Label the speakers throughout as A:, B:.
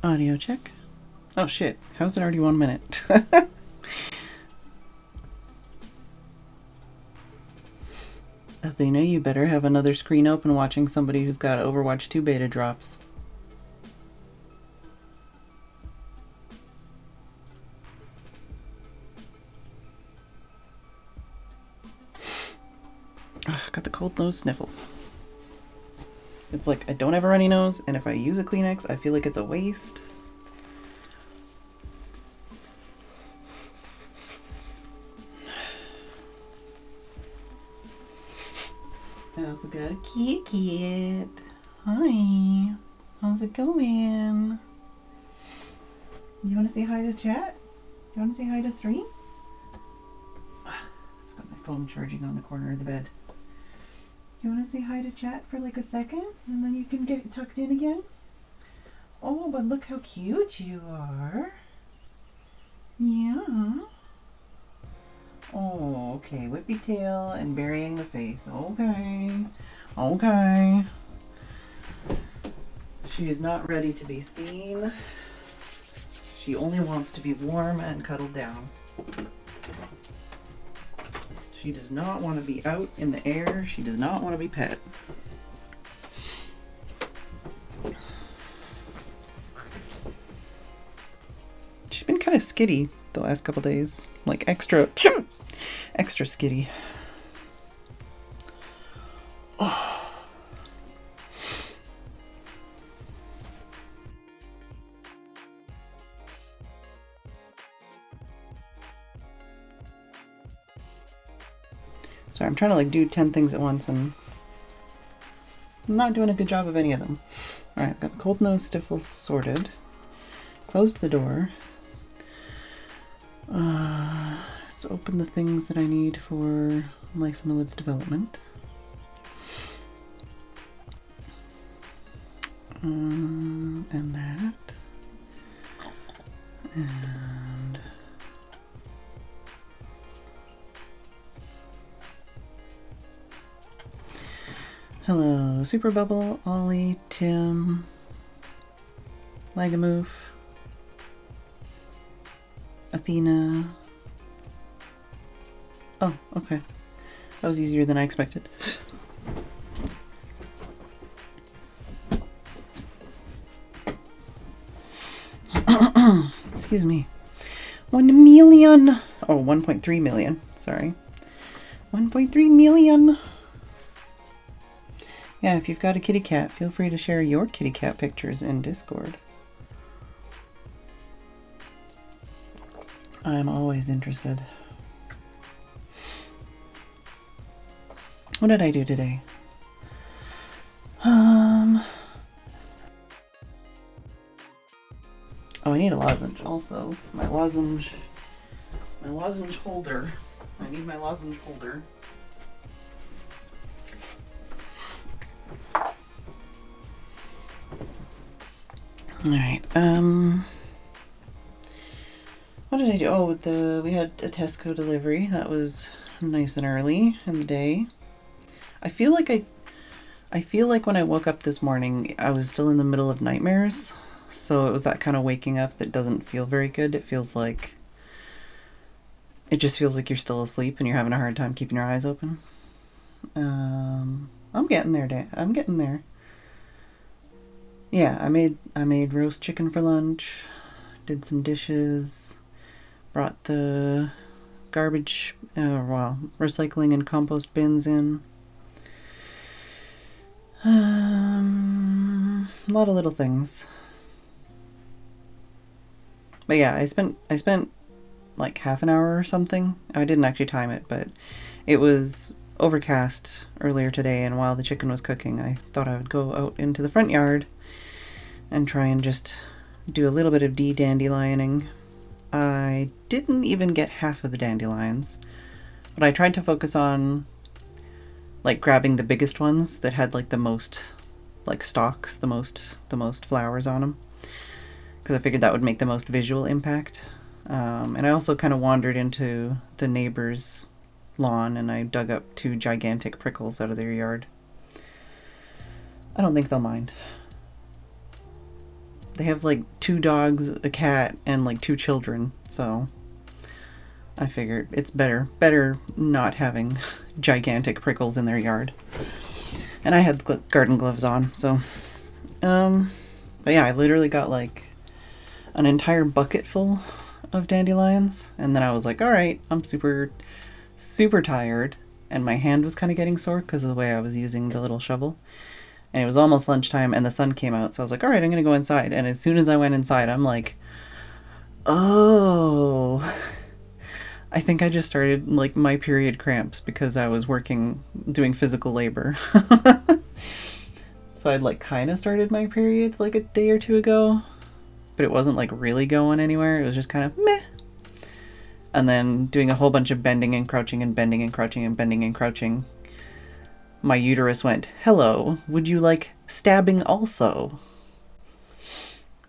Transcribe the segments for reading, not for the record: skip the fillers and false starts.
A: Audio check. Oh shit, how's it already 1 minute? Athena, you better have another screen open watching somebody who's got Overwatch 2 beta drops. Ugh, got the cold nose sniffles. It's like I don't have a runny nose, and if I use a Kleenex, I feel like it's a waste. I also got a kit. Hi. How's it going? You want to say hi to chat? You want to say hi to stream? I've got my phone charging on the corner of the bed. You want to say hi to chat for like a second? And then you can get tucked in again? Oh, but look how cute you are. Yeah. Oh, okay. Whippy tail and burying the face. Okay. Okay. She is not ready to be seen. She only wants to be warm and cuddled down. She does not want to be out in the air. She does not want to be pet. She's been kind of skitty the last couple days. Like extra skitty. Oh. Sorry, I'm trying to like do 10 things at once and I'm not doing a good job of any of them. Alright, I've got the cold nose sniffles sorted. Closed the door. Let's open the things that I need for Life in the Woods development. And that. And hello, Super Bubble, Ollie, Tim, Lagamoof, Athena. Oh, okay. That was easier than I expected. Excuse me. 1 million. Oh, 1.3 million. Sorry. 1.3 million. Yeah, if you've got a kitty cat, feel free to share your kitty cat pictures in Discord. I'm always interested. What did I do today? Oh, I need a lozenge also. My lozenge holder. I need my lozenge holder. Alright, what did I do? Oh, we had a Tesco delivery. That was nice and early in the day. I feel like when I woke up this morning, I was still in the middle of nightmares. So it was that kind of waking up that doesn't feel very good. It just feels like you're still asleep and you're having a hard time keeping your eyes open. I'm getting there, I'm getting there. Yeah, I made roast chicken for lunch, did some dishes, brought the garbage, recycling and compost bins in. A lot of little things. But yeah, I spent like half an hour or something. I didn't actually time it, but it was overcast earlier today, and while the chicken was cooking, I thought I would go out into the front yard and try and just do a little bit of de-dandelioning. I didn't even get half of the dandelions, but I tried to focus on like grabbing the biggest ones that had like the most like stalks, the most flowers on them, because I figured that would make the most visual impact. And I also kind of wandered into the neighbor's lawn and I dug up 2 gigantic prickles out of their yard. I don't think they'll mind. They have like 2 dogs, a cat, and like 2 children. So I figured it's better not having gigantic prickles in their yard. And I had garden gloves on, so but yeah, I literally got like an entire bucket full of dandelions, and then I was like, all right, I'm super tired, and my hand was kind of getting sore because of the way I was using the little shovel. And it was almost lunchtime and the sun came out, so I was like, all right, I'm gonna go inside. And as soon as I went inside, I'm like, oh, I think I just started like my period cramps because I was doing physical labor. So I'd like kind of started my period like a day or two ago, but it wasn't like really going anywhere. It was just kind of meh. And then doing a whole bunch of bending and crouching and bending and crouching and bending and crouching. My uterus went, hello, would you like stabbing also?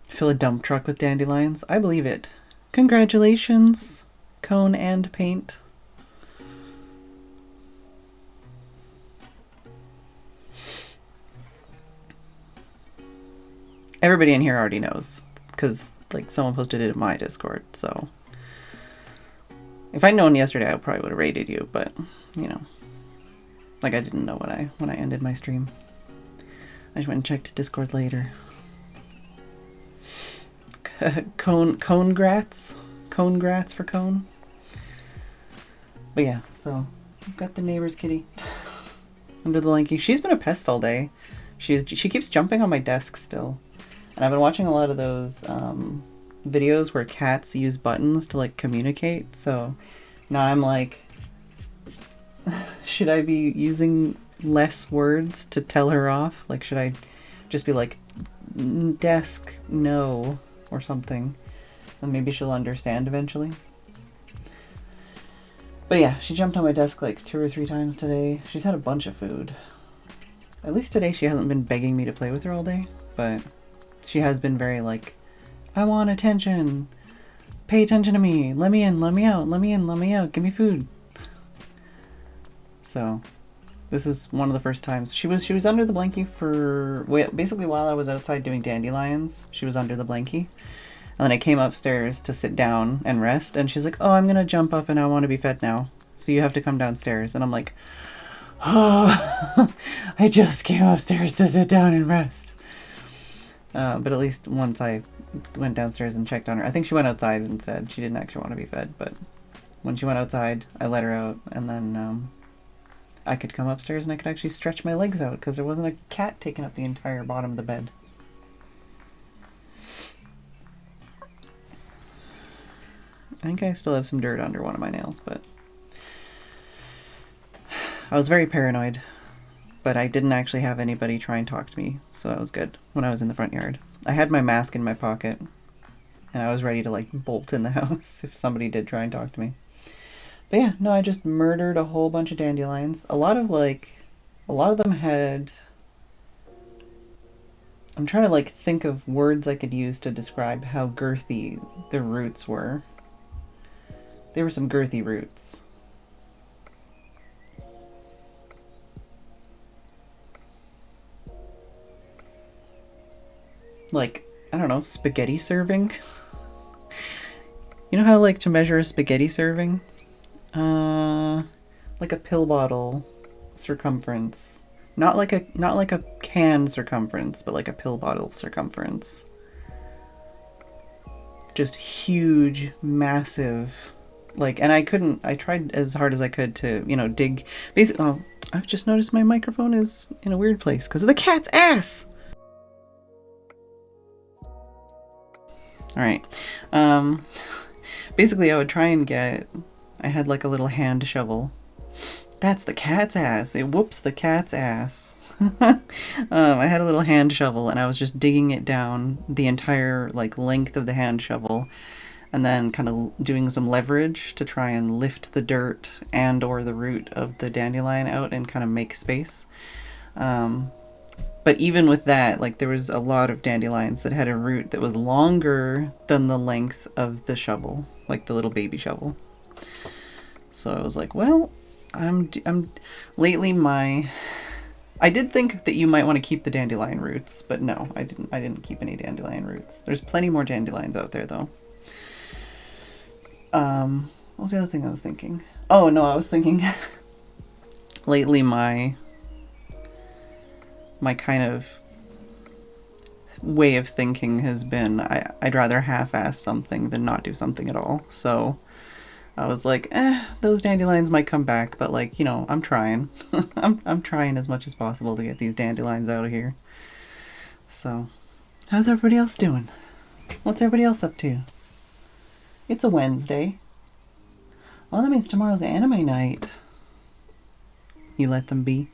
A: Fill a dump truck with dandelions? I believe it. Congratulations, cone and paint. Everybody in here already knows, because like someone posted it in my Discord, so if I'd known yesterday, I probably would have raided you, but you know, like I didn't know when I ended my stream. I just went and checked Discord later. Cone grats for cone. But yeah, so I've got the neighbor's kitty under the blankie. She's been a pest all day. She keeps jumping on my desk still, and I've been watching a lot of those videos where cats use buttons to like communicate. So now I'm like, should I be using less words to tell her off? Like, should I just be like, desk, no, or something? And maybe she'll understand eventually. But yeah, she jumped on my desk like 2 or 3 times today. She's had a bunch of food. At least today she hasn't been begging me to play with her all day, but she has been very like, I want attention. Pay attention to me. Let me in, let me out, let me in, let me out. Give me food. So this is one of the first times. She was under the blankie for, basically while I was outside doing dandelions, she was under the blankie. And then I came upstairs to sit down and rest, and she's like, oh, I'm gonna jump up and I want to be fed now, so you have to come downstairs. And I'm like, oh, I just came upstairs to sit down and rest. But at least once I went downstairs and checked on her, I think she went outside instead. She didn't actually want to be fed, but when she went outside, I let her out, and then I could come upstairs and I could actually stretch my legs out because there wasn't a cat taking up the entire bottom of the bed. I think I still have some dirt under one of my nails, but I was very paranoid, but I didn't actually have anybody try and talk to me, so that was good when I was in the front yard. I had my mask in my pocket, and I was ready to like bolt in the house if somebody did try and talk to me. But yeah, no, I just murdered a whole bunch of dandelions. A lot of them had, I'm trying to like think of words I could use to describe how girthy the roots were. They were some girthy roots. Like, I don't know, spaghetti serving? You know how like to measure a spaghetti serving? Like a pill bottle circumference. Not like a can circumference, but like a pill bottle circumference. Just huge, massive, like, and I tried as hard as I could to, you know, dig. Basically, oh, I've just noticed my microphone is in a weird place because of the cat's ass. All right. Basically, I would try and I had like a little hand shovel. That's the cat's ass. It whoops the cat's ass. I had a little hand shovel and I was just digging it down the entire like length of the hand shovel, and then kind of doing some leverage to try and lift the dirt and or the root of the dandelion out and kind of make space. But even with that, like there was a lot of dandelions that had a root that was longer than the length of the shovel, like the little baby shovel. So I was like, well, lately my I did think that you might want to keep the dandelion roots, but no, I didn't. I didn't keep any dandelion roots. There's plenty more dandelions out there, though. What was the other thing I was thinking? Oh no, I was thinking lately my kind of way of thinking has been I'd rather half-ass something than not do something at all. So I was like, those dandelions might come back, but like, I'm trying. I'm trying as much as possible to get these dandelions out of here. So, how's everybody else doing? What's everybody else up to? It's a Wednesday. Well, that means tomorrow's anime night. You let them be.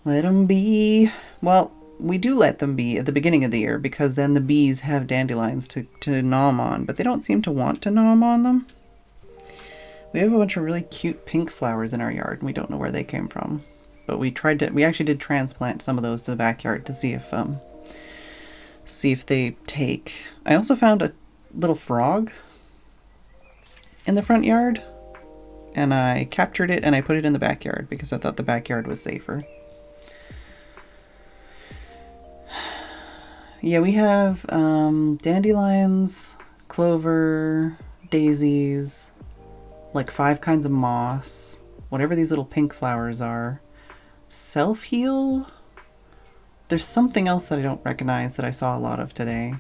A: Let them be. Well, we do let them be at the beginning of the year because then the bees have dandelions to nom on, but they don't seem to want to nom on them. We have a bunch of really cute pink flowers in our yard, and we don't know where they came from. But we actually did transplant some of those to the backyard to see if they take. I also found a little frog in the front yard, and I captured it and I put it in the backyard because I thought the backyard was safer. Yeah, we have dandelions, clover, daisies, like 5 kinds of moss, whatever these little pink flowers are. Self-heal? There's something else that I don't recognize that I saw a lot of today.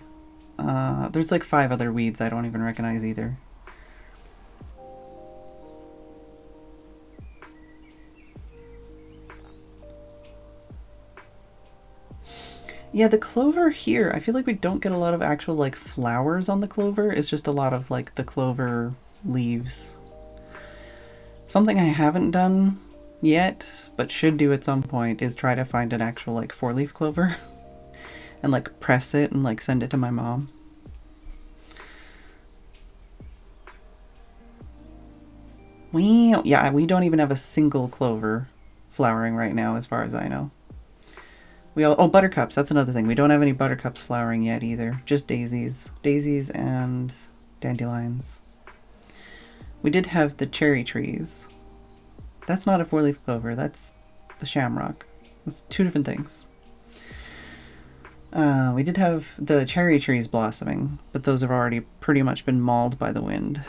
A: There's like 5 other weeds I don't even recognize either. Yeah, the clover here, I feel like we don't get a lot of actual like flowers on the clover. It's just a lot of like the clover leaves. Something I haven't done yet, but should do at some point, is try to find an actual like 4-leaf clover and like press it and like send it to my mom. Yeah, we don't even have a single clover flowering right now as far as I know. Buttercups, that's another thing. We don't have any buttercups flowering yet either. Just daisies. Daisies and dandelions. We did have the cherry trees. That's not a 4-leaf clover, that's the shamrock. It's 2 different things. We did have the cherry trees blossoming, but those have already pretty much been mauled by the wind.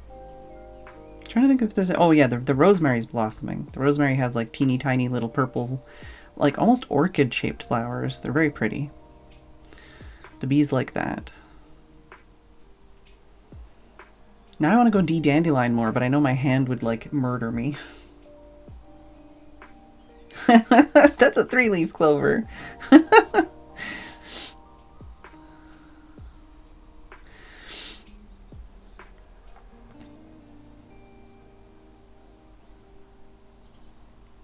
A: I'm trying to think if there's the rosemary's blossoming. The rosemary has like teeny tiny little purple, like almost orchid shaped flowers. They're very pretty. The bees like that. Now I want to go de-dandelion more, but I know my hand would like murder me. That's a 3-leaf clover.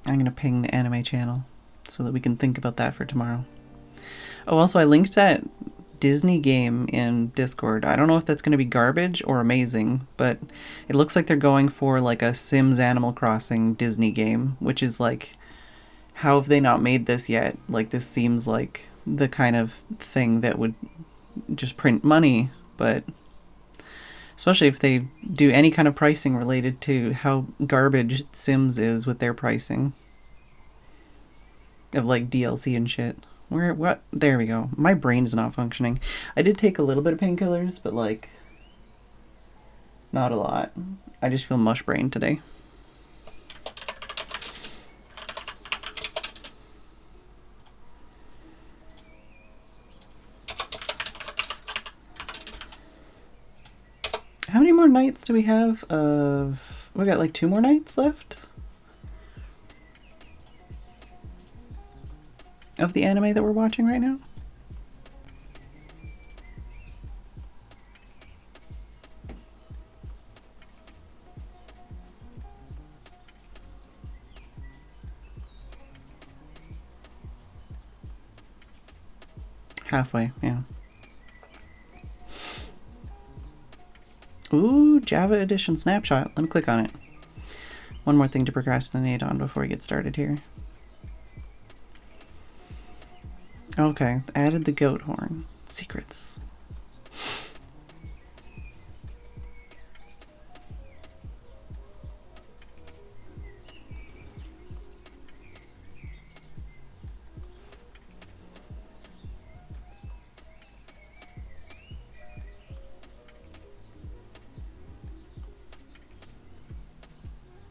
A: I'm going to ping the anime channel so that we can think about that for tomorrow. Oh, also I linked that Disney game in Discord. I don't know if that's going to be garbage or amazing, but it looks like they're going for like a Sims Animal Crossing Disney game, which is like, how have they not made this yet? Like, this seems like the kind of thing that would just print money, but especially if they do any kind of pricing related to how garbage Sims is with their pricing of like DLC and shit. What? There we go. My brain is not functioning. I did take a little bit of painkillers, but like not a lot. I just feel mush brain today. How many more nights do we have of... We got like 2 more nights left? Of the anime that we're watching right now? Halfway, yeah. Ooh, Java Edition snapshot. Let me click on it. One more thing to procrastinate on before we get started here. Okay, added the goat horn. Secrets.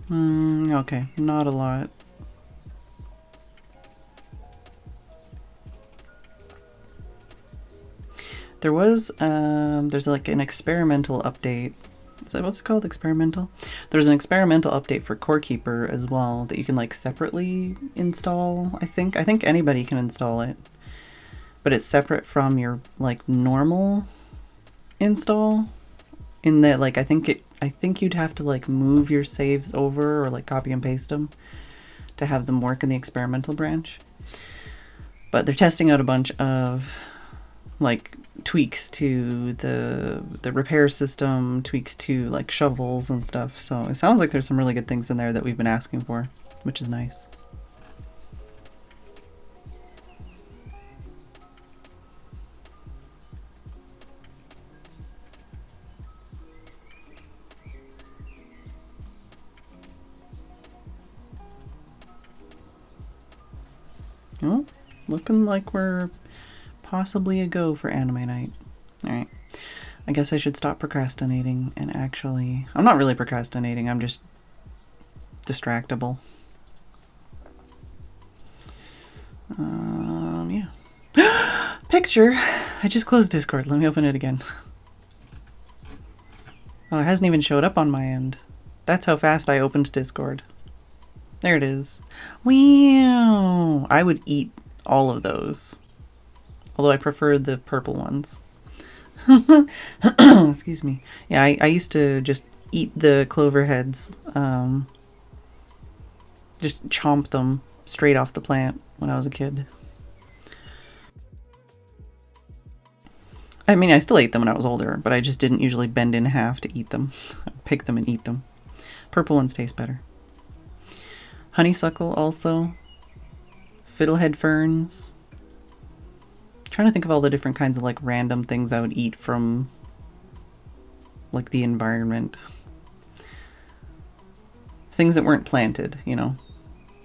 A: Okay, not a lot. There was, there's like an experimental update. Is that what's called? Experimental? There's an experimental update for Core Keeper as well that you can like separately install, I think. I think anybody can install it. But it's separate from your like normal install. In that like I think you'd have to like move your saves over or like copy and paste them to have them work in the experimental branch. But they're testing out a bunch of like tweaks to the repair system, tweaks to like shovels and stuff. So it sounds like there's some really good things in there that we've been asking for, which is nice. Oh, looking like we're possibly a go for anime night. Alright. I guess I should stop procrastinating and actually... I'm not really procrastinating, I'm just distractible. Yeah. Picture! I just closed Discord. Let me open it again. Oh, it hasn't even showed up on my end. That's how fast I opened Discord. There it is. Wow! I would eat all of those. Although I prefer the purple ones. Excuse me. Yeah, I used to just eat the clover heads. Just chomp them straight off the plant when I was a kid. I mean, I still ate them when I was older, but I just didn't usually bend in half to eat them. I'd pick them and eat them. Purple ones taste better. Honeysuckle also. Fiddlehead ferns. I'm trying to think of all the different kinds of like random things I would eat from like the environment. Things that weren't planted, you know.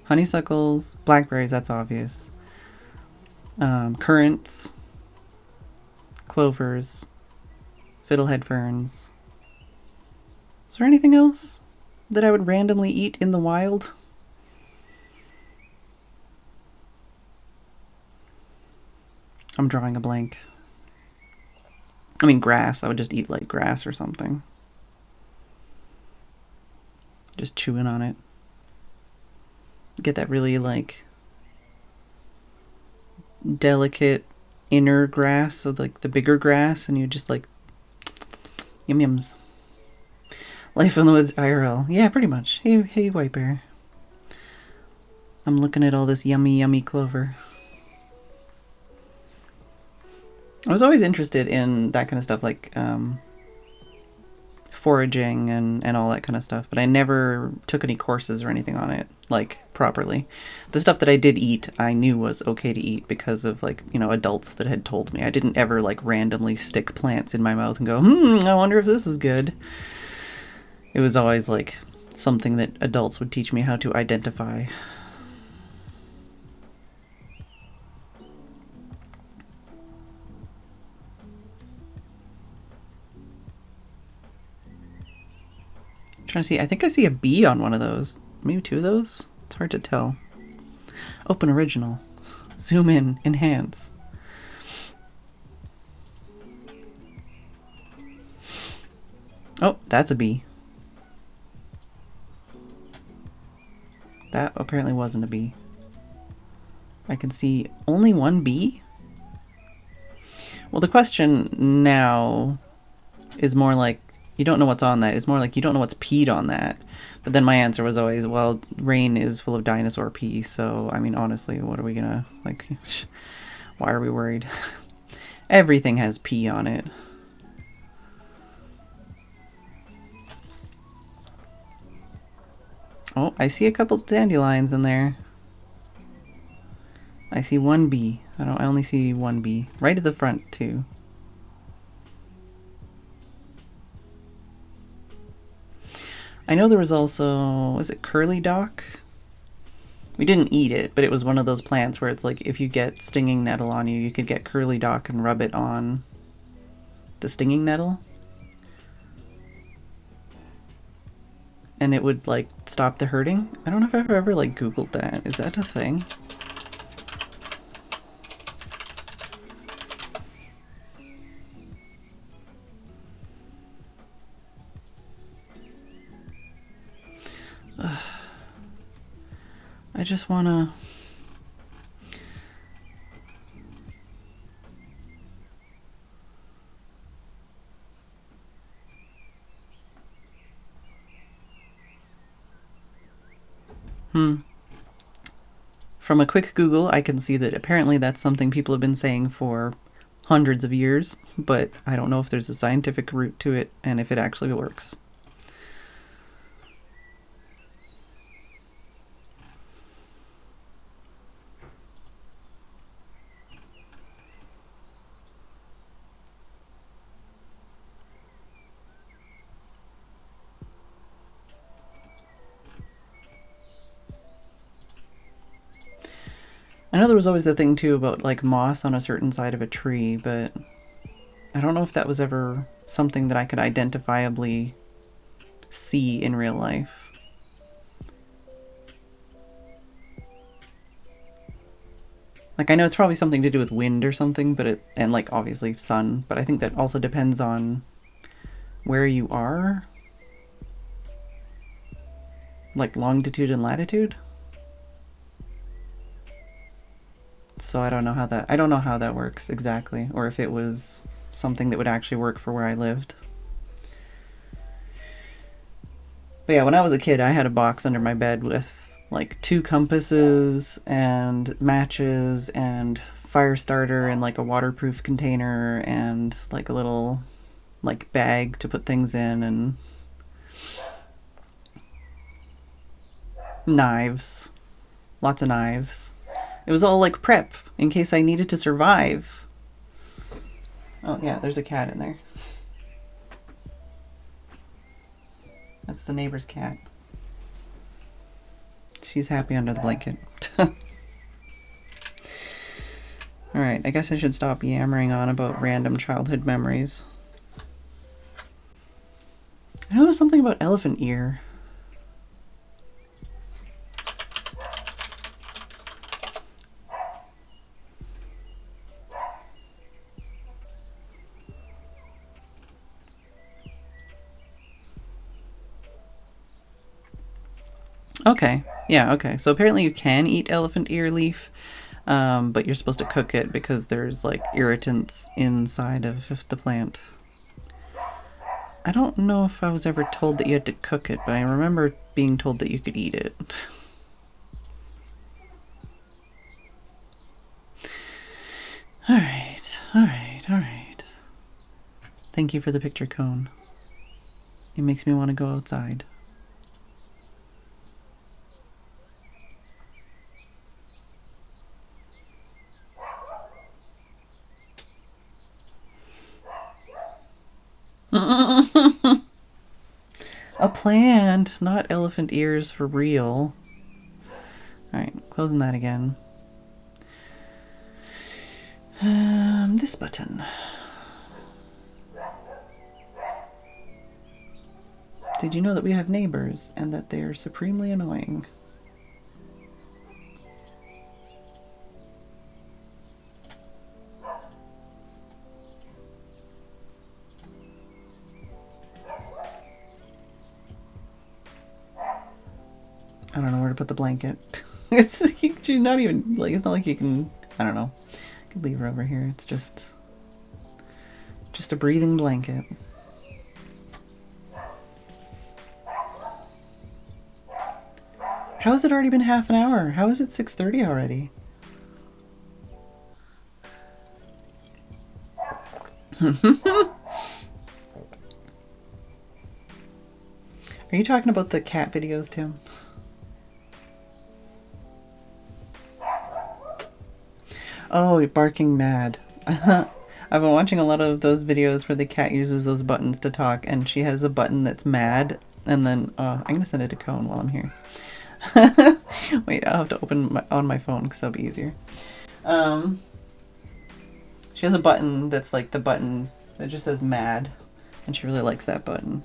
A: Honeysuckles, blackberries, that's obvious. Currants. Clovers, fiddlehead ferns. Is there anything else that I would randomly eat in the wild? I'm drawing a blank. I mean, grass. I would just eat like grass or something. Just chewing on it. Get that really like delicate inner grass, so like the bigger grass, and you just like yum yums. Life in the woods IRL. Yeah, pretty much. Hey, white bear. I'm looking at all this yummy clover. I was always interested in that kind of stuff, like foraging and all that kind of stuff, but I never took any courses or anything on it, like, properly. The stuff that I did eat, I knew was okay to eat because of, like, you know, adults that had told me. I didn't ever, like, randomly stick plants in my mouth and go, I wonder if this is good. It was always, like, something that adults would teach me how to identify. Trying to see, I think I see a bee on one of those. Maybe two of those? It's hard to tell. Open original. Zoom in, enhance. Oh, that's a bee. That apparently wasn't a bee. I can see only one bee? Well, the question now is more like, you don't know what's on that. It's more like you don't know what's peed on that. But then my answer was always, well, rain is full of dinosaur pee. So, I mean, honestly, what are we gonna, like, why are we worried? Everything has pee on it. Oh, I see a couple dandelions in there. I see one bee. I only see one bee. Right at the front, too. I know there was also, was it curly dock? We didn't eat it, but it was one of those plants where it's like if you get stinging nettle on you, you could get curly dock and rub it on the stinging nettle. and it would like stop the hurting. I don't know if I've ever like Googled that. Is that a thing? I just wanna... From a quick Google, I can see that apparently that's something people have been saying for hundreds of years, but I don't know if there's a scientific root to it and if it actually works. I know there was always the thing too about like moss on a certain side of a tree, but I don't know if that was ever something that I could identifiably see in real life. Like, I know it's probably something to do with wind or something, but and like obviously sun, but I think that also depends on where you are. Like longitude and latitude. So I don't know how that works exactly, or if it was something that would actually work for where I lived. But yeah, when I was a kid, I had a box under my bed with like 2 compasses and matches and fire starter and like a waterproof container and like a little like bag to put things in and knives. Lots of knives. It was all like prep in case I needed to survive. Oh yeah, there's a cat in there. That's the neighbor's cat. She's happy under the blanket. Alright, I guess I should stop yammering on about random childhood memories. I know something about elephant ear. Okay, yeah, okay. So apparently you can eat elephant ear leaf, but you're supposed to cook it because there's like irritants inside of the plant. I don't know if I was ever told that you had to cook it, but I remember being told that you could eat it. Alright, alright, alright. Thank you for the picture cone. It makes me want to go outside. A plant, not elephant ears for real. Alright, closing that again. This button. Did you know that we have neighbors and that they are supremely annoying? I don't know where to put the blanket. It's not even like, it's not like you can, I don't know. I could leave her over here. It's just a breathing blanket. How has it already been half an hour? How is it 6:30 already? Are you talking about the cat videos, Tim? Oh, barking mad. I've been watching a lot of those videos where the cat uses those buttons to talk, and she has a button that's mad, and then I'm gonna send it to Cone while I'm here. Wait, I'll have to open on my phone because that'll be easier. She has a button that's like the button that just says mad, and she really likes that button.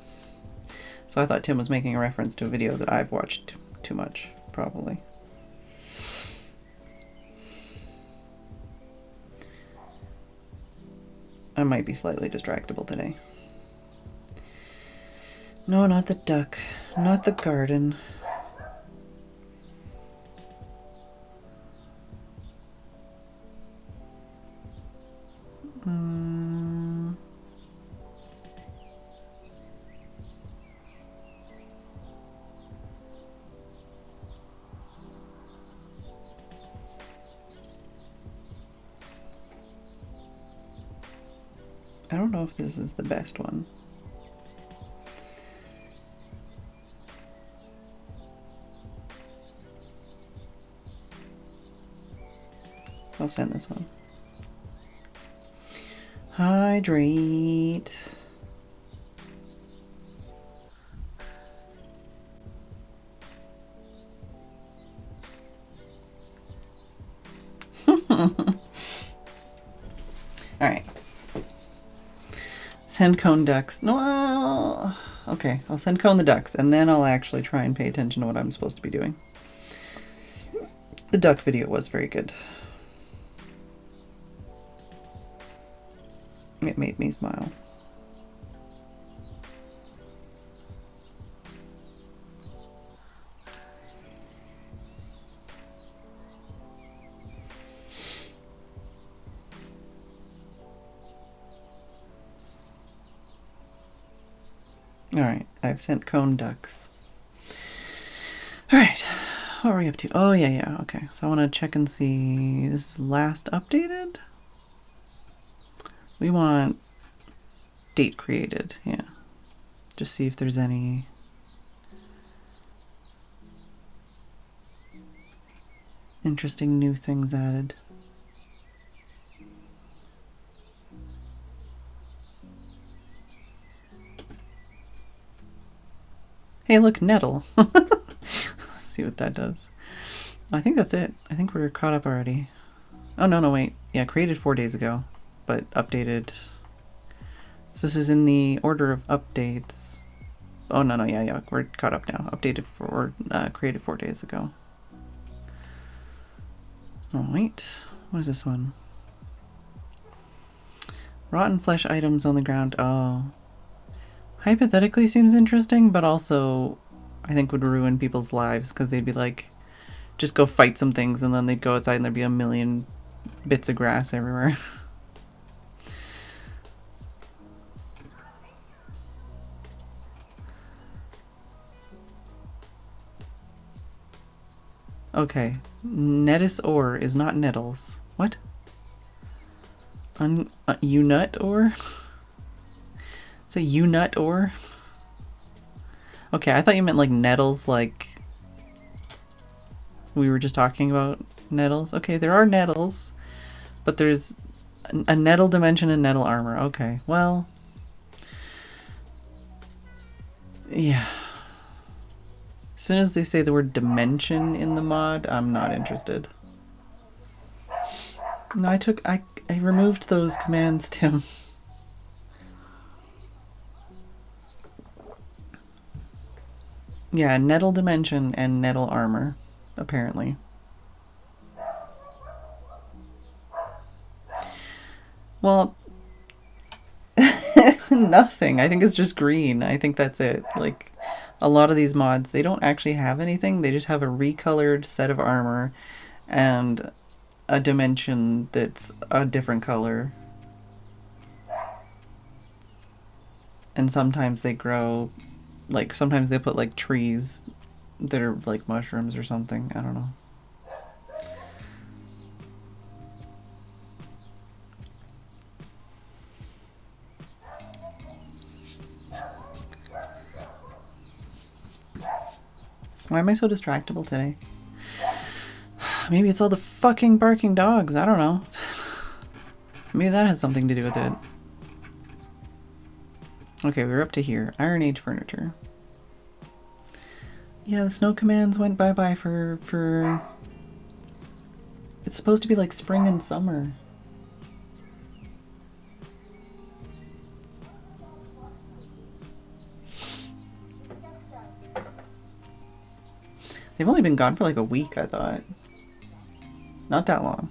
A: So I thought Tim was making a reference to a video that I've watched too much, probably. I might be slightly distractible today. No, not the duck. Not the garden. I don't know if this is the best one. I'll send this one. Hydrate. Alright. Send cone ducks. No. Okay, I'll send cone the ducks, and then I'll actually try and pay attention to what I'm supposed to be doing. The duck video was very good. It made me smile. Alright, I've sent cone ducks. Alright, what are we up to? Oh, yeah, okay. So I want to check and see, this is last updated? We want date created, yeah. Just see if there's any interesting new things added. Hey, look, nettle. Let's see what that does. I think that's it. I think we're caught up already. Oh, no, wait. Yeah, created 4 days ago, but updated. So this is in the order of updates. Oh, no, yeah, we're caught up now. Updated for, created 4 days ago. Oh, wait. What is this one? Rotten flesh items on the ground. Oh. Hypothetically seems interesting, but also I think would ruin people's lives because they'd be like, just go fight some things and then they'd go outside and there'd be a million bits of grass everywhere. Okay, Nettis ore is not nettles. What? Unut ore? It's a unut ore? Okay, I thought you meant like nettles, like we were just talking about nettles. Okay, there are nettles, but there's a nettle dimension and nettle armor. Okay, well, yeah. As soon as they say the word dimension in the mod, I'm not interested. No, I removed those commands, Tim. Yeah, nettle dimension and nettle armor, apparently. Well, nothing. I think it's just green. I think that's it. Like, a lot of these mods, they don't actually have anything. They just have a recolored set of armor and a dimension that's a different color. And sometimes they grow, like, sometimes they put, like, trees that are, like, mushrooms or something. I don't know. Why am I so distractible today? Maybe it's all the fucking barking dogs. I don't know. Maybe that has something to do with it. Okay, we're up to here. Iron Age furniture. Yeah, the snow commands went bye-bye for... It's supposed to be like spring and summer. They've only been gone for like a week, I thought. Not that long.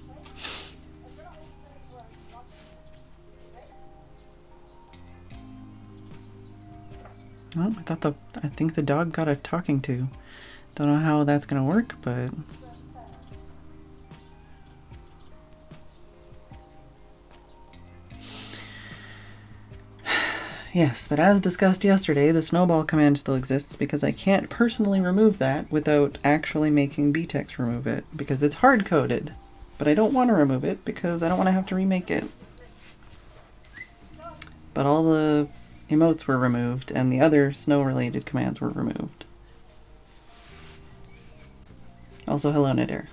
A: Well, I think the dog got a talking to. Don't know how that's gonna work, but yes, but as discussed yesterday, the snowball command still exists because I can't personally remove that without actually making btex remove it, because it's hard-coded. But I don't want to remove it because I don't want to have to remake it. But all the emotes were removed, and the other snow-related commands were removed. Also, hello, Nadir.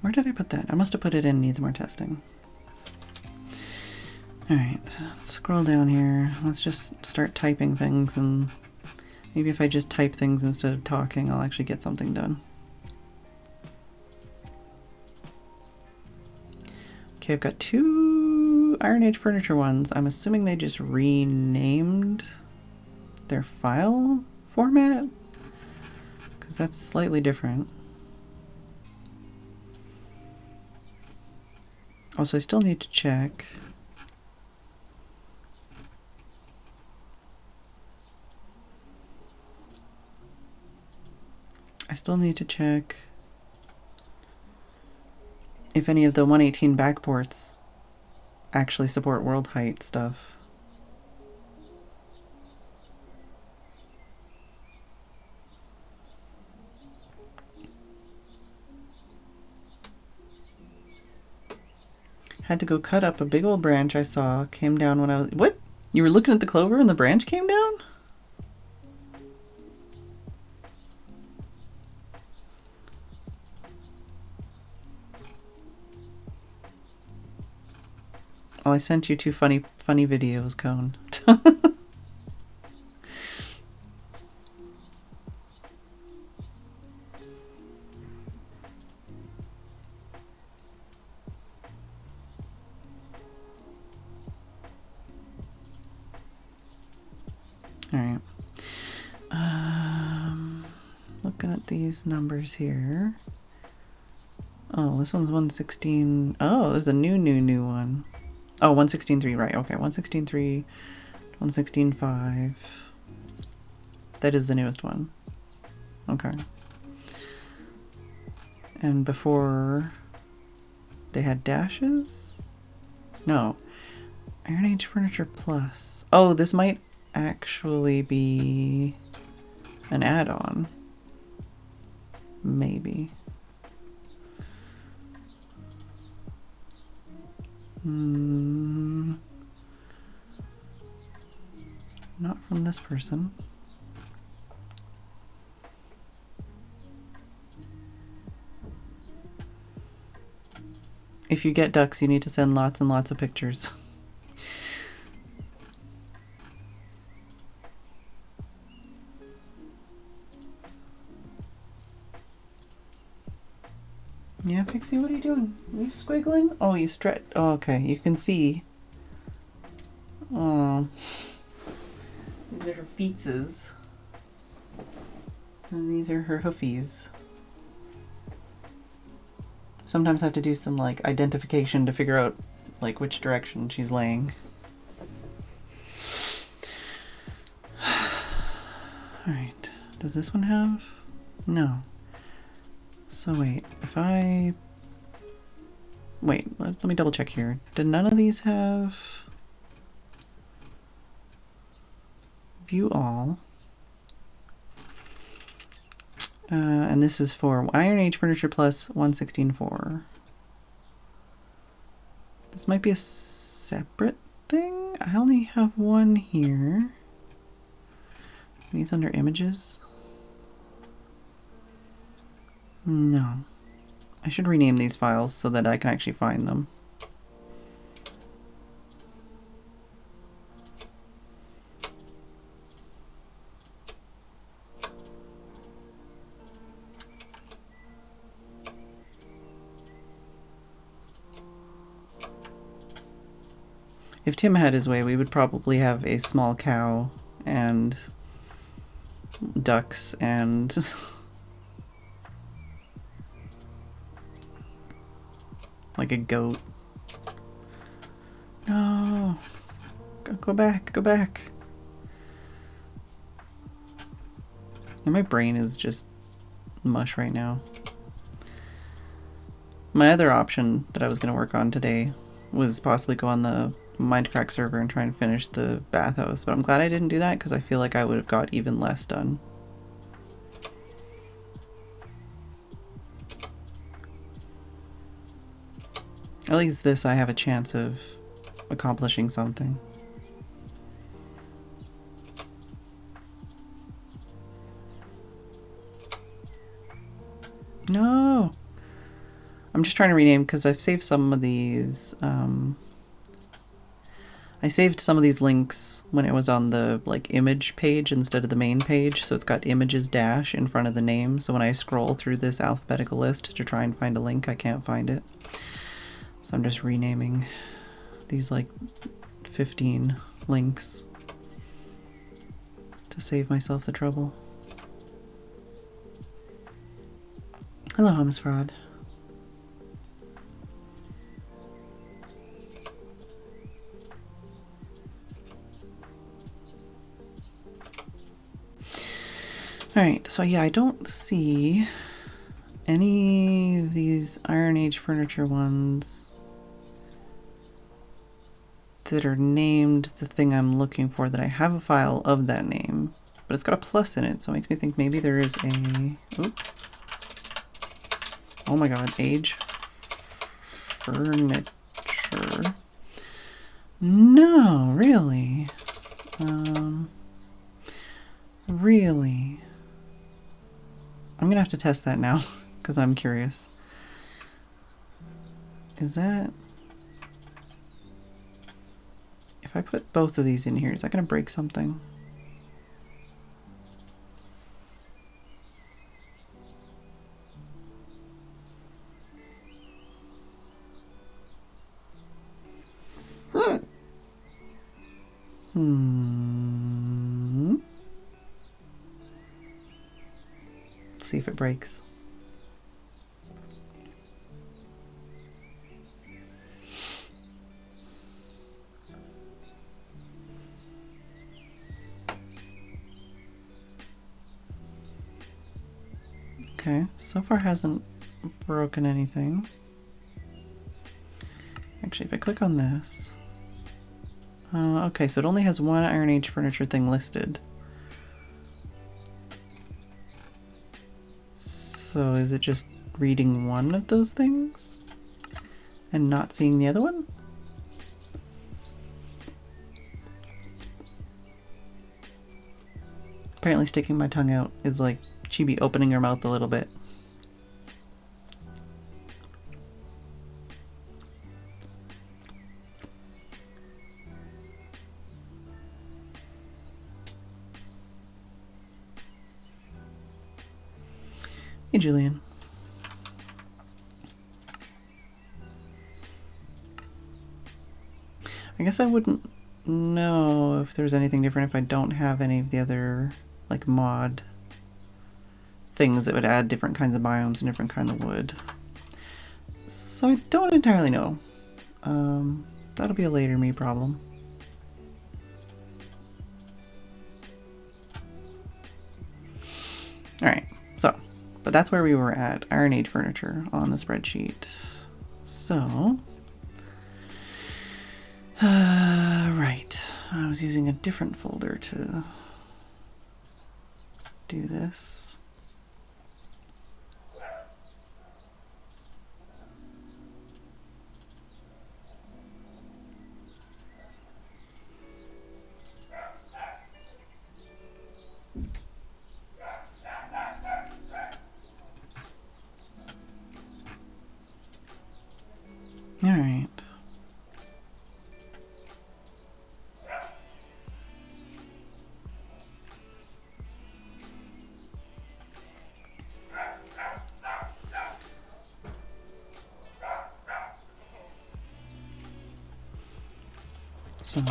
A: Where did I put that? I must have put it in needs more testing. Alright, let's scroll down here. Let's just start typing things, and maybe if I just type things instead of talking, I'll actually get something done. Okay, I've got 2 Iron Age furniture ones. I'm assuming they just renamed their file format, because that's slightly different. Also, I still need to check. I still need to check if any of the 118 backports actually support world height stuff. Had to go cut up a big old branch I saw, came down when I was... What? You were looking at the clover and the branch came down? Oh, I sent you 2 funny videos, Cone. Alright. Looking at these numbers here. Oh, this one's 116. Oh, there's a new one. Oh, 116.3, right. Okay, 116.3, 116.5. That is the newest one. Okay. And before they had dashes? No. Iron Age Furniture Plus. Oh, this might actually be an add-on. Maybe. Not from this person. If you get ducks, you need to send lots and lots of pictures. Yeah, Pixie, what are you doing? Are you squiggling? Oh, you stretch. Oh, okay, you can see. Oh. These are her feetses. And these are her hoofies. Sometimes I have to do some, like, identification to figure out, like, which direction she's laying. Alright. Does this one have? No. So wait, if I... Wait, let me double check here. Did none of these have... View all. And this is for Iron Age Furniture Plus 116.4. This might be a separate thing. I only have one here. Maybe it's under images. No. I should rename these files so that I can actually find them. If Tim had his way, we would probably have a small cow and ducks and like a goat. No, go back, go back. And my brain is just mush right now. My other option that I was going to work on today was possibly go on the Minecraft server and try and finish the bathhouse, but I'm glad I didn't do that because I feel like I would have got even less done. At least this I have a chance of accomplishing something. No! I'm just trying to rename because I've saved some of these. I saved some of these links when it was on the like image page instead of the main page, so it's got images dash in front of the name. So when I scroll through this alphabetical list to try and find a link, I can't find it. So I'm just renaming these like 15 links to save myself the trouble. Hello, Hummus Fraud. Alright, so yeah, I don't see any of these Iron Age furniture ones that are named the thing I'm looking for, that I have a file of that name, but it's got a plus in it, so it makes me think maybe there is a... Oop. Oh my god, Age Furniture. No, really? Really? I'm gonna have to test that now, because I'm curious. Is that... If I put both of these in here, is that gonna break something? Let's see if it breaks. Okay, so far hasn't broken anything. Actually, if I click on this... okay, so it only has one Iron Age furniture thing listed. So is it just reading one of those things and not seeing the other one? Apparently sticking my tongue out is like Chibi opening her mouth a little bit. Hey, Julian. I guess I wouldn't know if there's anything different if I don't have any of the other like mod things that would add different kinds of biomes and different kind of wood. So I don't entirely know. That'll be a later me problem. Alright, so, but that's where we were at, Iron Age furniture on the spreadsheet. So, right, I was using a different folder to do this. All right. So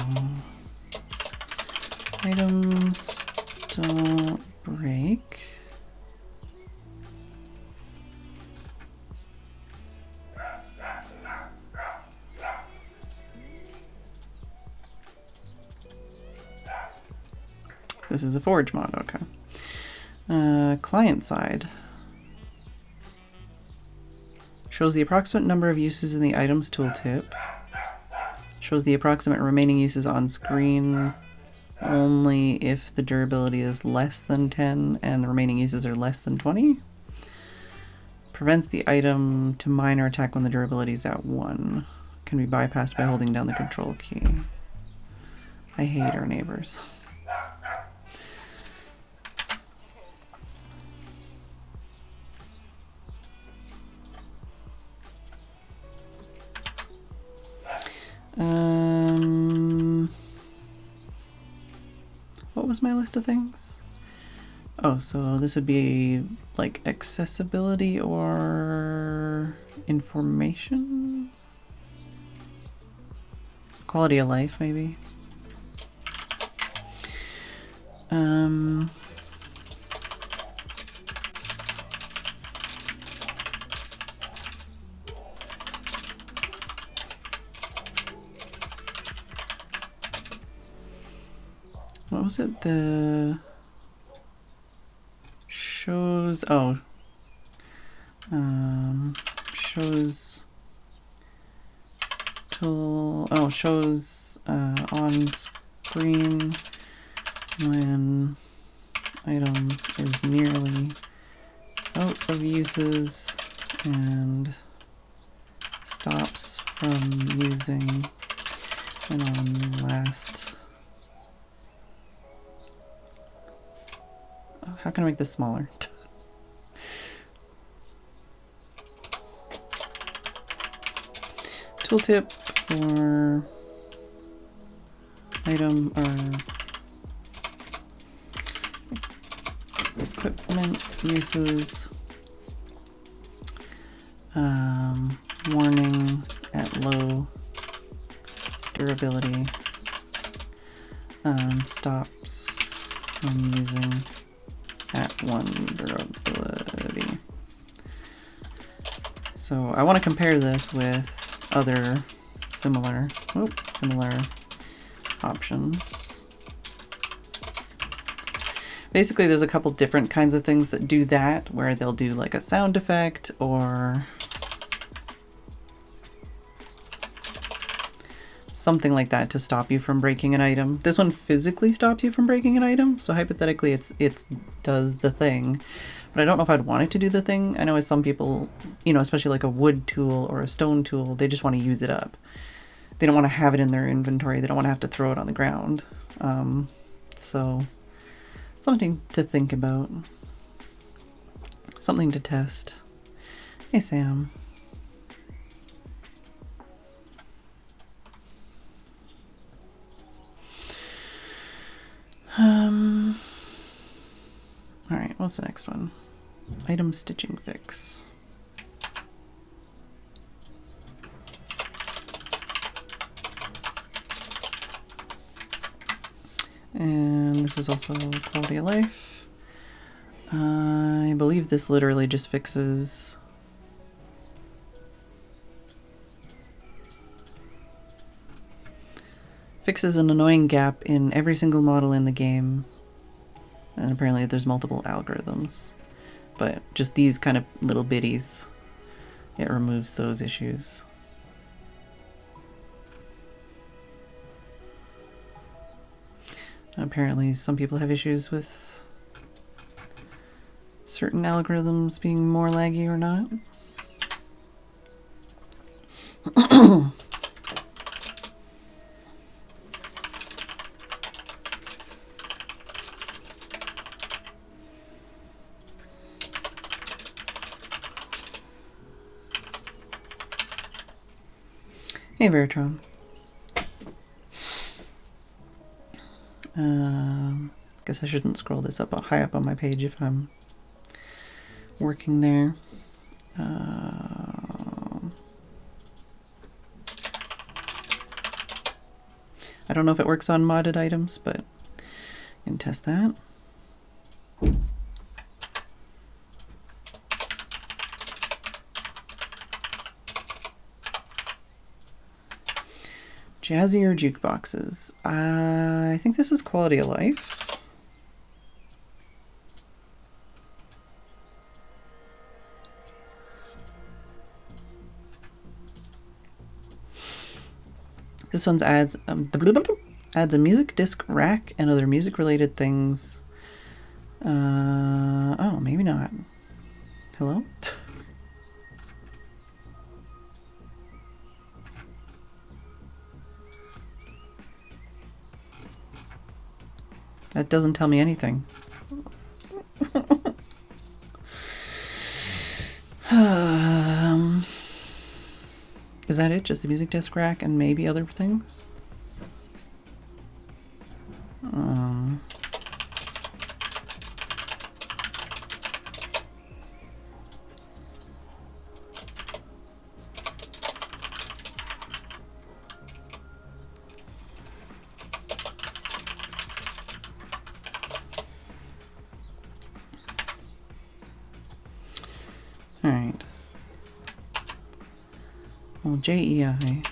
A: items don't break. This is a forge mod, okay. Client side. Shows the approximate number of uses in the items tooltip. Shows the approximate remaining uses on screen only if the durability is less than 10 and the remaining uses are less than 20. Prevents the item to mine or attack when the durability is at 1. Can be bypassed by holding down the control key. I hate our neighbors. What was my list of things? Oh, so this would be like accessibility or information? Quality of life, maybe? What was it? The shows, oh, shows tool, oh, shows on screen when item is nearly out of uses and stops from using when on last. How can I make this smaller? Tooltip for item or equipment uses. Warning at low durability. Stops from using at 1 durability. So I want to compare this with other similar options. Basically, there's a couple different kinds of things that do that, where they'll do like a sound effect or something like that to stop you from breaking an item. This one physically stops you from breaking an item, so hypothetically it does the thing. But I don't know if I'd want it to do the thing. I know as some people, you know, especially like a wood tool or a stone tool, they just want to use it up. They don't want to have it in their inventory. They don't want to have to throw it on the ground. So something to think about. Something to test. Hey, Sam. All right, what's the next one? Item stitching fix. And this is also quality of life. I believe this literally just fixes an annoying gap in every single model in the game. And apparently there's multiple algorithms. But just these kind of little bitties, it removes those issues. Apparently some people have issues with certain algorithms being more laggy or not. Hey, Veritron. Guess I shouldn't scroll this up high up on my page if I'm working there. I don't know if it works on modded items, but you can test that. Jazzier jukeboxes. I think this is quality of life. This one's adds a music disc rack and other music related things. Oh, maybe not. Hello? That doesn't tell me anything. Is that it? Just the music disc rack and maybe other things? All right. Well, JEI.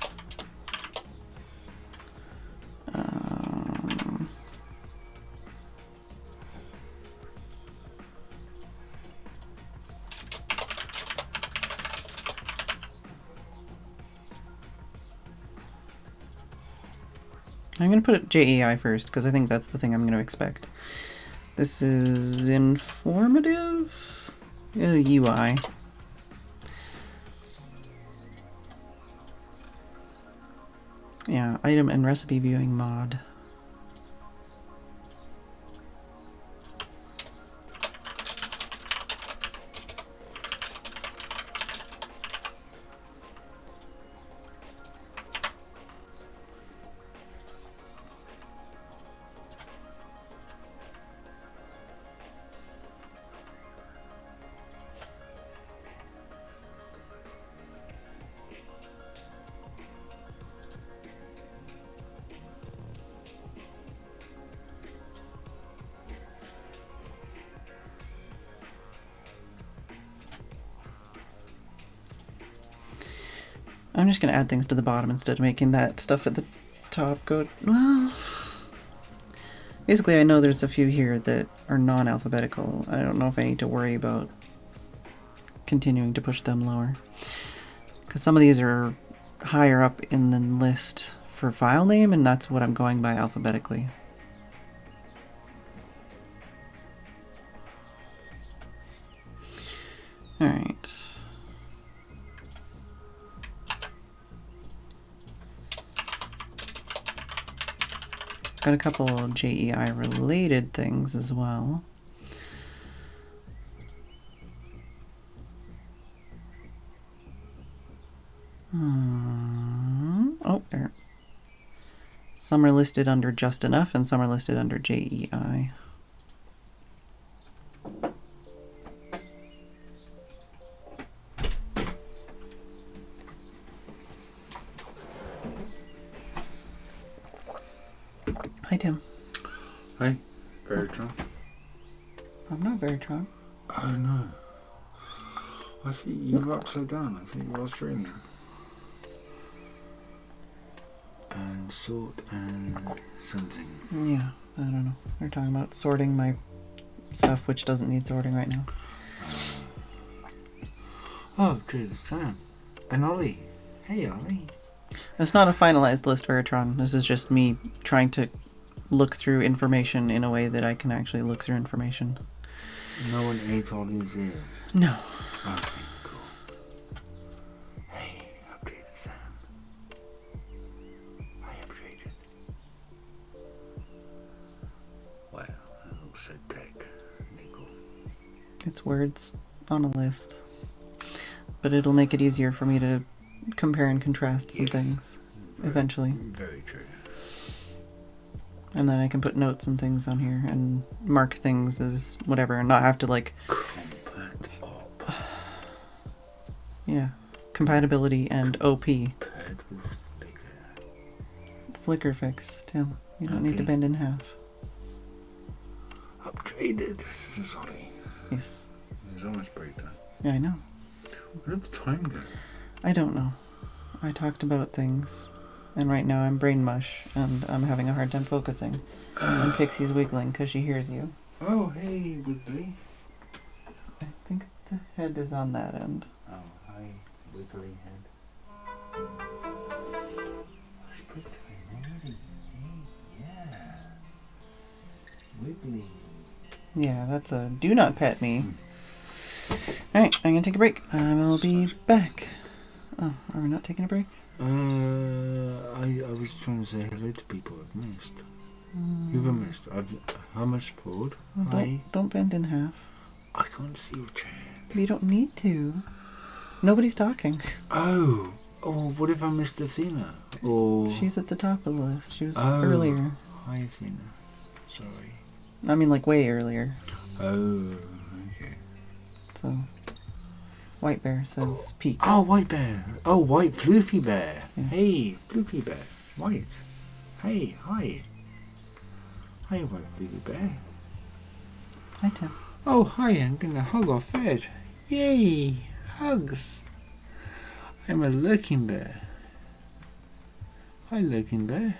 A: I'm going to put it JEI first because I think that's the thing I'm going to expect. This is informative UI. Yeah, item and recipe viewing mod. I'm just going to add things to the bottom instead of making that stuff at the top go... Well, basically I know there's a few here that are non-alphabetical. I don't know if I need to worry about continuing to push them lower. Because some of these are higher up in the list for file name, and that's what I'm going by alphabetically. Alright. Got a couple of JEI related things as well. Oh, there. Some are listed under just enough and some are listed under JEI. Hi, Tim.
B: Hey, Phedran.
A: I'm not Phedran.
B: Oh no. I think you're upside down. I think you're Australian. And sort and something.
A: Yeah, I don't know. We're talking about sorting my stuff, which doesn't need sorting right now.
B: Oh, there's Sam. And Ollie. Hey, Ollie.
A: It's not a finalized list, Veritron. This is just me trying to look through information in a way that I can actually look through information.
B: No one ate Ollie's ear?
A: No.
B: Okay, cool. Hey, updated Sam. I updated. Wow, that looks so tech. Nickel.
A: It's words on a list. But it'll make it easier for me to compare and contrast some things eventually.
B: Very true.
A: And then I can put notes and things on here and mark things as whatever and not have to like...
B: Compat op.
A: Yeah. Compatibility and OP.
B: Paired with bigger.
A: flicker fix, Tim. You don't need to
B: Okay.
A: bend in half.
B: Upgraded. This is Ollie.
A: Yes.
B: It's almost break time.
A: Yeah, I know.
B: Where did the time go?
A: I don't know. I talked about things, and right now I'm brain mush, and I'm having a hard time focusing. And Pixie's wiggling because she hears you.
B: Oh, hey, Wiggly.
A: I think the head is on that end.
B: Oh, hi, Wiggly head. It's break time already. Hey, yeah. Wiggly.
A: Yeah, that's a do not pet me. Alright, I'm gonna take a break. I will be back. Oh, are we not taking a break?
B: I was trying to say hello to people I've missed. Who've I missed? I missed Ford.
A: Well,
B: Hi.
A: don't bend in half.
B: I can't see your chat.
A: You don't need to. Nobody's talking.
B: Oh, what if I missed Athena? Or
A: She's at the top of the list. She was
B: Oh.
A: earlier.
B: Hi, Athena. Sorry.
A: I mean, like, way earlier.
B: Oh, okay.
A: So, White Bear says peak.
B: Oh, White Bear. Oh, White Floofy Bear.
A: Yeah.
B: Hey, Floofy Bear. White. Hey, hi. Hi, White Floofy Bear.
A: Hi, Tim.
B: Oh, hi, I'm gonna hug our Fed. Yay, hugs. I'm a lurking bear. Hi, lurking bear.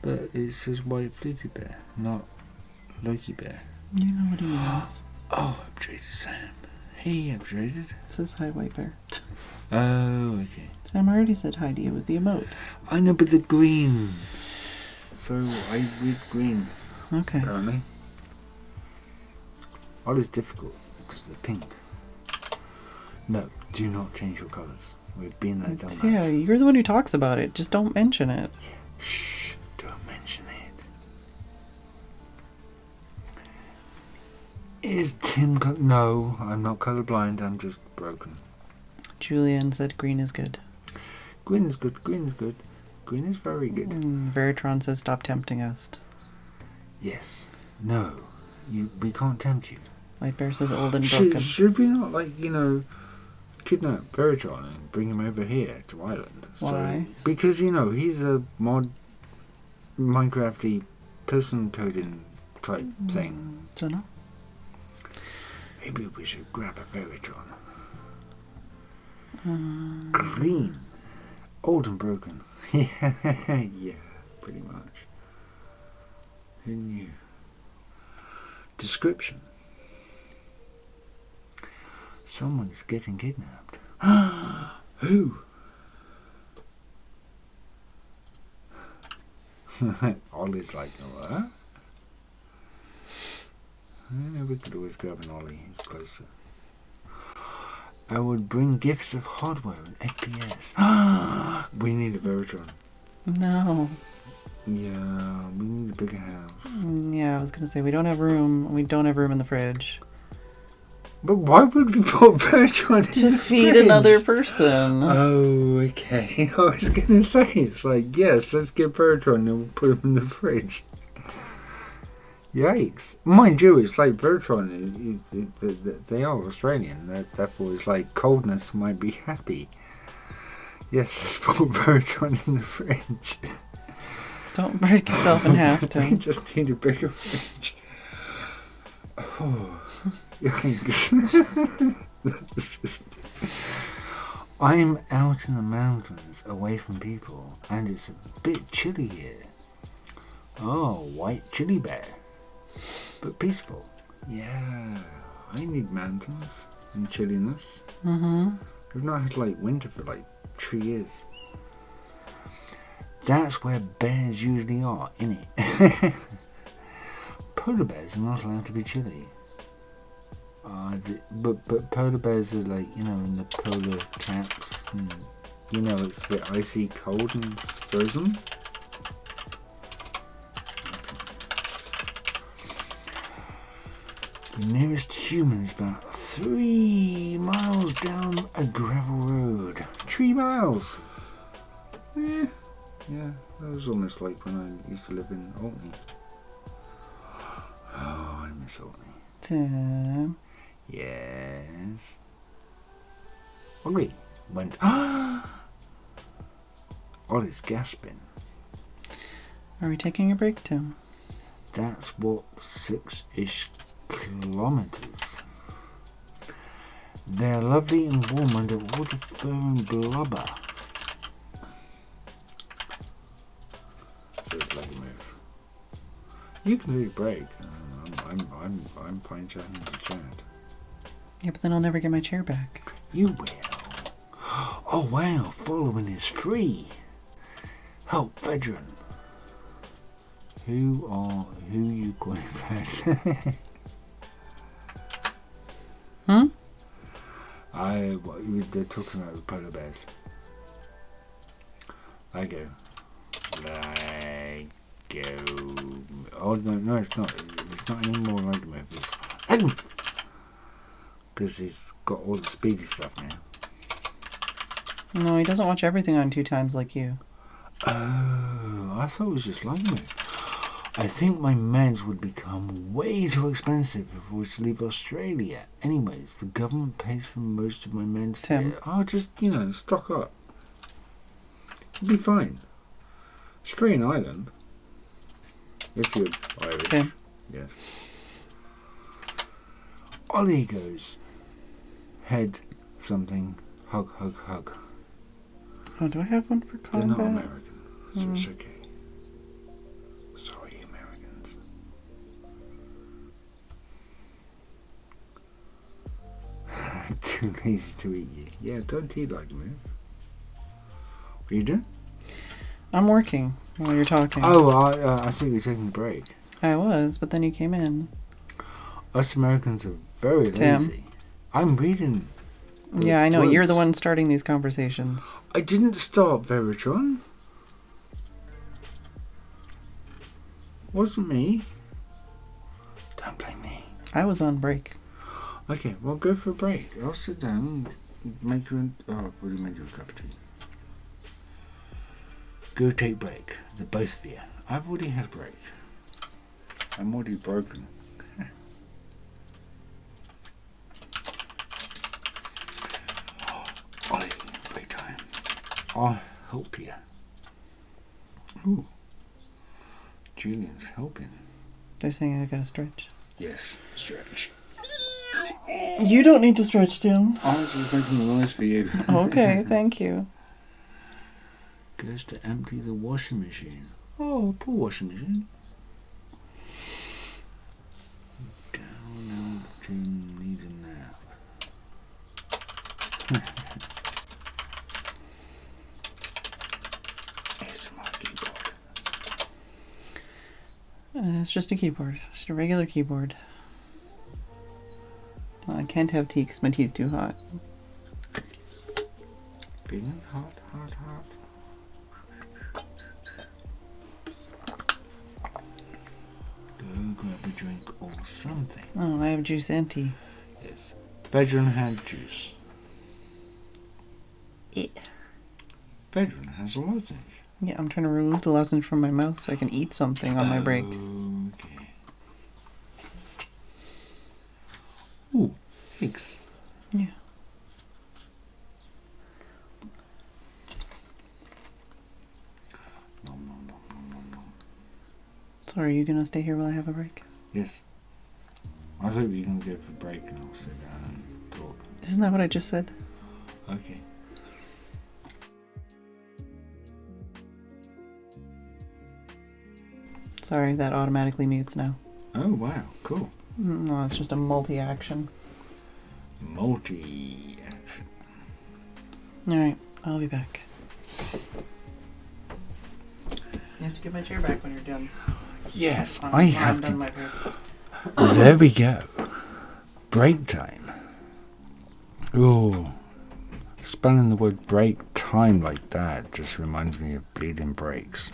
B: But it says White Floofy Bear, not Loki Bear.
A: You know what he means.
B: Oh, upgraded Sam. Hey, upgraded.
A: It says hi, White Bear.
B: Oh, okay.
A: Sam already said hi to you with the emote.
B: I know, but the green. So I read green,
A: Okay.
B: apparently. All is difficult because they're pink. No, do not change your colours. We've been there, done
A: Yeah,
B: that.
A: you're the one who talks about it. Just don't mention it.
B: Shh, don't mention it. Is Tim No, I'm not colourblind, I'm just broken.
A: Julian said green is good.
B: Green is good, green is good. Green is very good.
A: Veritron says stop tempting us.
B: Yes. No. We can't tempt you.
A: White Bear says old and broken.
B: Should we not, kidnap Phedran and bring him over here to Ireland?
A: Why?
B: Because, he's a Minecrafty person coding type thing.
A: Dunno.
B: Maybe we should grab a Phedran. Green. Old and broken. Yeah, pretty much. Who knew? Description. Someone's getting kidnapped. Who? Ollie's like, what? We could always grab an Ollie, he's closer. I would bring gifts of hardware and FPS. We need a Phedran.
A: No.
B: Yeah, we need a bigger house.
A: Yeah, I was going to say, we don't have room. We don't have room in the fridge.
B: But why would we put Phedran in
A: To
B: the
A: feed
B: fridge?
A: another person.
B: Oh, okay. I was going to say, it's like, yes, let's get Phedran and we'll put him in the fridge. Yikes. Mind you, it's like Phedran, they are Australian, therefore it's like coldness might be happy. Yes, let's put Phedran in the fridge.
A: Don't break yourself in half,
B: We
A: Tim.
B: just need a bigger fridge. Oh, yikes. That's just... I'm out in the mountains, away from people, and it's a bit chilly here. Oh, White Chili Bear. But peaceful. Yeah, I need mountains and chilliness.
A: Mm-hmm.
B: We've not had winter for 3 years. That's where bears usually are, innit? Polar bears are not allowed to be chilly. But polar bears are in the polar caps. And, it's a bit icy cold and it's frozen. The nearest human is about 3 miles down a gravel road. 3 miles! Yeah, that was almost like when I used to live in Orkney. Oh, I miss Orkney.
A: Tim.
B: Yes. Ollie went, Ollie's gasping.
A: Are we taking a break, Tim?
B: That's what 6-ish kilometres. They're lovely and warm under all the fur and blubber. So it's like a move. You can do a break. I'm fine chatting to chat.
A: Yeah, but then I'll never get my chair back.
B: You will. Oh wow, following is free. Help Phedran. Who you calling that? They're talking about the polar bears. Lego. Oh no, it's not. It's not any more Lego movies. Because he's got all the speedy stuff now.
A: No, he doesn't watch everything on 2 times like you.
B: Oh, I thought it was just Lego movie. I think my meds would become way too expensive if I was to leave Australia. Anyways, the government pays for most of my meds.
A: Tim.
B: I'll just, stock up. It'll be fine. It's free in Ireland. If you're Irish.
A: Tim.
B: Yes. Ollie goes. Head something. Hug, hug, hug.
A: Oh, do I have one for
B: They're
A: combat?
B: not American, so it's okay. Sorry, Americans. Too lazy to eat you. Yeah, don't eat like a move. What are you doing?
A: I'm working while you're talking.
B: Oh, I thought you were taking a break.
A: I was, but then you came in.
B: Us Americans are very
A: Tim.
B: lazy. I'm reading.
A: Yeah, I know. You're the
B: books.
A: one starting these conversations.
B: I didn't start Phedran. Wasn't me. Don't blame me.
A: I was on break.
B: Okay, well, go for a break. I'll sit down and make you I've already made you a cup of tea. Go take break. The both of you. I've already had a break. I'm already broken. Ollie, break time. I'll help you. Ooh. Julian's helping.
A: They're saying I gotta stretch.
B: Yes, stretch.
A: You don't need to stretch, Tim.
B: I was just making the noise for you.
A: Okay, thank you.
B: Goes to empty the washing machine. Oh, poor washing machine. Down out Tim need a nap. It's my keyboard.
A: It's just a keyboard. Just a regular keyboard. Well, I can't have tea because my tea's too hot.
B: Feeling hot, hot, hot. Go grab a drink or something.
A: Oh, I have juice and tea.
B: Yes. Phedran had juice. Phedran has a lozenge.
A: Yeah, I'm trying to remove the lozenge from my mouth so I can eat something on my break.
B: Okay. Ooh, eggs.
A: Yeah.
B: Nom, nom, nom, nom, nom, nom.
A: So are you gonna stay here while I have a break?
B: Yes. I thought we were going to go for a break and I'll sit down and talk.
A: Isn't that what I just said?
B: Okay.
A: Sorry, that automatically mutes now.
B: Oh, wow. Cool.
A: No, it's just a multi-action.
B: Multi-action.
A: Alright, I'll be back. You have to give my chair back when you're done.
B: Yes,
A: When
B: I
A: I'm
B: have
A: done
B: to.
A: my break.
B: There we go. Break time. Ooh. Spelling the word break time like that just reminds me of bleeding breaks.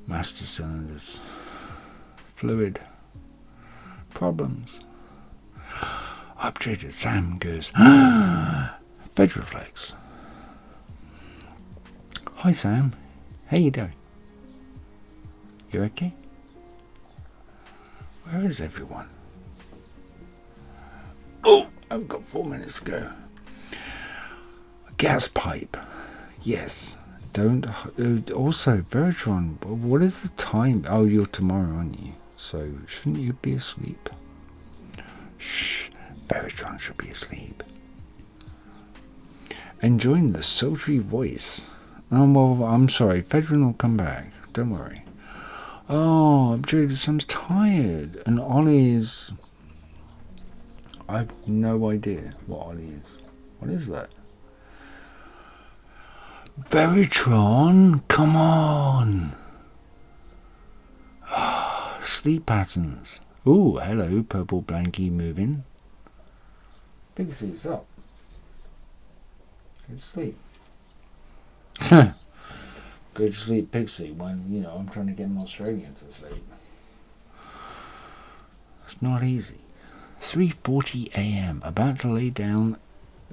B: Master cylinders. Fluid. Problems. Updated Sam goes, Fedreflex. Hi Sam, how you doing? You okay? Where is everyone? Oh, I've got 4 minutes to go. gas pipe. Yes. Don't. Also, Phedran, what is the time? Oh, you're tomorrow, aren't you? So, shouldn't you be asleep? Shh. Phedran should be asleep. Enjoying the sultry voice. Oh, well, I'm sorry. Phedran will come back. Don't worry. Oh, Jade, sounds tired. And Ollie is... I have no idea what Ollie is. What is that? Phedran, come on. Sleep patterns. Ooh, hello, purple blankie moving. Pixie's up. Good sleep. Good sleep, Pixie, when, I'm trying to get an Australian to sleep. It's not easy. 3:40 a.m. About to lay down.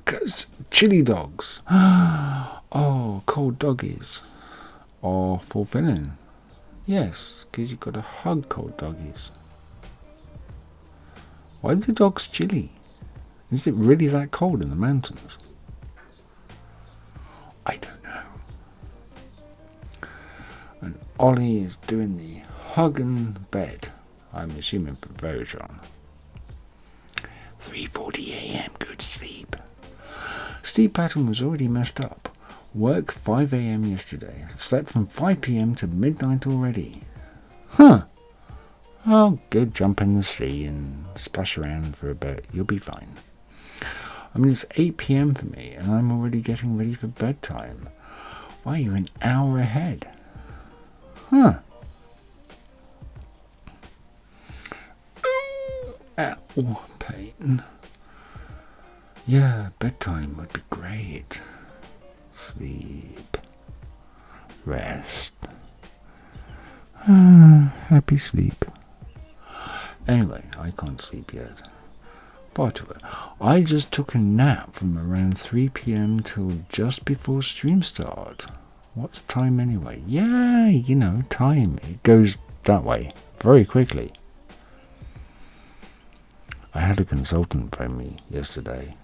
B: 'Cause chili dogs. Oh, cold doggies. Or fulfilling. Yes, because you've got to hug cold doggies. Why are the dogs chilly? Is it really that cold in the mountains? I don't know. And Ollie is doing the hug and bed. I'm assuming for Phedran. 3:40 a.m. Good sleep. Sleep pattern was already messed up. Work 5 a.m. yesterday. Slept from 5 p.m. to midnight already. Huh. Oh, good. Jump in the sea and splash around for a bit. You'll be fine. I mean, it's 8 p.m. for me, and I'm already getting ready for bedtime. Why, you're an hour ahead. Huh. Ow, pain. Yeah, bedtime would be great. Sleep. Rest. Happy sleep. Anyway, I can't sleep yet. Part of it. I just took a nap from around 3 p.m. till just before stream start. What's time anyway? Yeah, time. It goes that way very quickly. I had a consultant phone me yesterday,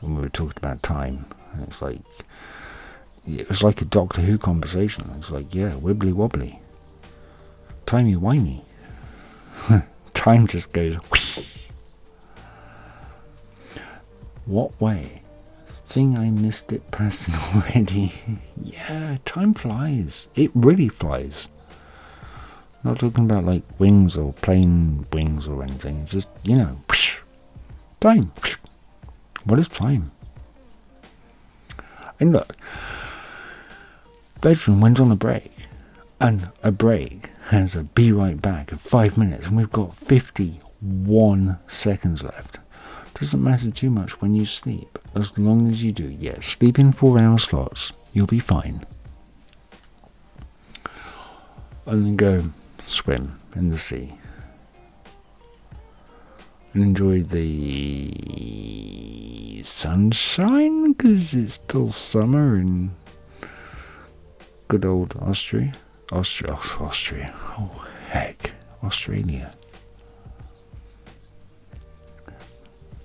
B: and we were talking about time. And it was like a Doctor Who conversation. It's like, yeah, wibbly wobbly. Timey-wimey. Time just goes whoosh. What way? Thing I missed it passing already. Yeah, time flies. It really flies. Not talking about like wings or plane wings or anything. It's just, whoosh. Time. Whoosh. What is time? And look, Phedran went on a break. And a break has a be right back of 5 minutes. And we've got 51 seconds left. Doesn't matter too much when you sleep, as long as you do. Yes, sleep in 4-hour slots. You'll be fine. And then go swim in the sea. And enjoy the sunshine, because it's still summer in good old Austria. Austria. Oh, heck. Australia.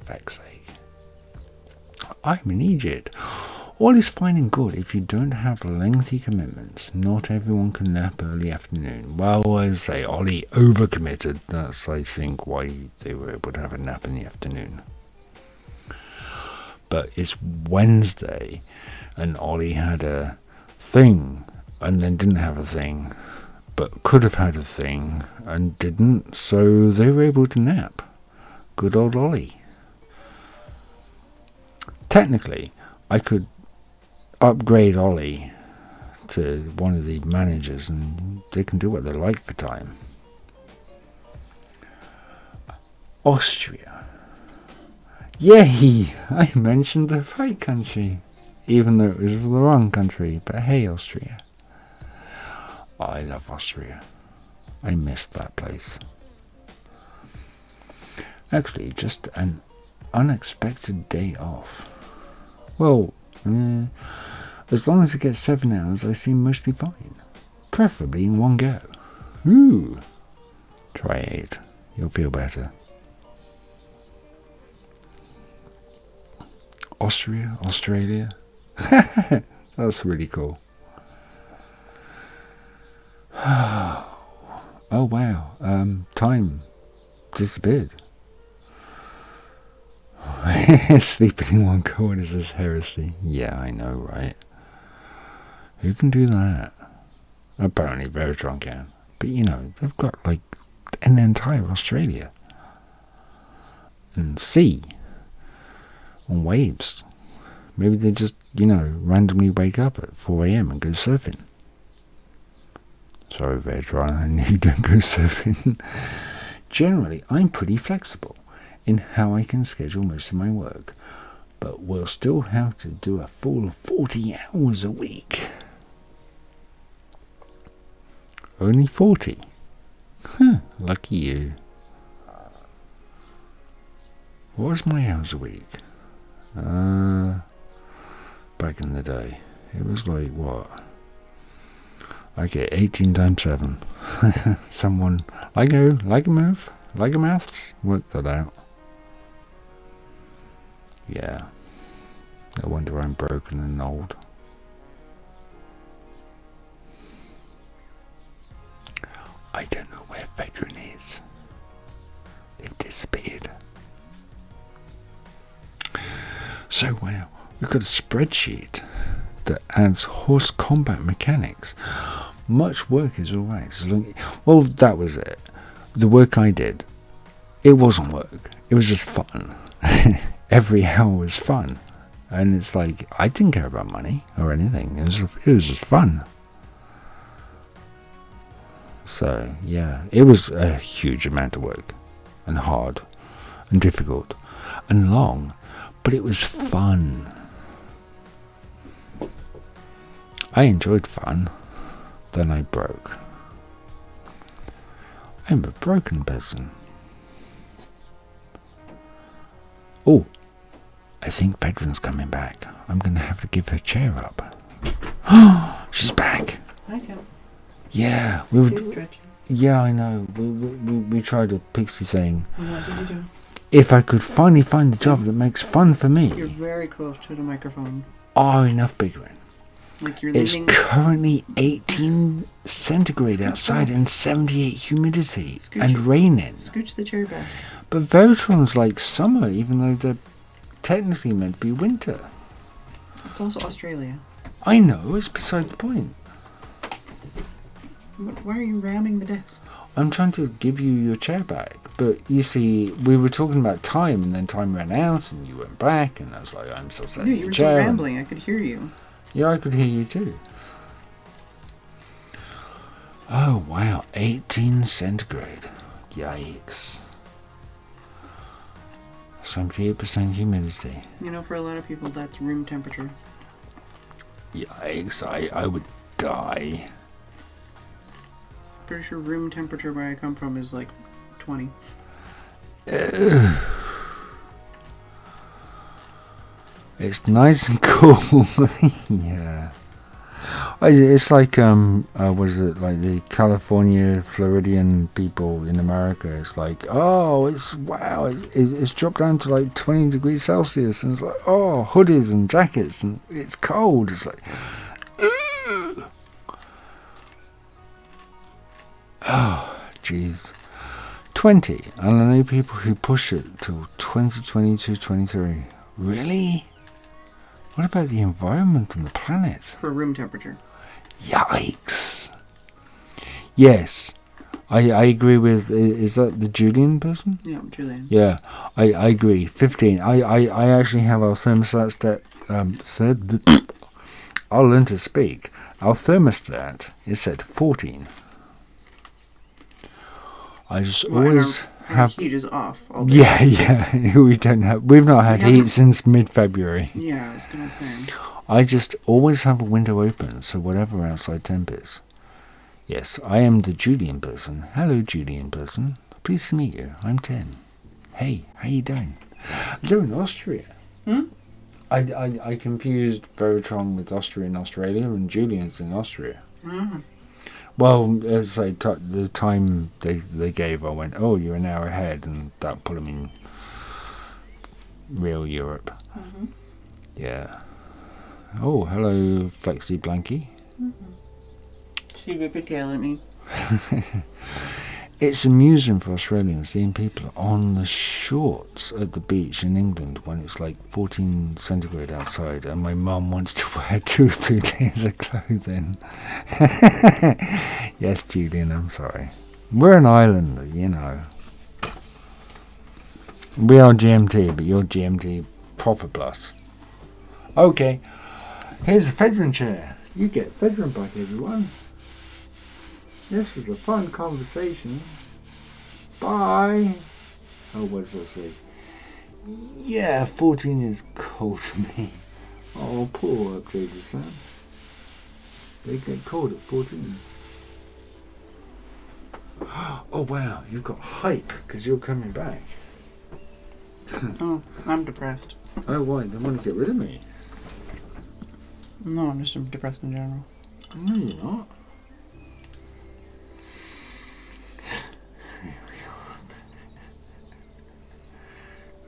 B: Fuck's sake. I'm in Egypt. All is fine and good if you don't have lengthy commitments. Not everyone can nap early afternoon. Well, I say Ollie overcommitted. That's, I think, why they were able to have a nap in the afternoon. But it's Wednesday, and Ollie had a thing, and then didn't have a thing, but could have had a thing, and didn't, so they were able to nap. Good old Ollie. Technically, I could upgrade Ollie to one of the managers and they can do what they like for time. Austria. Yay! I mentioned the right country, even though it was the wrong country, but hey, Austria. I love Austria. I missed that place. Actually, just an unexpected day off. Well, as long as it gets 7 hours, I seem mostly fine. Preferably in one go. Ooh. Try 8. You'll feel better. Austria, Australia. That's really cool. Oh wow, time disappeared. Sleeping in one corner is heresy. Yeah, I know, right? Who can do that? Apparently Phedran can. But you know, they've got like an entire Australia. And sea. On waves. Maybe they just, you know, randomly wake up at 4 a.m. and go surfing. Sorry, Phedran, I knew you don't go surfing. Generally, I'm pretty flexible in how I can schedule most of my work, but we'll still have to do a full 40 hours a week. Only 40? Huh, lucky you. What was my hours a week? Back in the day, it was like, what? I get 18 times 7. Someone, Lego maths, work that out. Yeah. No wonder I'm broken and old. I don't know where Phedran is. They've disappeared. So wow, we've got a spreadsheet that adds horse combat mechanics. Much work is alright. Well, that was it. The work I did, it wasn't work. It was just fun. Every hour was fun. And it's like, I didn't care about money or anything. It was just fun. So, yeah, it was a huge amount of work. And hard. And difficult. And long. But it was fun. I enjoyed fun. Then I broke. I'm a broken person. Oh, I think Phedran's coming back. I'm going to have to give her chair up. She's back.
A: Hi, Tim.
B: Yeah,
A: She's stretching.
B: Yeah, I know. We tried a pixie thing.
A: What did you do?
B: If I could finally find a job that makes fun for me.
A: You're very close to the microphone.
B: Oh, enough, Phedran.
A: Like you're
B: It's
A: leaning.
B: currently 18 centigrade outside and 78 humidity and
A: Scooch.
B: raining.
A: Scooch the chair back.
B: But Phedran's like summer, even though they're technically meant to be winter.
A: It's also Australia.
B: I know, it's beside the point.
A: Why are you ramming the desk?
B: I'm trying to give you your chair back. But you see, we were talking about time, and then time ran out, and you went back, and I was like, I'm still sitting
A: No,
B: in
A: you
B: the
A: were
B: chair.
A: still rambling. I could hear you.
B: Yeah, I could hear you too. Oh, wow. 18 centigrade. Yikes. 78% humidity.
A: You know, for a lot of people, that's room temperature.
B: Yikes. I would die.
A: Pretty sure room temperature where I come from is like 20.
B: It's nice and cool. Yeah. It's like what is it, like the California Floridian people in America. It's like, oh, it's dropped down to like 20 degrees Celsius, and it's like, oh, hoodies and jackets, and it's cold. It's like, ugh. Oh, jeez. 20, and I know people who push it till 2022, 23. Really? What about the environment and the planet?
A: For room temperature.
B: Yikes. Yes. I agree with... Is that the Julian person?
A: Yeah, Julian.
B: Yeah, I agree. 15. I actually have our thermostat... I'll learn to speak. Our thermostat is set to 14. I just always...
A: Our heat is off all day.
B: Yeah. We've not had heat since mid-February.
A: Yeah, I was gonna say.
B: I just always have a window open, so whatever outside temp is. Yes, I am the Julian person. Hello, Julian person. Pleased to meet you. I'm 10. Hey, how you doing? They're in Austria. I confused Phedran with Austria and Australia, and Julian's in Austria.
A: Mm-hmm.
B: Well, as the time they gave, I went, oh, you're an hour ahead, and that put them in real Europe.
A: Mm-hmm.
B: Yeah. Oh, hello, Flexi Blanky.
A: She whipped her tail at me.
B: It's amusing for Australians seeing people on the shorts at the beach in England when it's like 14 centigrade outside and my mum wants to wear 2 or 3 layers of clothing. Yes, Julian, I'm sorry. We're an island, you know. We are GMT, but you're GMT proper plus. Okay, here's a Phedran chair. You get Phedran back, everyone. This was a fun conversation. Bye. Oh, what does that say? Yeah, 14 is cold for me. Oh, poor updated Sam. They get cold at 14. Oh, wow, you've got hype because you're coming back.
A: Oh, I'm depressed.
B: Oh, why? They want to get rid of me?
A: No, I'm just depressed in general.
B: No, you're not.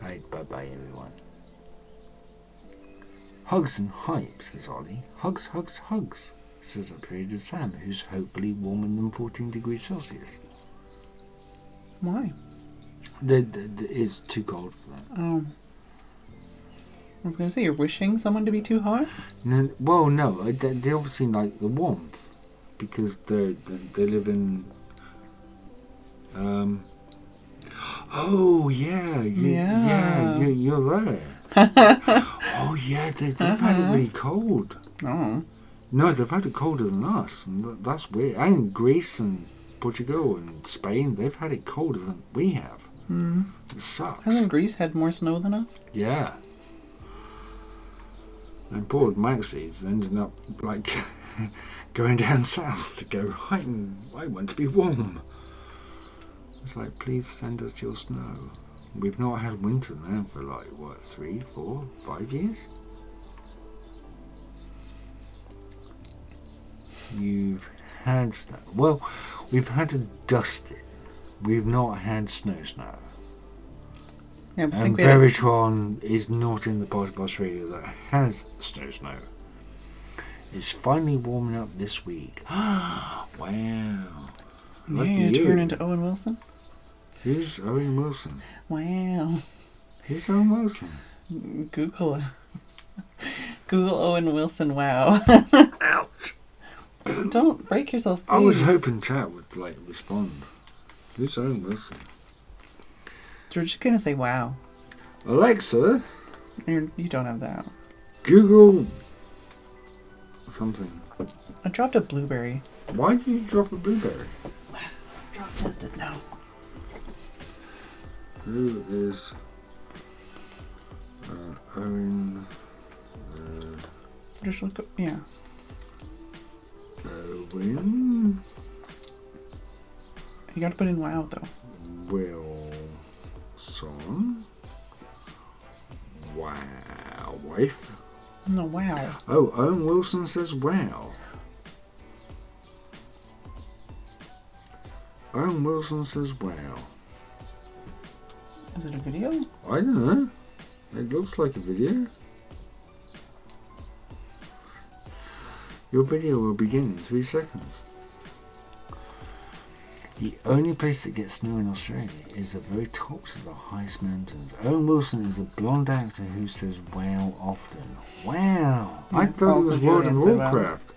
B: Right, bye-bye, everyone. Hugs and hype, says Ollie. Hugs, hugs, hugs, says upgraded Sam, who's hopefully warmer than 14 degrees Celsius.
A: Why?
B: It's too cold for that.
A: Oh. I was going to say, you're wishing someone to be too hot?
B: No, well, no, they obviously like the warmth because they live in. Oh yeah, you're there. Oh yeah, they've had it really cold.
A: Oh.
B: No, they've had it colder than us, and that's weird. And Greece and Portugal and Spain, they've had it colder than we have.
A: Mm.
B: It sucks.
A: Hasn't Greece had more snow than us?
B: Yeah. And poor Maxie's ended up like going down south to go, I want to be warm. It's like, please send us your snow. We've not had winter now for like, what, 3, 4, 5 years? You've had snow. Well, we've had to dust it. We've not had snow.
A: Yeah,
B: And Veritron is not in the part of Australia that has snow. It's finally warming up this week. Wow. Lucky
A: yeah,
B: you.
A: turn into Owen Wilson?
B: Who's Owen Wilson?
A: Wow.
B: Who's Owen Wilson?
A: Google Owen Wilson, wow.
B: Ouch.
A: Don't break yourself, please.
B: I was hoping chat would respond. Who's Owen Wilson?
A: So we're just going to say wow.
B: Alexa,
A: You don't have that.
B: Google something.
A: I dropped a blueberry.
B: Why did you drop a blueberry?
A: Let's drop test it now.
B: Who is Owen?
A: Just look up, yeah.
B: Owen
A: You gotta put in wow, though.
B: Wilson. Wow. Wife?
A: No, wow.
B: Oh, Owen Wilson says wow. Owen Wilson says wow.
A: Is it a video?
B: I don't know. It looks like a video. Your video will begin in 3 seconds. The only place that gets snow in Australia is the very tops of the highest mountains. Owen Wilson is a blonde actor who says wow often. Wow! I thought it was World of Warcraft.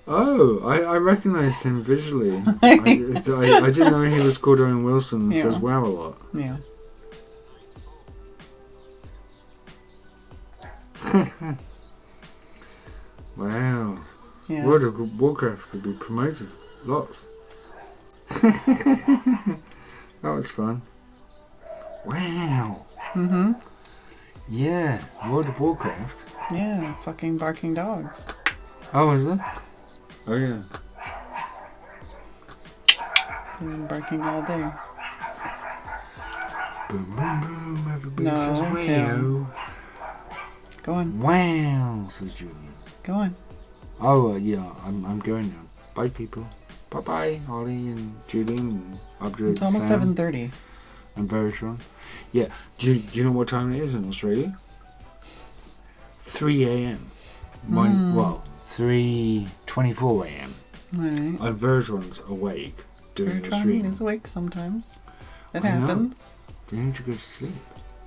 B: Oh, I recognise him visually. I didn't know he was called Owen Wilson and says wow a lot.
A: Yeah.
B: Wow.
A: Yeah.
B: World of Warcraft could be promoted. Lots. That was fun. Wow.
A: Mm-hmm.
B: Yeah, World of Warcraft.
A: Yeah, fucking barking dogs.
B: Oh, is it? Oh, yeah.
A: They've been barking all day.
B: Boom, boom, boom. Everybody
A: No,
B: says wow.
A: Tim. Go on.
B: Wow, says Julian.
A: Go on.
B: Oh, yeah, I'm going now. Bye, people. Bye-bye, Ollie and Julian.
A: It's almost 7:30.
B: And Phedran. Yeah. Do you know what time it is in Australia? 3 a.m. Well, 3:24 a.m.
A: Right.
B: And Phedran's awake doing the
A: Phedran
B: stream.
A: is awake sometimes. It
B: I know.
A: happens.
B: They need to go to sleep.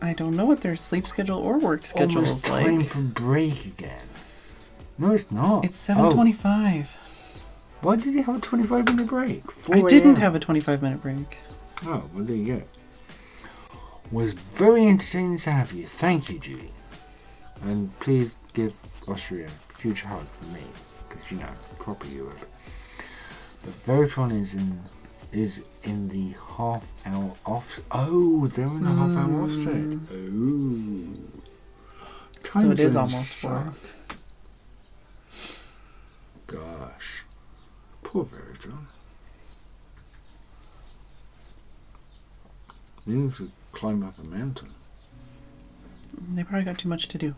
A: I don't know what their sleep schedule or work schedule
B: Almost
A: is like.
B: time for break again. No, it's not.
A: It's 7:25.
B: Why did you have a 25-minute break? 4
A: I didn't
B: a.m.
A: have a 25-minute break.
B: Oh, well, there you go. Was very entertaining to have you. Thank you, Julie. And please give Austria a huge hug from me, because, you know, proper Europe. But Phedran is in the half-hour off. Oh, they're in a half-hour offset. Oh. Time
A: So it is
B: zones
A: almost
B: suck.
A: 4.
B: Gosh. Poor Phedran. They need to climb up a mountain.
A: They probably got too much to do.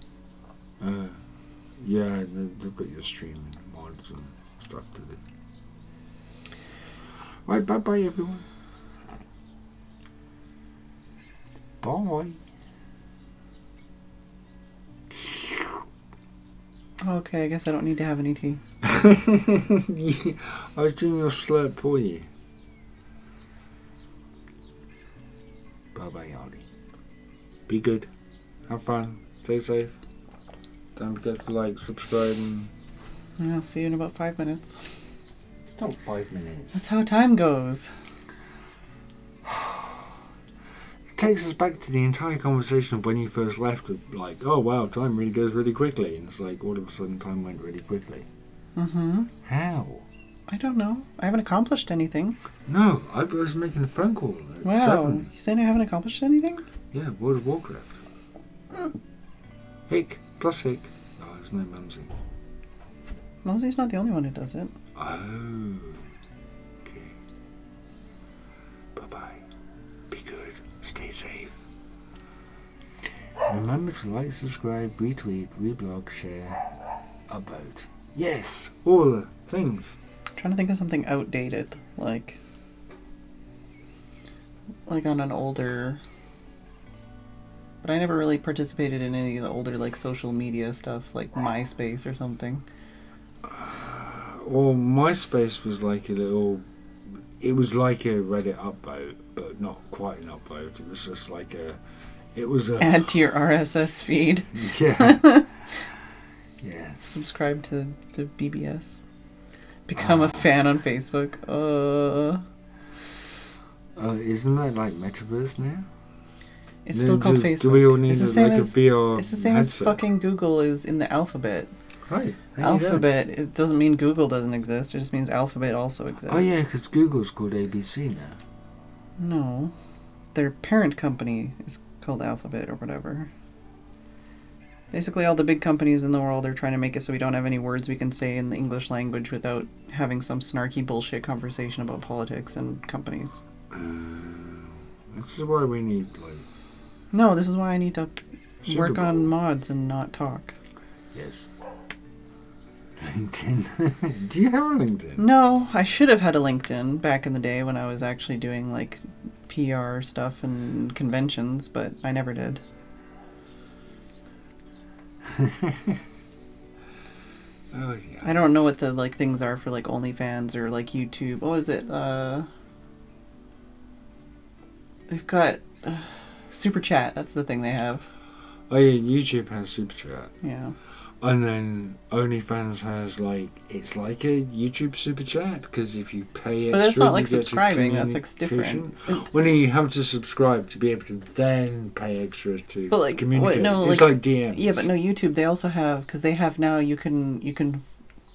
B: Yeah, they've got your streaming mods and stuff to do. Right, bye-bye, everyone. Bye.
A: Okay, I guess I don't need to have any tea.
B: Yeah, I was doing your slurp for you. Bye-bye, Ollie. Be good. Have fun. Stay safe. Don't forget to like, subscribe, and...
A: I'll see you in about 5 minutes.
B: It's not 5 minutes.
A: That's how time goes.
B: It takes us back to the entire conversation of when you first left with, like, oh wow, time really goes really quickly. And it's like, all of a sudden time went really quickly.
A: Mm-hmm.
B: How?
A: I don't know. I haven't accomplished anything.
B: No, I was making a phone call at
A: Wow.
B: 7.
A: You saying I haven't accomplished anything?
B: Yeah, World of Warcraft. Hick, plus Hick. Oh, there's no Mumsy.
A: Mosey's not the only one who does it.
B: Oh. Okay. Bye-bye. Be good. Stay safe. Remember to like, subscribe, retweet, reblog, share, upvote. Yes, all the things.
A: I'm trying to think of something outdated, like on an older... But I never really participated in any of the older, like, social media stuff, like MySpace or something.
B: Well, MySpace was like a little... It was like a Reddit upvote, but not quite an upvote. It was just like a... It was a...
A: Add to your RSS feed.
B: Yeah. Yes.
A: Subscribe to BBS. Become a fan on Facebook.
B: Isn't that like Metaverse now?
A: It's still called Facebook.
B: Do we all need
A: it's the
B: like
A: same
B: a
A: as,
B: VR
A: It's the same
B: headset?
A: as fucking Google is in the alphabet.
B: Right. There you go.
A: Alphabet, it doesn't mean Google doesn't exist. It just means alphabet also exists.
B: Oh yeah, because Google's called ABC now.
A: No. Their parent company is called Alphabet or whatever. Basically, all the big companies in the world are trying to make it so we don't have any words we can say in the English language without having some snarky bullshit conversation about politics and companies.
B: This is why we need like...
A: No, this is why I need to
B: Super
A: work
B: Bowl.
A: on mods and not talk.
B: Yes. LinkedIn. Do you have a LinkedIn?
A: No, I should have had a LinkedIn back in the day when I was actually doing like PR stuff and conventions, but I never did.
B: Oh yeah.
A: I don't know what the like things are for like OnlyFans or like YouTube. What is it? They've got Super Chat. That's the thing they have.
B: Oh yeah, YouTube has Super Chat.
A: Yeah.
B: And then OnlyFans has like, it's like a YouTube Super Chat, because if you pay extra,
A: But that's not like
B: you get
A: subscribing. That's like
B: communication.
A: different.
B: Well, no, you have to subscribe to be able to then pay extra to
A: But like,
B: communicate.
A: no,
B: it's like DMs.
A: Yeah, but no, YouTube. They also have, because they have now. You can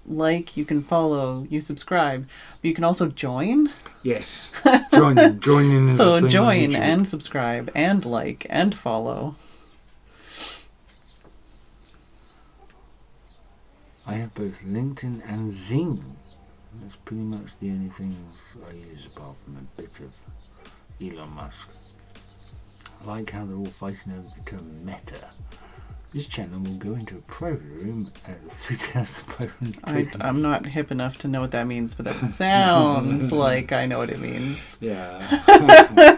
A: like, you can follow, you subscribe, but you can also join.
B: Yes. Join in. Is
A: So
B: a thing on
A: join
B: YouTube.
A: and subscribe and like and follow.
B: I have both LinkedIn and Zing. That's pretty much the only things I use apart from a bit of Elon Musk. I like how they're all fighting over the term meta. This channel will go into a private room at 3,500
A: I'm not hip enough to know what that means, but that sounds like I know what it means.
B: Yeah.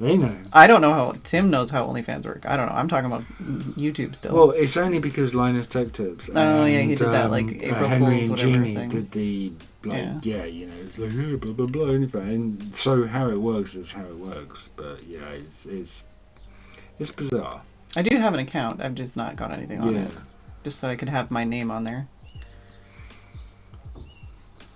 B: They know.
A: I don't know how Tim knows how OnlyFans work. I don't know. I'm talking about YouTube still.
B: Well, it's only because Linus Tech Tips.
A: Oh, yeah, he did that, like, April
B: Henry
A: Fool's
B: and
A: whatever
B: Jeannie
A: thing.
B: did the, like,
A: Yeah.
B: you know, it's like, yeah, blah, blah, blah, OnlyFans. And so how it works is how it works. But, yeah, it's bizarre.
A: I do have an account. I've just not got anything on
B: Yeah.
A: it. Just so I could have my name on there.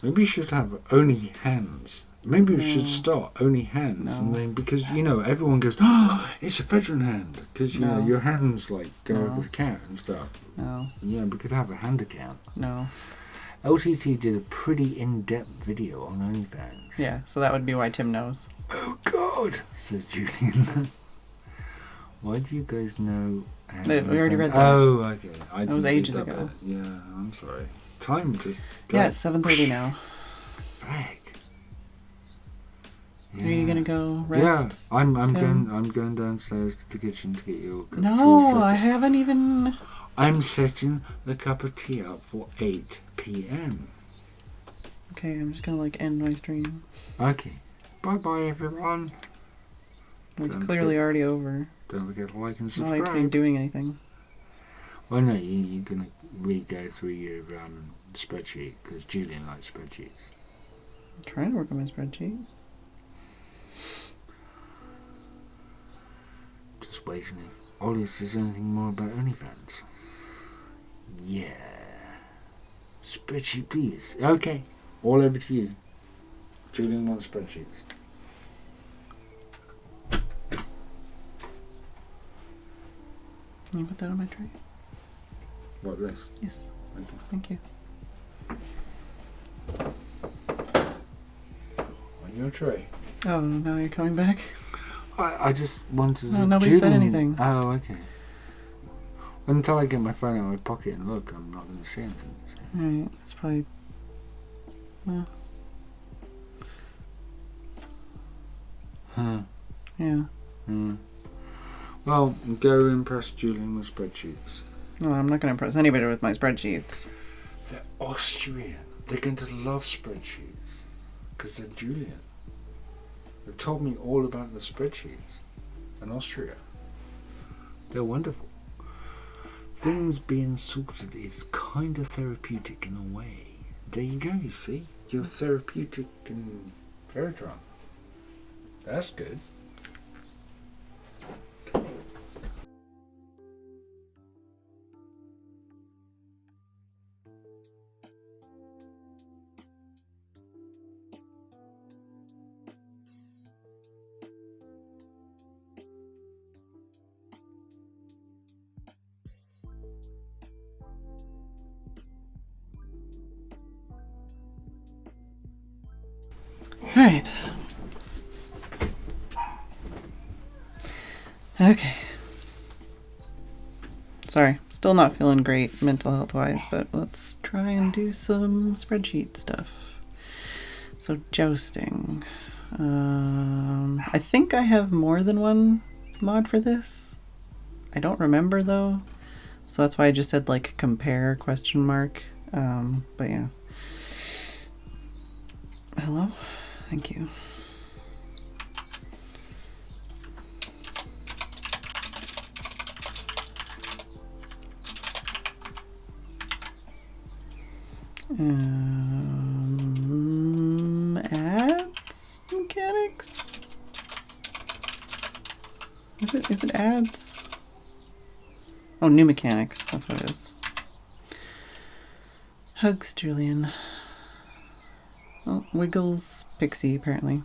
B: Maybe you should have Only Hands. Maybe we should start Only Hands.
A: No.
B: And then, because, you know, everyone goes, oh, it's a Phedran hand. Because, you know, your hands, like, go
A: No.
B: over the cat and stuff.
A: No.
B: Yeah, we could have a hand account.
A: No.
B: LTT did a pretty in-depth video on OnlyFans.
A: Yeah, so that would be why Tim knows.
B: Oh, God, says Julian. Why do you guys know...
A: We already read that.
B: Oh, okay.
A: That was ages ago.
B: Bit. Yeah, I'm sorry. Time just...
A: Yeah, it's 7:30 now.
B: Back.
A: Are you gonna go rest?
B: Yeah, I'm
A: Tim?
B: going downstairs to the kitchen to get your cup of tea
A: No,
B: set
A: I
B: up.
A: haven't even...
B: I'm setting the cup of tea up for 8 p.m.
A: Okay, I'm just gonna, like, end my stream.
B: Okay. Bye-bye, everyone.
A: It's
B: Don't
A: clearly
B: forget-
A: already over.
B: Don't forget to like and
A: It's not like
B: subscribe.
A: you're doing anything.
B: Well, no, you're going to re-go through your spreadsheet, because Julian likes spreadsheets.
A: I'm trying to work on my spreadsheet.
B: Just waiting if Ollie says anything more about OnlyFans. Yeah. Spreadsheet, please. Okay. All over to you. Julian wants spreadsheets.
A: Can you put that on my tray?
B: What, this?
A: Yes.
B: Okay.
A: Thank you.
B: On your tray.
A: Oh, now you're coming back?
B: I just wanted to...
A: No, nobody said anything.
B: Oh, okay. Until I get my phone out of my pocket and look, I'm not going to see anything. So.
A: Alright, it's probably... Well,
B: Huh.
A: yeah.
B: Well, go impress Julian with spreadsheets.
A: No, I'm not gonna impress anybody with my spreadsheets.
B: They're Austrian. They're going to love spreadsheets. Because they're Julian. They've told me all about the spreadsheets in Austria. They're wonderful. Things being sorted is kind of therapeutic in a way. There you go, you see? You're therapeutic in Phedran. That's good.
A: Alright. Okay. Sorry, still not feeling great mental health wise, but let's try and do some spreadsheet stuff. So, jousting. I think I have more than one mod for this. I don't remember though. So that's why I just said like compare question mark. But yeah. Hello? Thank you. Ads mechanics? Is it ads? Oh, new mechanics. That's what it is. Hugs, Julian. Oh, Wiggles Pixie, apparently.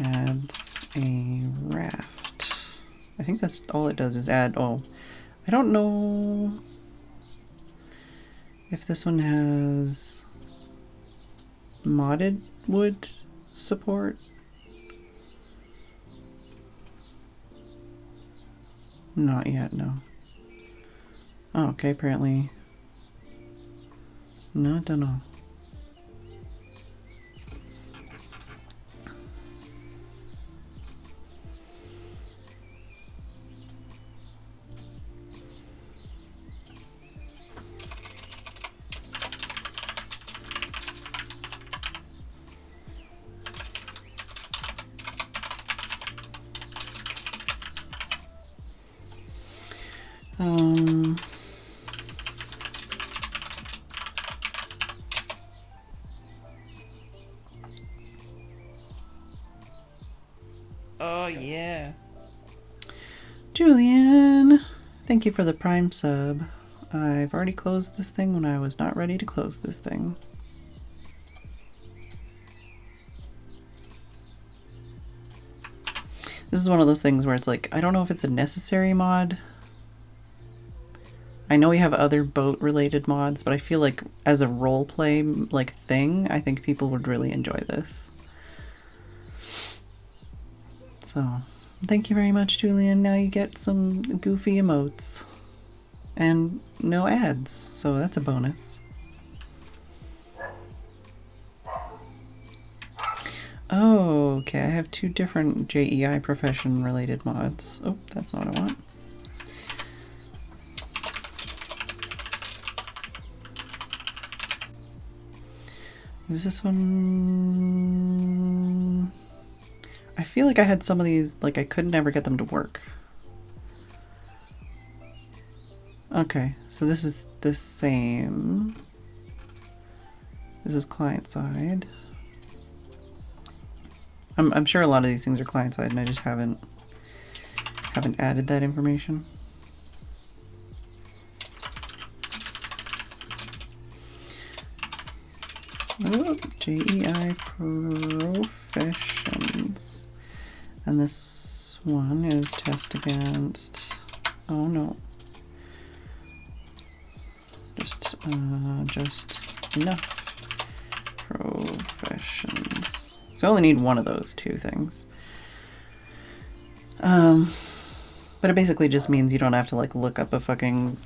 A: Adds a raft. I think that's all it does is add... Oh, I don't know if this one has modded wood support. Not yet, no. Oh, okay, apparently. No, I don't know. Um,
C: Oh yeah.
A: Julian, thank you for the Prime sub. I've already closed this thing when I was not ready to close this thing. This is one of those things where it's like, I don't know if it's a necessary mod. I know we have other boat-related mods, but I feel like as a roleplay like thing, I think people would really enjoy this. So, thank you very much, Julian. Now you get some goofy emotes. And no ads, so that's a bonus. Oh, okay, I have two different JEI profession-related mods. Oh, that's not what I want. Is this one... I feel like I had some of these, like I could never get them to work. Okay, so this is the same. This is client side. I'm sure a lot of these things are client side and I just haven't added that information. Oh, JEI professions. And this one is test against, oh no. Just enough professions. So I only need one of those two things. But it basically just means you don't have to like look up a fucking,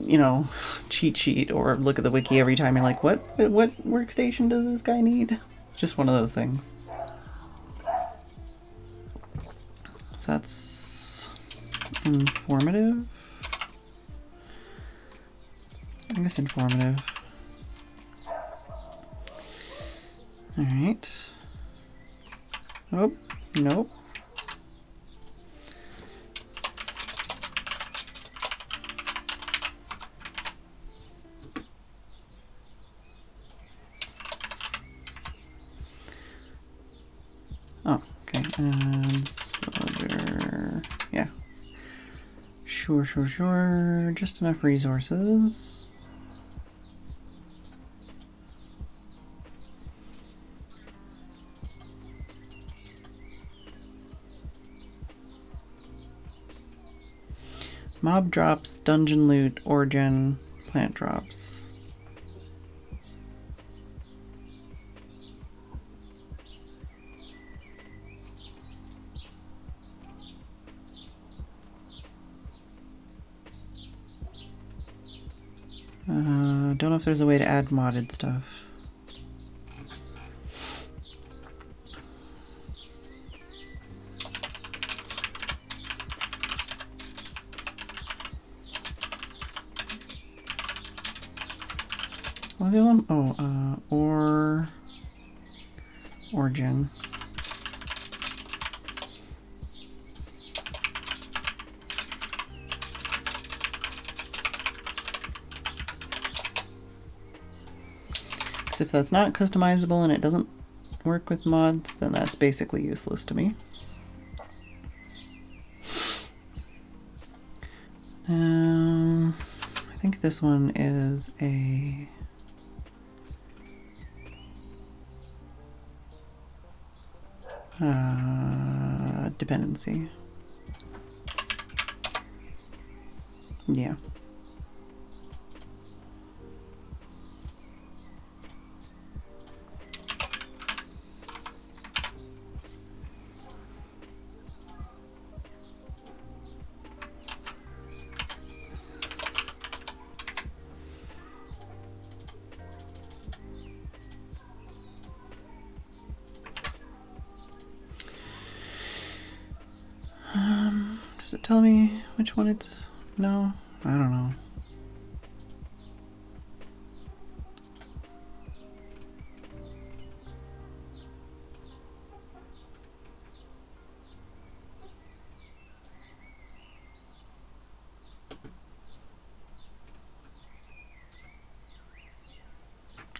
A: you know, cheat sheet or look at the wiki every time you're like, what workstation does this guy need? It's just one of those things. So that's informative. I guess informative. All right. Oh, nope. Oh, okay. And soldier. Yeah. Sure. Just enough resources. Mob drops, dungeon loot, origin, plant drops. Don't know if there's a way to add modded stuff. What's the other one? Oh, origin. Because if that's not customizable and it doesn't work with mods, then that's basically useless to me. I think this one is a dependency. Yeah. Does it tell me which one it's... No? I don't know.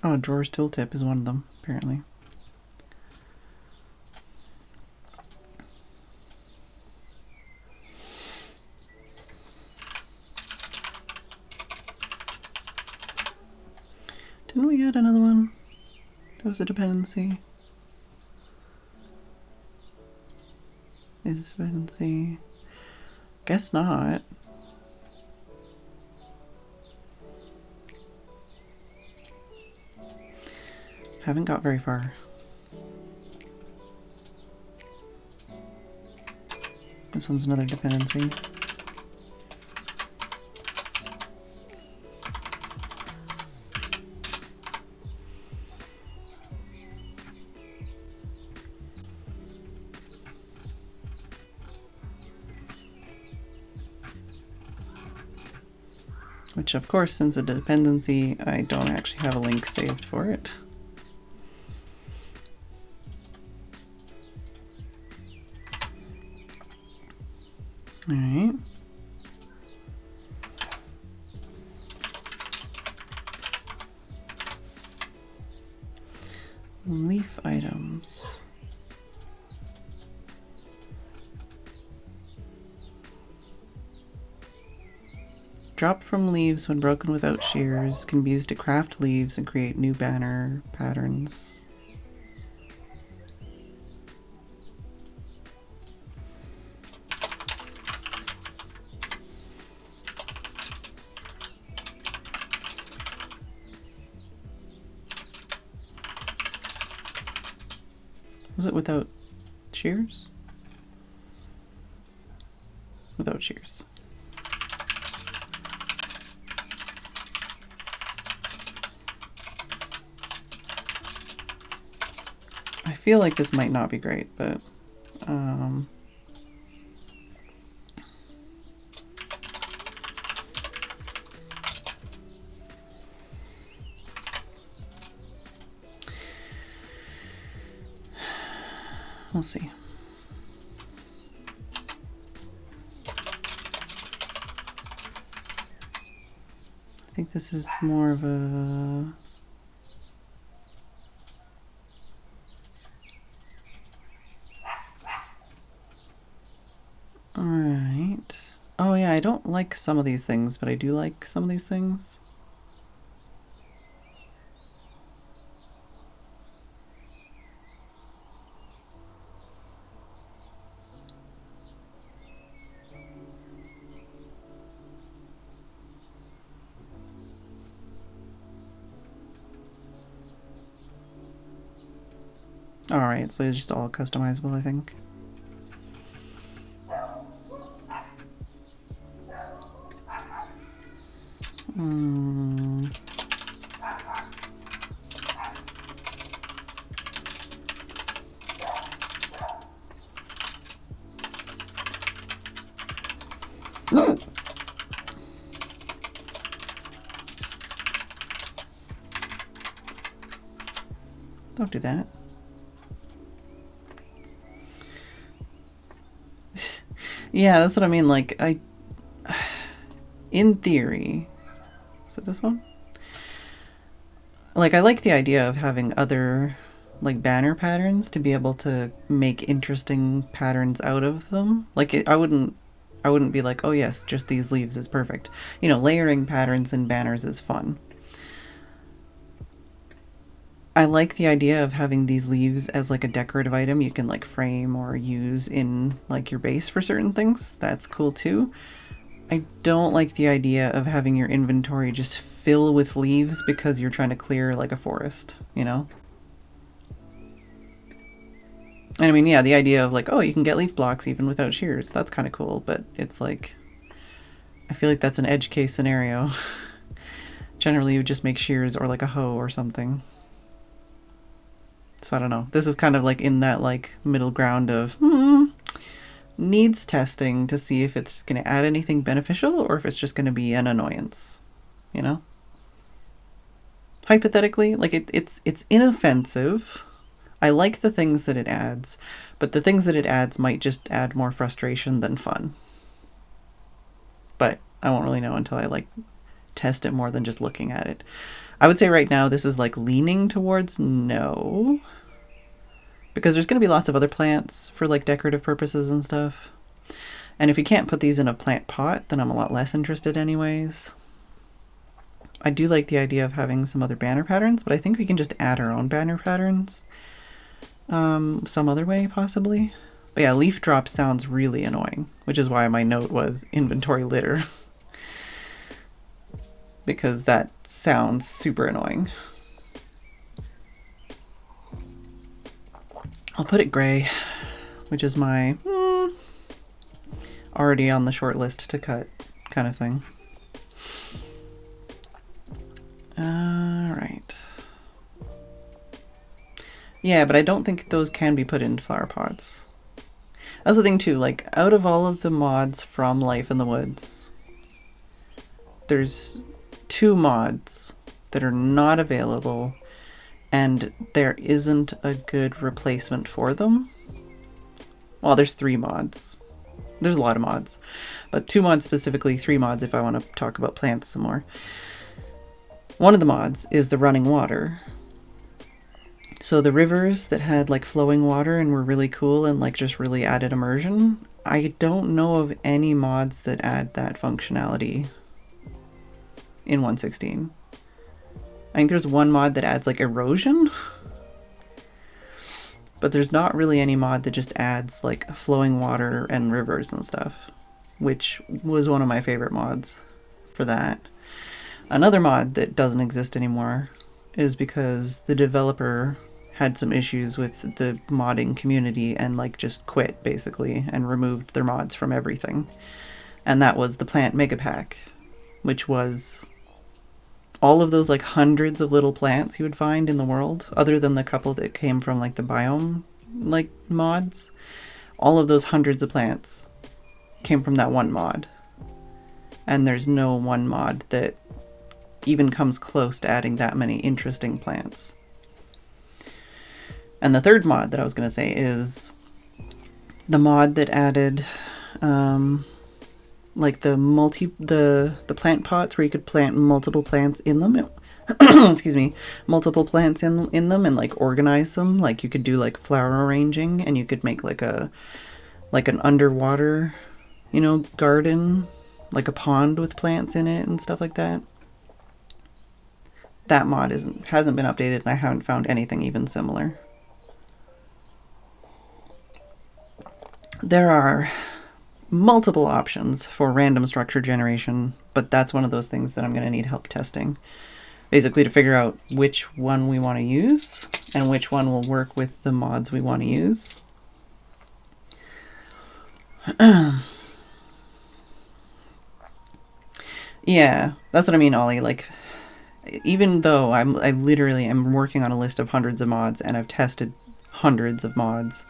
A: Oh, drawers tooltip is one of them, apparently. Didn't we add another one? That was a dependency. Is dependency? Guess not. Haven't got very far. This one's another dependency. Which, of course, since it's a dependency, I don't actually have a link saved for it. All right. Leaf items. Drop from leaves when broken without shears can be used to craft leaves and create new banner patterns. Was it without shears? Without shears. I feel like this might not be great, but we'll see. I think this is more of a... All right. Oh yeah, I don't like some of these things, but I do like some of these things. All right, so it's just all customizable, I think. Don't do that. Yeah, that's what I mean. Like, in theory, is it this one? Like, I like the idea of having other, like, banner patterns to be able to make interesting patterns out of them. Like, I wouldn't be like, oh yes, just these leaves is perfect. You know, layering patterns in banners is fun. I like the idea of having these leaves as like a decorative item you can like frame or use in like your base for certain things. That's cool too. I don't like the idea of having your inventory just fill with leaves because you're trying to clear like a forest, you know? And I mean, yeah, the idea of like, oh, you can get leaf blocks even without shears. That's kind of cool, but it's like, I feel like that's an edge case scenario. Generally, you would just make shears or like a hoe or something. So I don't know. This is kind of like in that like middle ground of needs testing to see if it's going to add anything beneficial or if it's just going to be an annoyance, you know? Hypothetically, like it's inoffensive. I like the things that it adds, but the things that it adds might just add more frustration than fun. But I won't really know until I like test it more than just looking at it. I would say right now this is like leaning towards no, because there's going to be lots of other plants for like decorative purposes and stuff. And if you can't put these in a plant pot, then I'm a lot less interested anyways. I do like the idea of having some other banner patterns, but I think we can just add our own banner patterns some other way possibly. But yeah, leaf drop sounds really annoying, which is why my note was inventory litter. Because that sounds super annoying. I'll put it gray, which is my already on the short list to cut kind of thing. Alright. Yeah, but I don't think those can be put into flower pots. That's the thing too, like out of all of the mods from Life in the Woods, there's 2 mods that are not available and there isn't a good replacement for them. Well, there's 3 mods. There's a lot of mods, but 2 mods specifically, 3 mods if I want to talk about plants some more. One of the mods is the running water. So the rivers that had like flowing water and were really cool and like just really added immersion, I don't know of any mods that add that functionality in 1.16. I think there's one mod that adds like erosion, but there's not really any mod that just adds like flowing water and rivers and stuff, which was one of my favorite mods for that. Another mod that doesn't exist anymore is because the developer had some issues with the modding community and like just quit basically and removed their mods from everything. And that was the plant mega pack, which was all of those like hundreds of little plants you would find in the world, other than the couple that came from like the biome like mods. All of those hundreds of plants came from that one mod. And there's no one mod that even comes close to adding that many interesting plants. And the third mod that I was going to say is the mod that added like the plant pots where you could plant multiple plants in them. Excuse me, multiple plants in them and like organize them. Like you could do like flower arranging and you could make like an underwater, garden, like a pond with plants in it and stuff like that. That mod hasn't been updated and I haven't found anything even similar. There are multiple options for random structure generation, but that's one of those things that I'm going to need help testing. Basically to figure out which one we want to use and which one will work with the mods we want to use. Yeah, that's what I mean, Ollie. Like, even though I literally am working on a list of hundreds of mods and I've tested hundreds of mods,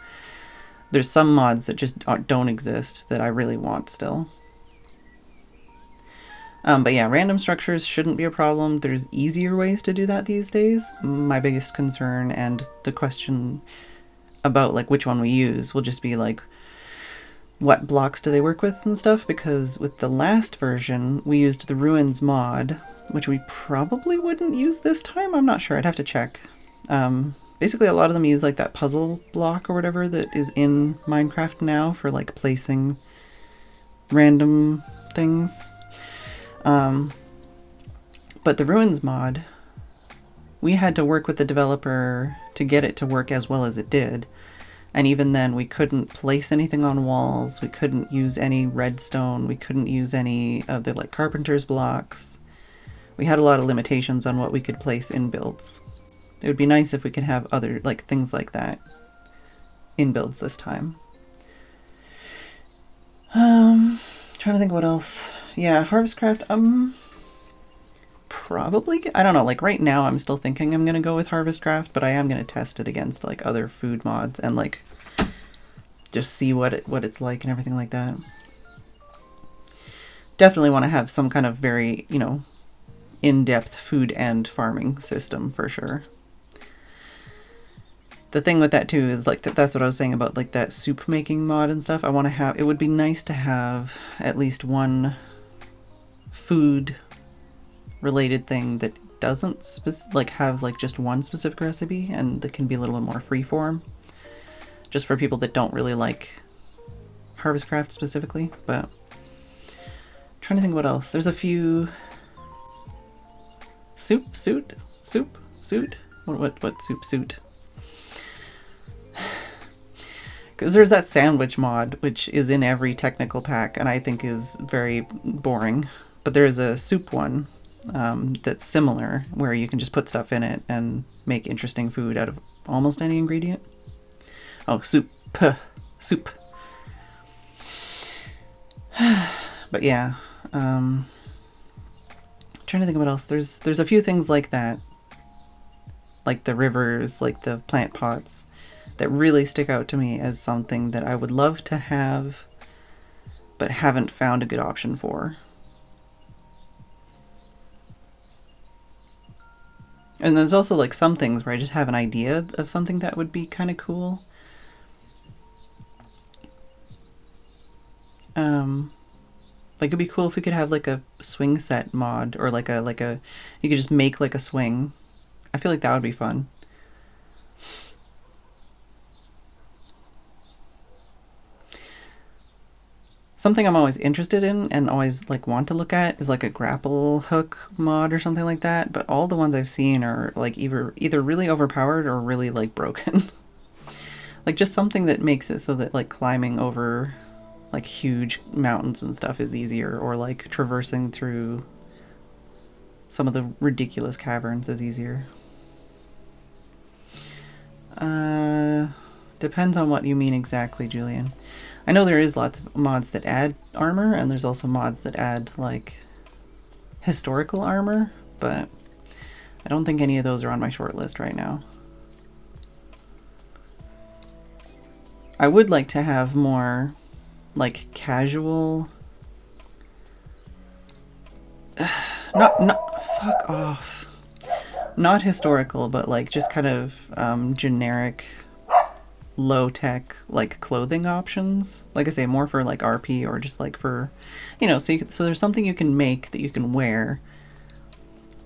A: there's some mods that just don't exist that I really want still. But yeah, random structures shouldn't be a problem. There's easier ways to do that these days. My biggest concern and the question about like which one we use will just be like, what blocks do they work with and stuff? Because with the last version, we used the Ruins mod, which we probably wouldn't use this time. I'm not sure. I'd have to check. Basically, a lot of them use like that puzzle block or whatever that is in Minecraft now for like placing random things. But the Ruins mod, we had to work with the developer to get it to work as well as it did. And even then, we couldn't place anything on walls. We couldn't use any redstone. We couldn't use any of the like carpenter's blocks. We had a lot of limitations on what we could place in builds. It would be nice if we could have other like things like that in builds this time. Trying to think what else. Yeah, Harvestcraft, probably, I don't know, like right now I'm still thinking I'm gonna go with Harvestcraft, but I am gonna test it against like other food mods and like just see what it's like and everything like that. Definitely want to have some kind of very, in-depth food and farming system for sure. The thing with that too is like that's what I was saying about like that soup making mod and stuff. It would be nice to have at least one food related thing that doesn't like have like just one specific recipe, and that can be a little bit more freeform, just for people that don't really like Harvestcraft specifically. But I'm trying to think what else. There's a few soup suit. What soup suit? Because there's that sandwich mod, which is in every technical pack, and I think is very boring. But there's a soup one that's similar, where you can just put stuff in it and make interesting food out of almost any ingredient. Oh, soup. Soup. But yeah, trying to think of what else. There's a few things like that, like the rivers, like the plant pots, that really stick out to me as something that I would love to have, but haven't found a good option for. And there's also like some things where I just have an idea of something that would be kind of cool. Like it'd be cool if we could have like a swing set mod, or like a you could just make like a swing. I feel like that would be fun. Something I'm always interested in and always like want to look at is like a grapple hook mod or something like that, but all the ones I've seen are like either really overpowered or really like broken. Like just something that makes it so that like climbing over like huge mountains and stuff is easier, or like traversing through some of the ridiculous caverns is easier. Depends on what you mean exactly, Julian. I know there is lots of mods that add armor, and there's also mods that add like historical armor, but I don't think any of those are on my short list right now. I would like to have more like casual, not fuck off, not historical, but like just kind of generic low tech like clothing options. Like I say, more for like RP, or just like for, you know, so there's something you can make that you can wear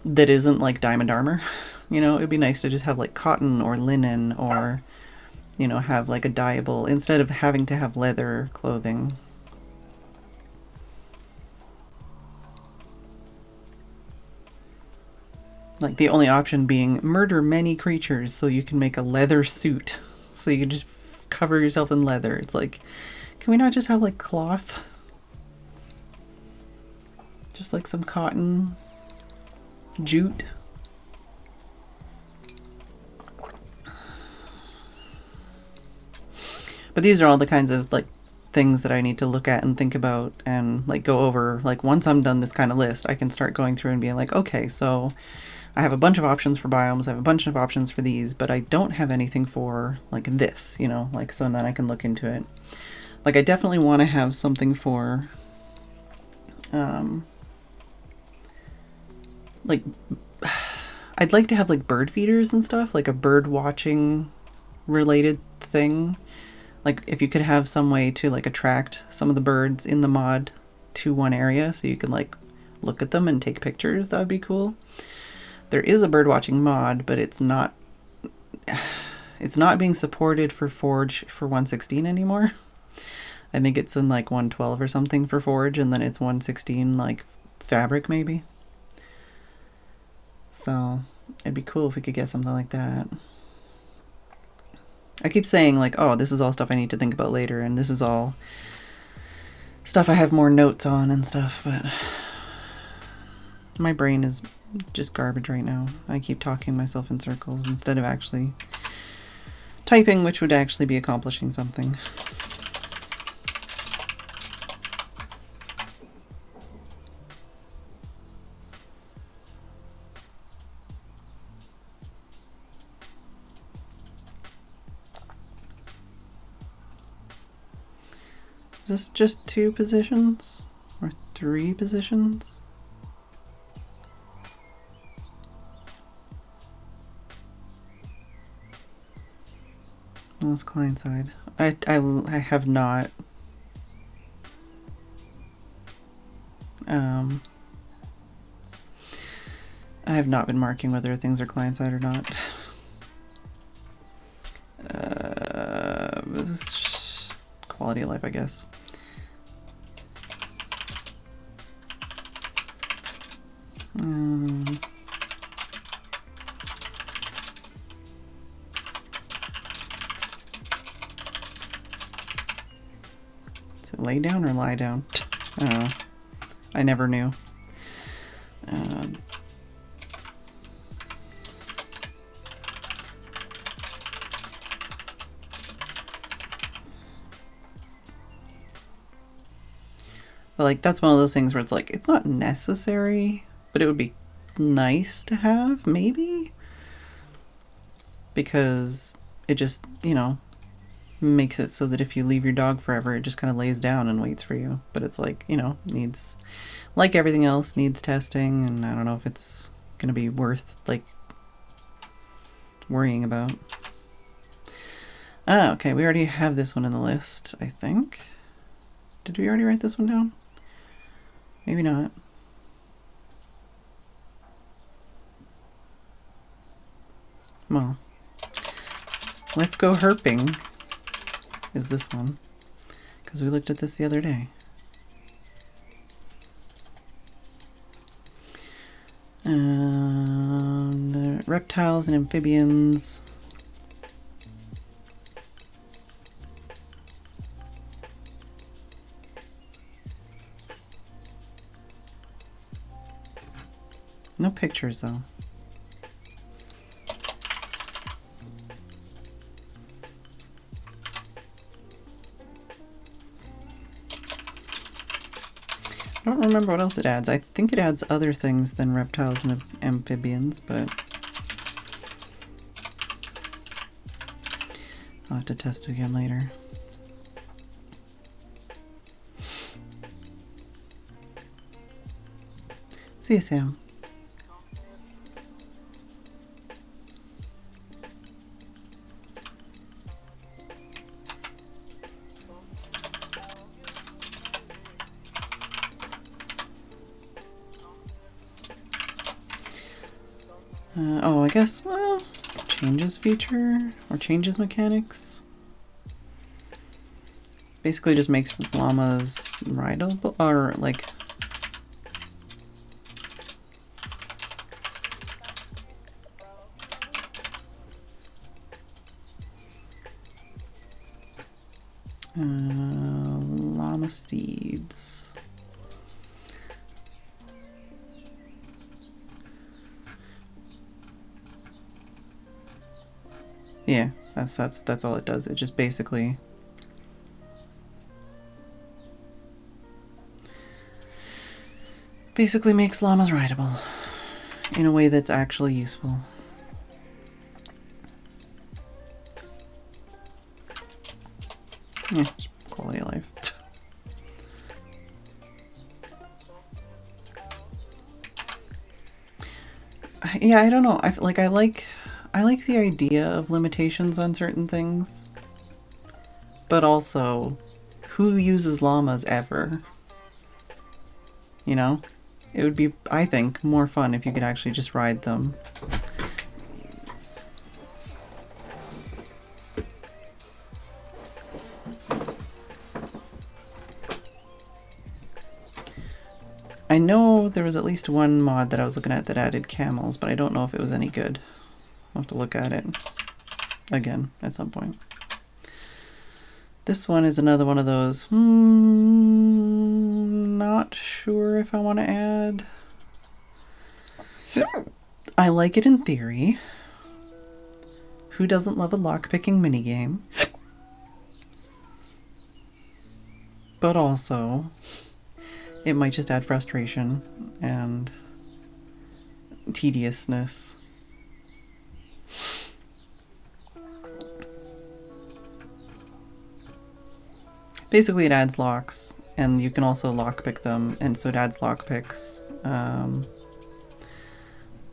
A: that isn't like diamond armor. You know, it'd be nice to just have like cotton or linen, or, you know, have like a dyeable instead of having to have leather clothing. Like the only option being murder many creatures so you can make a leather suit. So you can just cover yourself in leather. It's like, can we not just have like cloth? Just like some cotton, jute. But these are all the kinds of like things that I need to look at and think about and like go over. Like once I'm done this kind of list, I can start going through and being like, okay, so I have a bunch of options for biomes, I have a bunch of options for these, but I don't have anything for like this, you know, like, so then I can look into it. Like I definitely want to have something for like I'd like to have like bird feeders and stuff, like a bird watching related thing. Like if you could have some way to like attract some of the birds in the mod to one area so you could like look at them and take pictures, that would be cool. There is a bird watching mod, but it's not being supported for Forge for 1.16 anymore. I think it's in like 1.12 or something for Forge, and then it's 1.16 like Fabric maybe. So it'd be cool if we could get something like that. I keep saying like, oh, this is all stuff I need to think about later, and this is all stuff I have more notes on and stuff, but my brain is just garbage right now. I keep talking myself in circles instead of actually typing, which would actually be accomplishing something. Is this just 2 positions? Or 3 positions? Oh, it's client side. I have not I have not been marking whether things are client-side or not. This is just quality of life, I guess. Is it lay down or lie down? I don't know. I never knew. But like, that's one of those things where it's like, it's not necessary, but it would be nice to have, maybe? Because it just, you know, makes it so that if you leave your dog forever, it just kind of lays down and waits for you. But it's like, you know, needs, like everything else, needs testing, and I don't know if it's gonna be worth, like, worrying about. Ah, okay, we already have this one in the list, I think. Did we already write this one down? Maybe not. Well, let's go herping is this one, because we looked at this the other day. Reptiles and amphibians. No pictures though. I don't remember what else it adds. I think it adds other things than reptiles and amphibians, but I'll have to test it again later. See you, Sam. Oh, I guess, well, changes feature or changes mechanics. Basically just makes llamas rideable, or like, llama steeds. Yeah, that's all it does. It just basically makes llamas rideable in a way that's actually useful. Yeah, just quality of life. Yeah, I don't know. I like the idea of limitations on certain things, but also, who uses llamas ever? You know? It would be, I think, more fun if you could actually just ride them. I know there was at least one mod that I was looking at that added camels, but I don't know if it was any good. I'll have to look at it again at some point. This one is another one of those, not sure if I want to add. I like it in theory. Who doesn't love a lockpicking minigame? But also, it might just add frustration and tediousness. Basically, it adds locks, and you can also lockpick them, and so it adds lockpicks.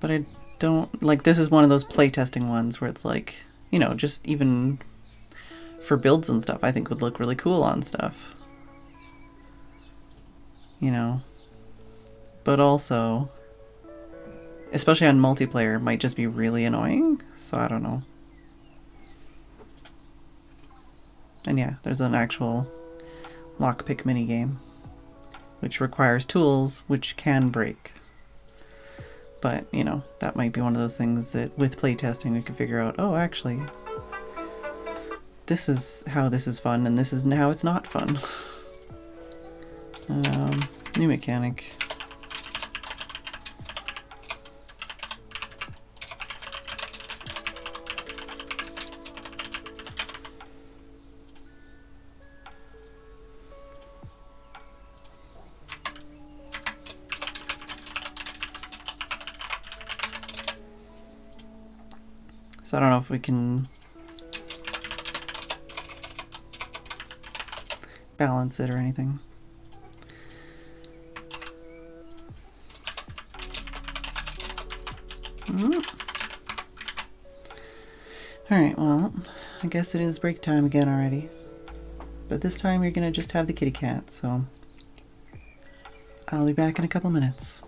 A: But I don't, like, this is one of those playtesting ones where it's like, you know, just even for builds and stuff, I think would look really cool on stuff. You know, but also especially on multiplayer, might just be really annoying. So I don't know. And yeah, there's an actual lockpick minigame, which requires tools which can break. But, you know, that might be one of those things that with playtesting we can figure out, oh, actually, this is how this is fun and this is how it's not fun. New mechanic. So I don't know if we can balance it or anything. Alright, well, I guess it is break time again already. But this time you're gonna just have the kitty cat, so I'll be back in a couple minutes.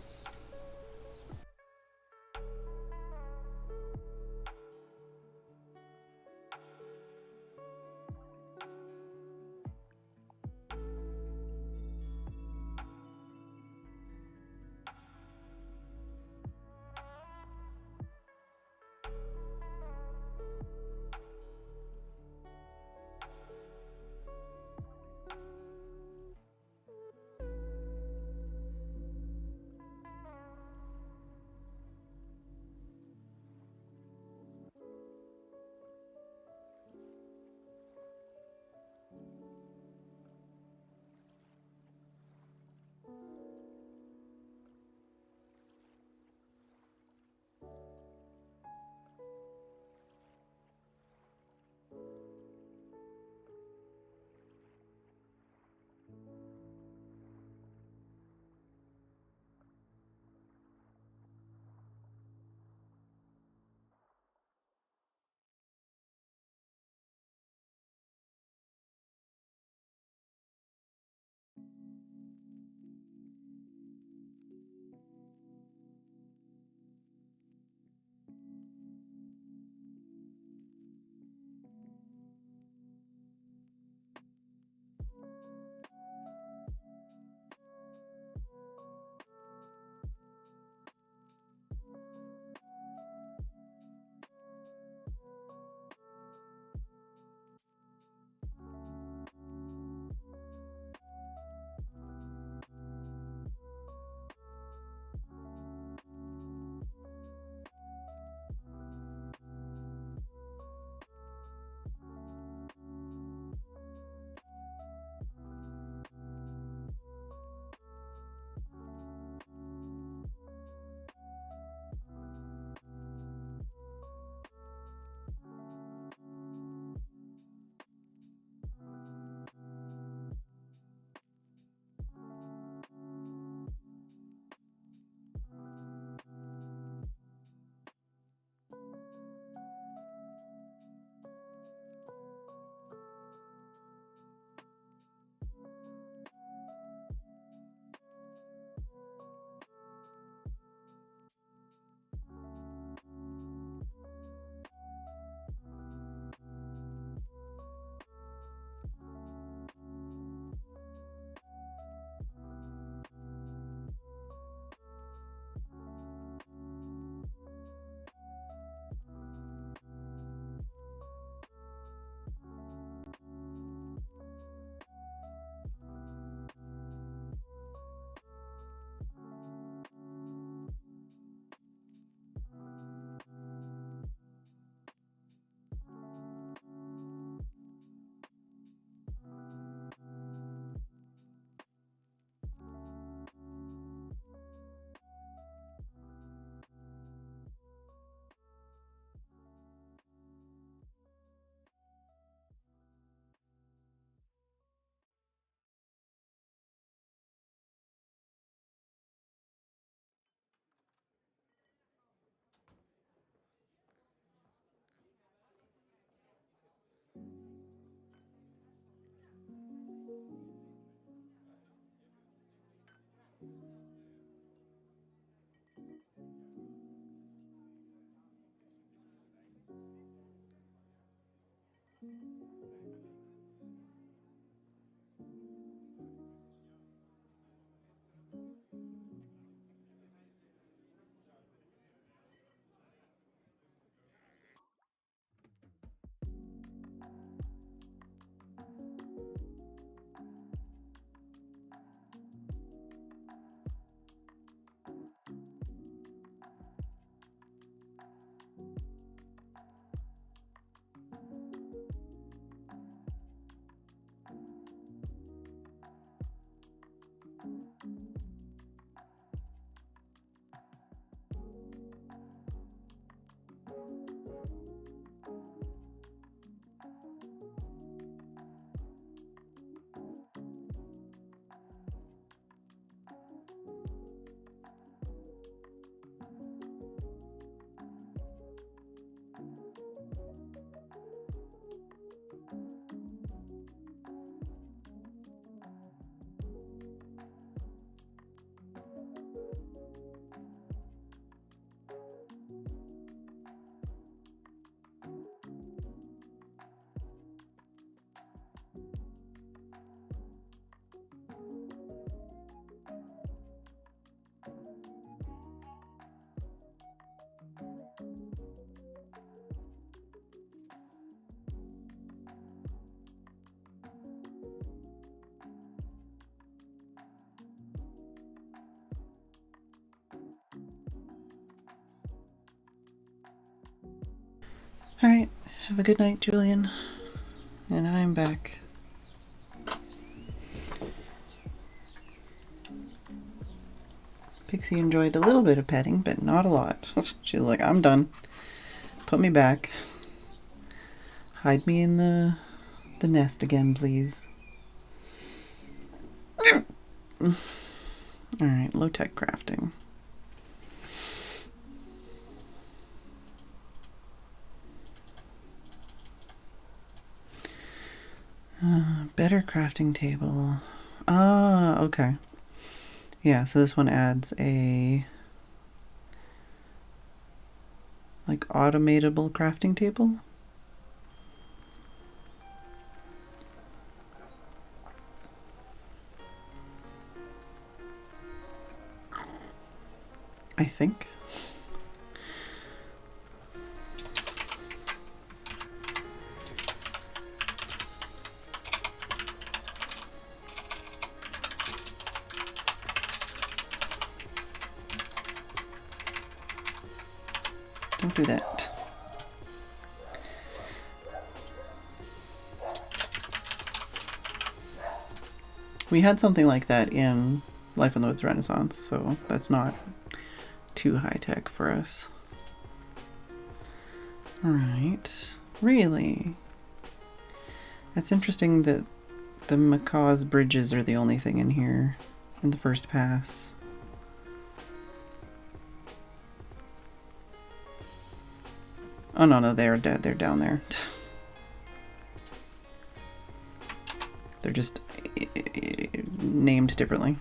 A: Alright, have a good night, Julian. And I'm back. Pixie enjoyed a little bit of petting, but not a lot. She's like, I'm done. Put me back. Hide me in the nest again, please. Alright, low-tech crafting. Better crafting table. Ah, okay. Yeah, so this one adds a like automatable crafting table. I think. Don't do that. We had something like that in Life in the Woods Renaissance, so that's not too high-tech for us. Alright. Really? It's interesting that the macaw's bridges are the only thing in here in the first pass. Oh no, they're dead. They're down there. They're just named differently.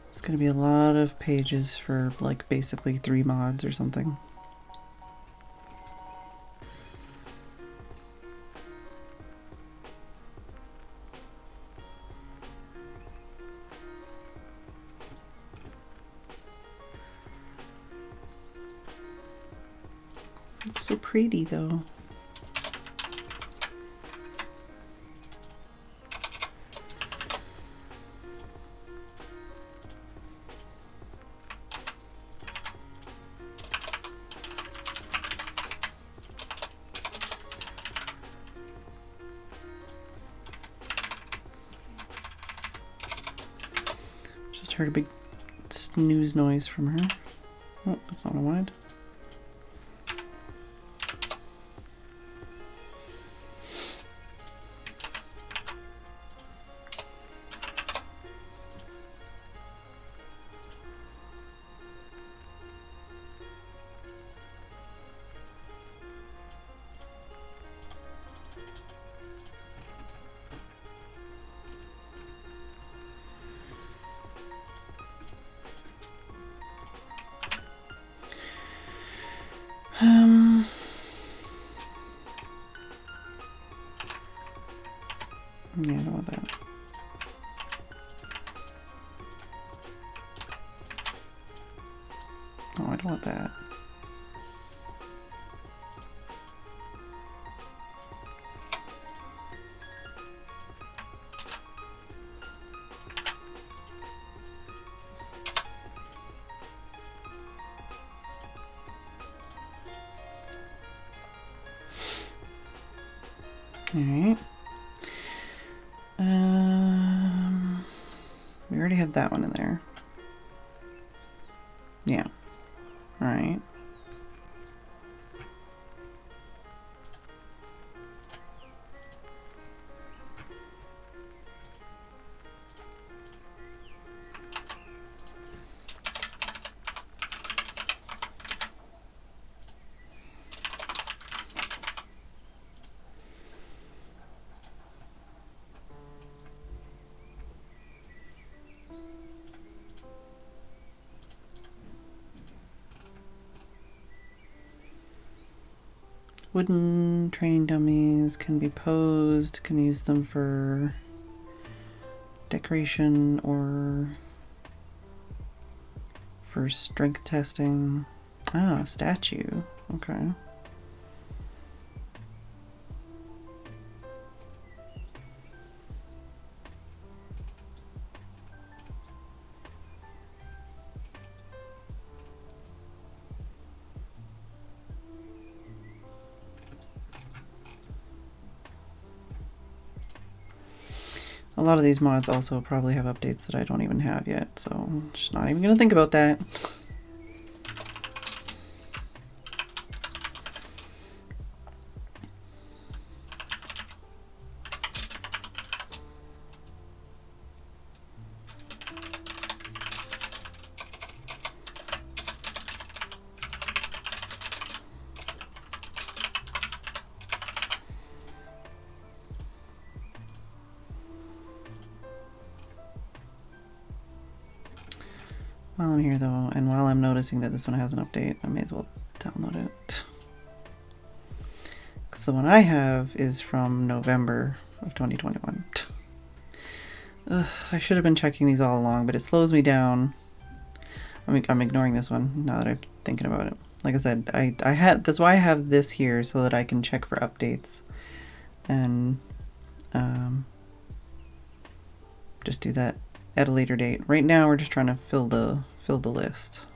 A: It's gonna be a lot of pages for like basically 3 mods or something. It's so pretty though. Just heard a big snooze noise from her. Oh, that's not what I wanted. Yeah, I don't want that. Oh, I don't want that. All right. We already have that one in there. Yeah. All right. Wooden training dummies can be posed, can use them for decoration or for strength testing. Ah, statue. Okay. A lot of these mods also probably have updates that I don't even have yet, so I'm just not even going to think about that. While I'm here though, and while I'm noticing that this one has an update, I may as well download it. Because the one I have is from November of 2021. Ugh, I should have been checking these all along, but it slows me down. I'm ignoring this one now that I'm thinking about it. Like I said, I had that's why I have this here so that I can check for updates and just do that at a later date. Right now we're just trying to fill the list.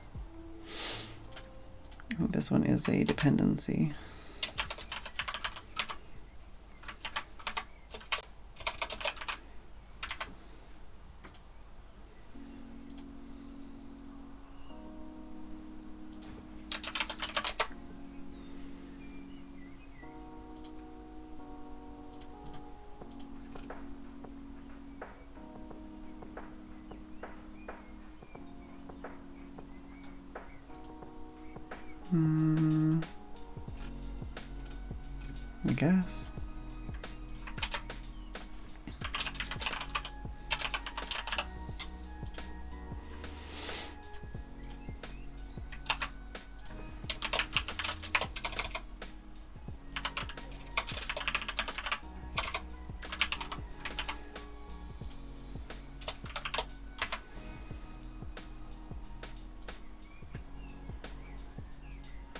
A: This one is a dependency. I guess.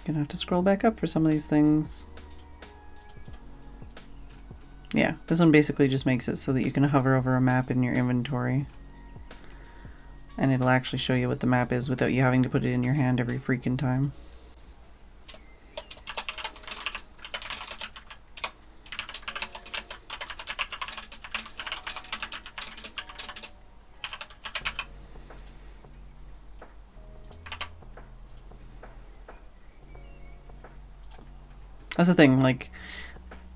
A: Gonna have to scroll back up for some of these things. Yeah, this one basically just makes it so that you can hover over a map in your inventory and it'll actually show you what the map is without you having to put it in your hand every freaking time. That's the thing, like,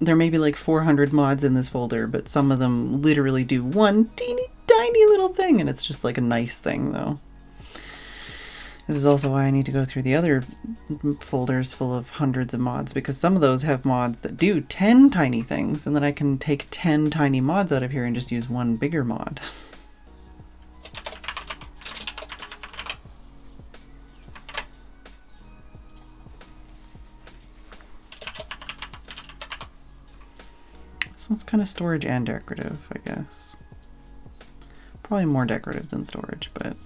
A: there may be like 400 mods in this folder, but some of them literally do one teeny tiny little thing, and it's just like a nice thing, though. This is also why I need to go through the other folders full of hundreds of mods, because some of those have mods that do 10 tiny things, and then I can take 10 tiny mods out of here and just use one bigger mod. So it's kind of storage and decorative, I guess. Probably more decorative than storage, but...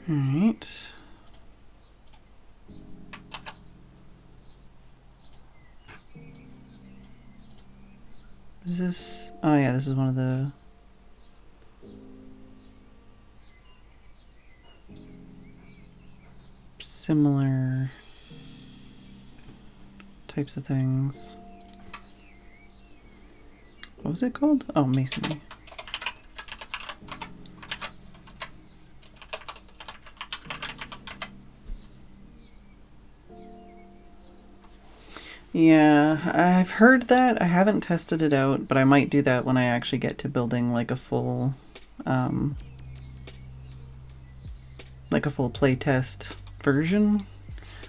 A: Alright. Is this... Oh yeah, this is one of the... similar types of things. What was it called? Oh, masonry. Yeah, I've heard that. I haven't tested it out, but I might do that when I actually get to building um, like a full playtest version.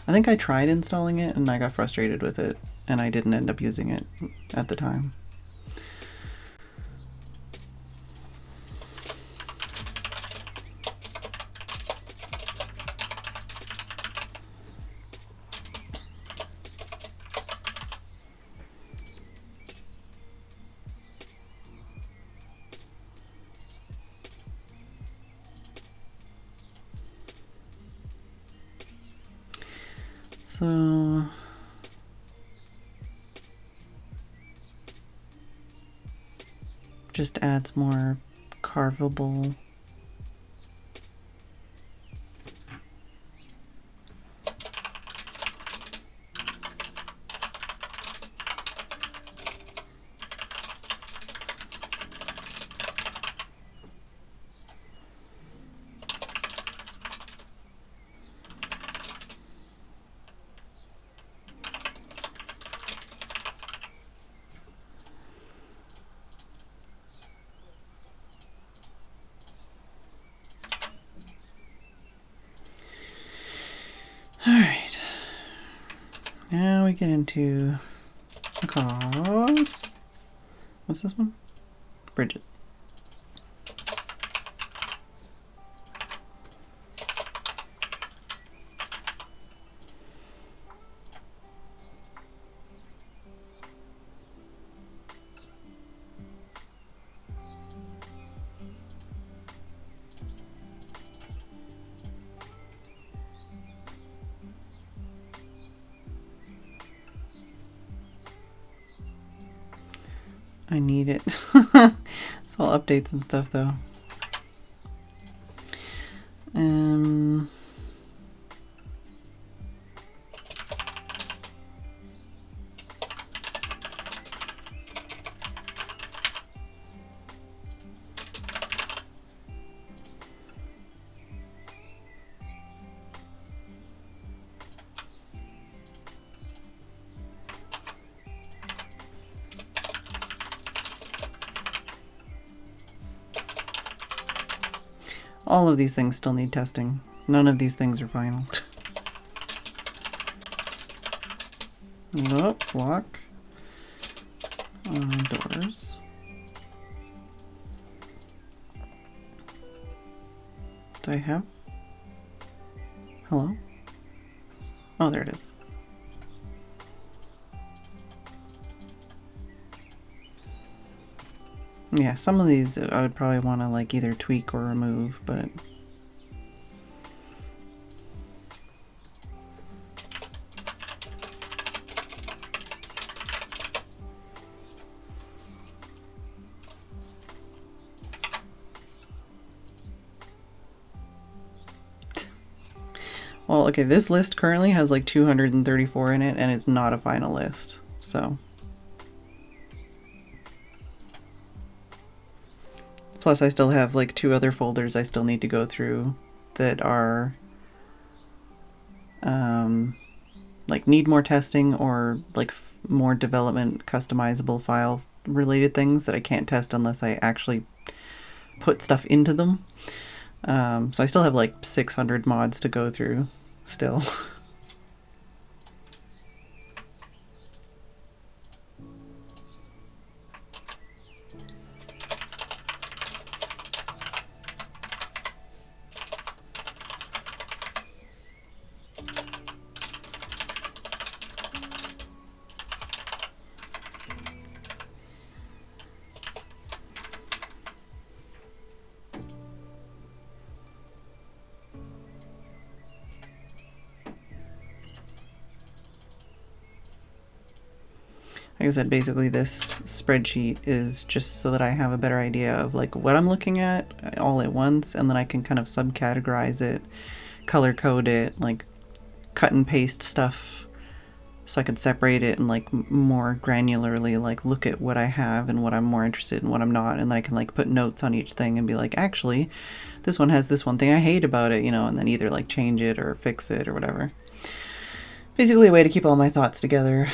A: I think I tried installing it and I got frustrated with it, and I didn't end up using it at the time. So just adds more carvable. Alright. Now we get into cause. What's this one? Bridges. I need it. It's all updates and stuff though. All of these things still need testing. None of these things are final. Nope, lock. Doors. Do I have? Hello? Oh, there it is. Yeah, some of these I would probably want to like either tweak or remove, but well, okay, this list currently has like 234 in it and it's not a final list. So plus I still have like 2 other folders I still need to go through that are like need more testing or like more development customizable file related things that I can't test unless I actually put stuff into them. So I still have like 600 mods to go through still. Like I said, basically this spreadsheet is just so that I have a better idea of like what I'm looking at all at once, and then I can kind of subcategorize it, color code it, like cut and paste stuff so I can separate it and like more granularly like look at what I have and what I'm more interested in, what I'm not, and then I can like put notes on each thing and be like, actually this one has this one thing I hate about it, you know, and then either like change it or fix it or whatever. Basically a way to keep all my thoughts together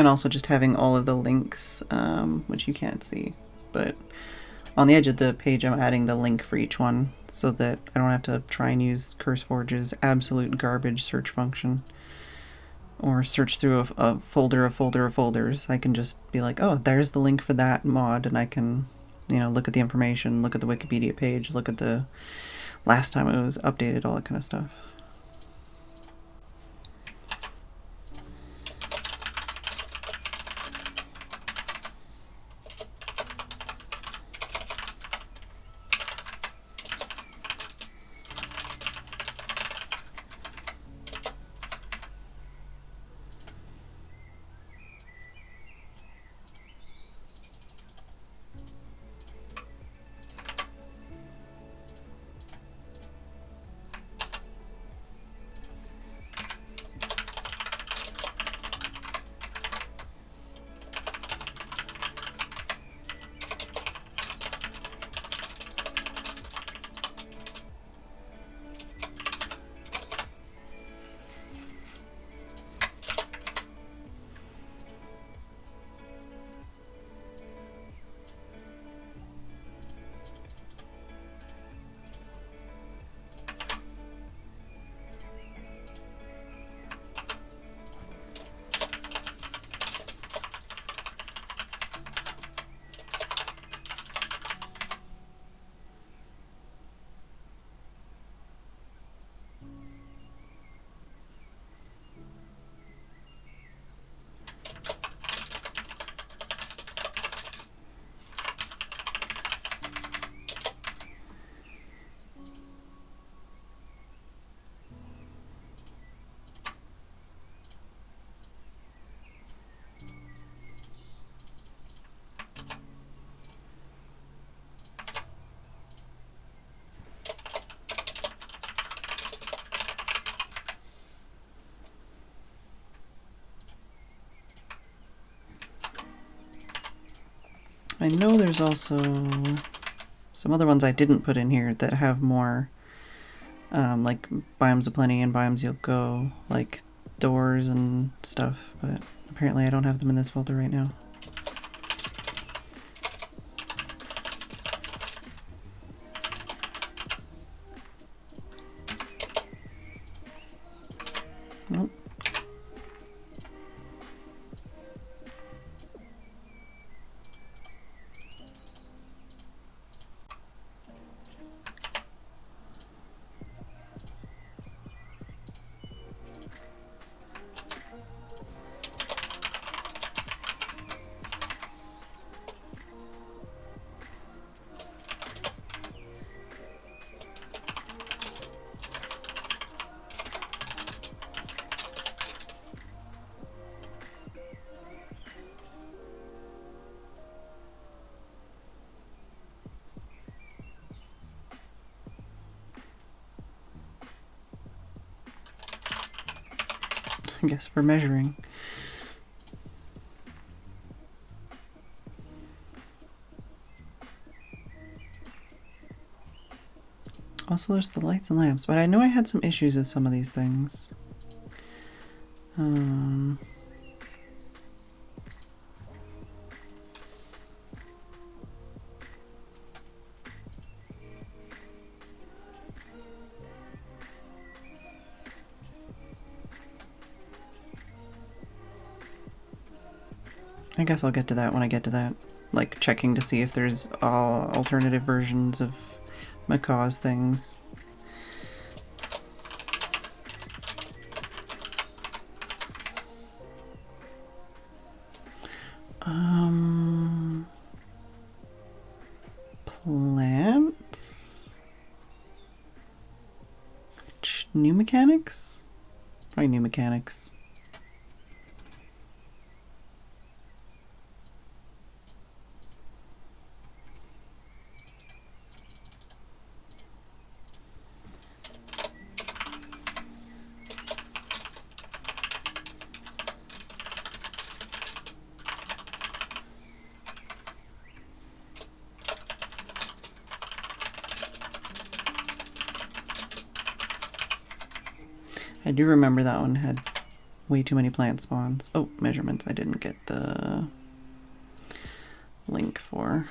A: And also just having all of the links, which you can't see, but on the edge of the page I'm adding the link for each one so that I don't have to try and use CurseForge's absolute garbage search function or search through a folder of folders. I can just be like, oh, there's the link for that mod, and I can, look at the information, look at the Wikipedia page, look at the last time it was updated, all that kind of stuff. I know there's also some other ones I didn't put in here that have more, like Biomes of Plenty and Biomes You'll Go, like doors and stuff, but apparently I don't have them in this folder right now. Nope. I guess for measuring. Also, there's the lights and lamps, but I know I had some issues with some of these things. I guess I'll get to that when I get to that. Like checking to see if there's alternative versions of Macaw's things. Plants? New mechanics? Probably new mechanics. I do remember that one had way too many plant spawns. Oh, measurements I didn't get the link for.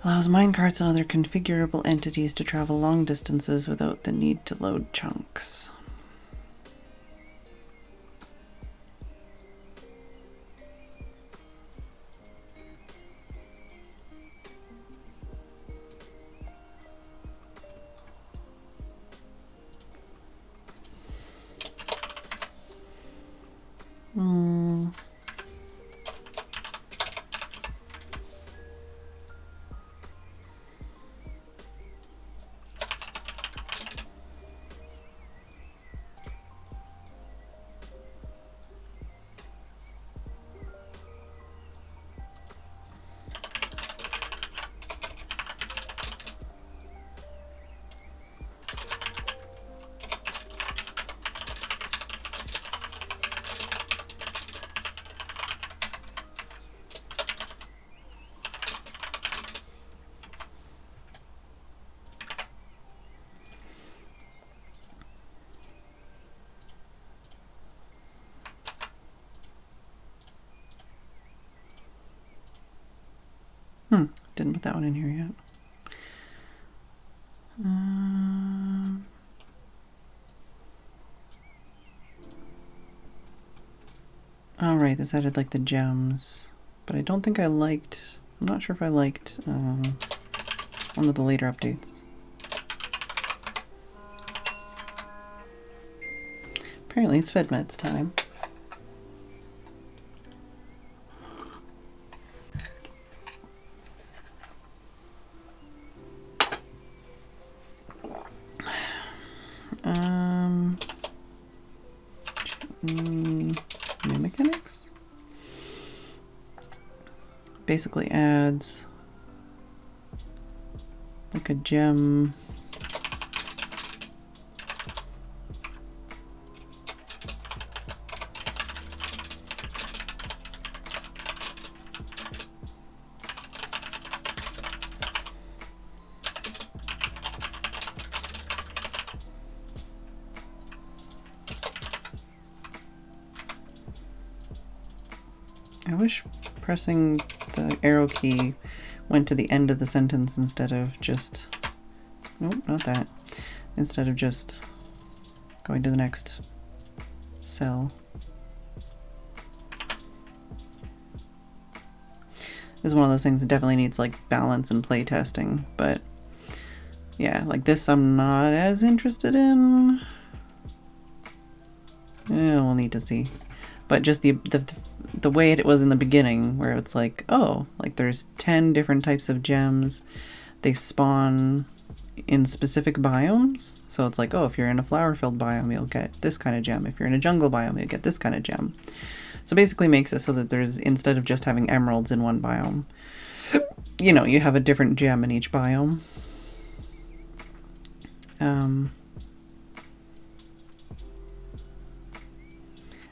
A: Allows minecarts and other configurable entities to travel long distances without the need to load chunks. Didn't put that one in here yet. Alright, this added like the gems, but I don't think I liked, I'm not sure if I liked one of the later updates. Apparently it's FedMeds time. New mechanics? Basically adds like a gem. I wish pressing the arrow key went to the end of the sentence instead of just, nope, not that, instead of just going to the next cell. This is one of those things that definitely needs like balance and play testing, but yeah, like this I'm not as interested in. Yeah, we'll need to see. But just the way it was in the beginning, where it's like, oh, like there's 10 different types of gems. They spawn in specific biomes. So it's like, oh, if you're in a flower-filled biome, you'll get this kind of gem. If you're in a jungle biome, you'll get this kind of gem. So basically makes it so that there's, instead of just having emeralds in one biome, you know, you have a different gem in each biome.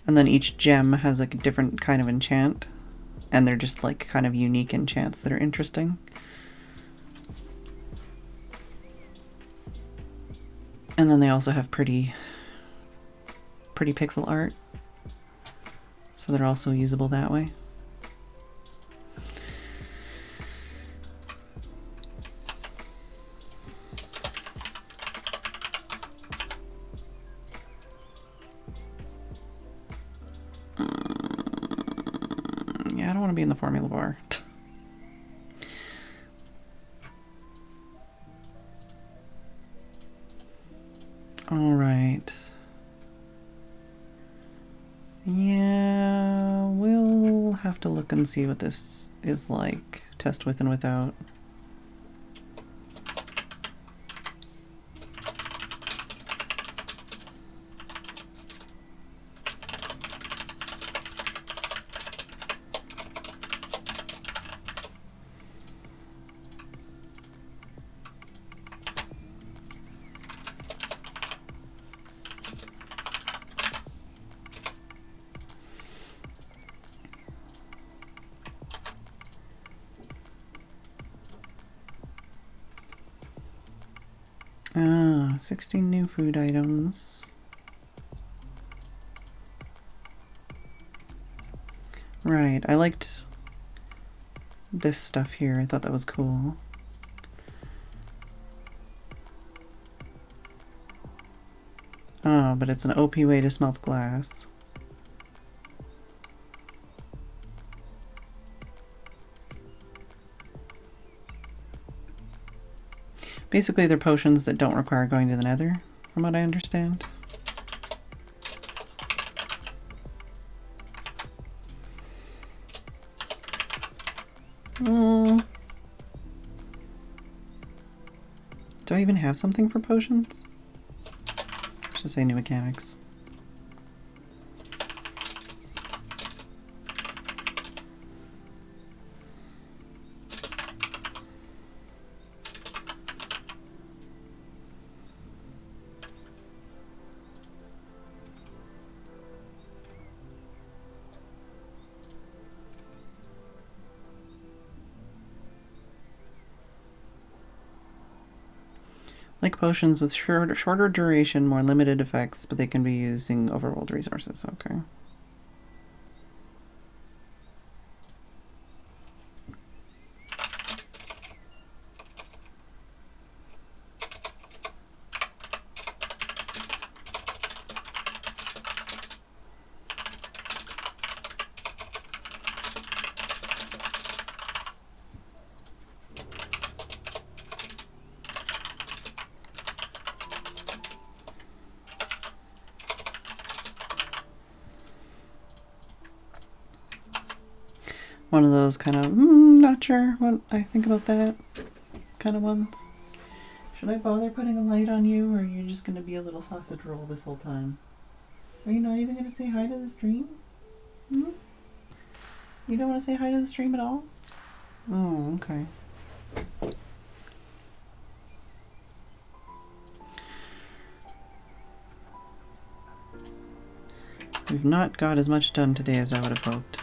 A: And then each gem has like a different kind of enchant, and they're just like kind of unique enchants that are interesting. And then they also have pretty pixel art, so they're also usable that way. Yeah, I don't want to be in the formula bar. All right. Yeah, we'll have to look and see what this is like. Test with and without. Ah, 16 new food items. Right, I liked this stuff here. I thought that was cool. Oh, but it's an OP way to smelt glass. Basically, they're potions that don't require going to the nether, from what I understand. Do I even have something for potions? I should say new mechanics. Like potions with shorter duration, more limited effects, but they can be using overworld resources. Okay. One of those kind of, not sure what I think about that kind of ones. Should I bother putting a light on you, or are you just going to be a little sausage roll this whole time? Are you not even going to say hi to the stream? Hmm? You don't want to say hi to the stream at all? Oh, okay. We've not got as much done today as I would have hoped.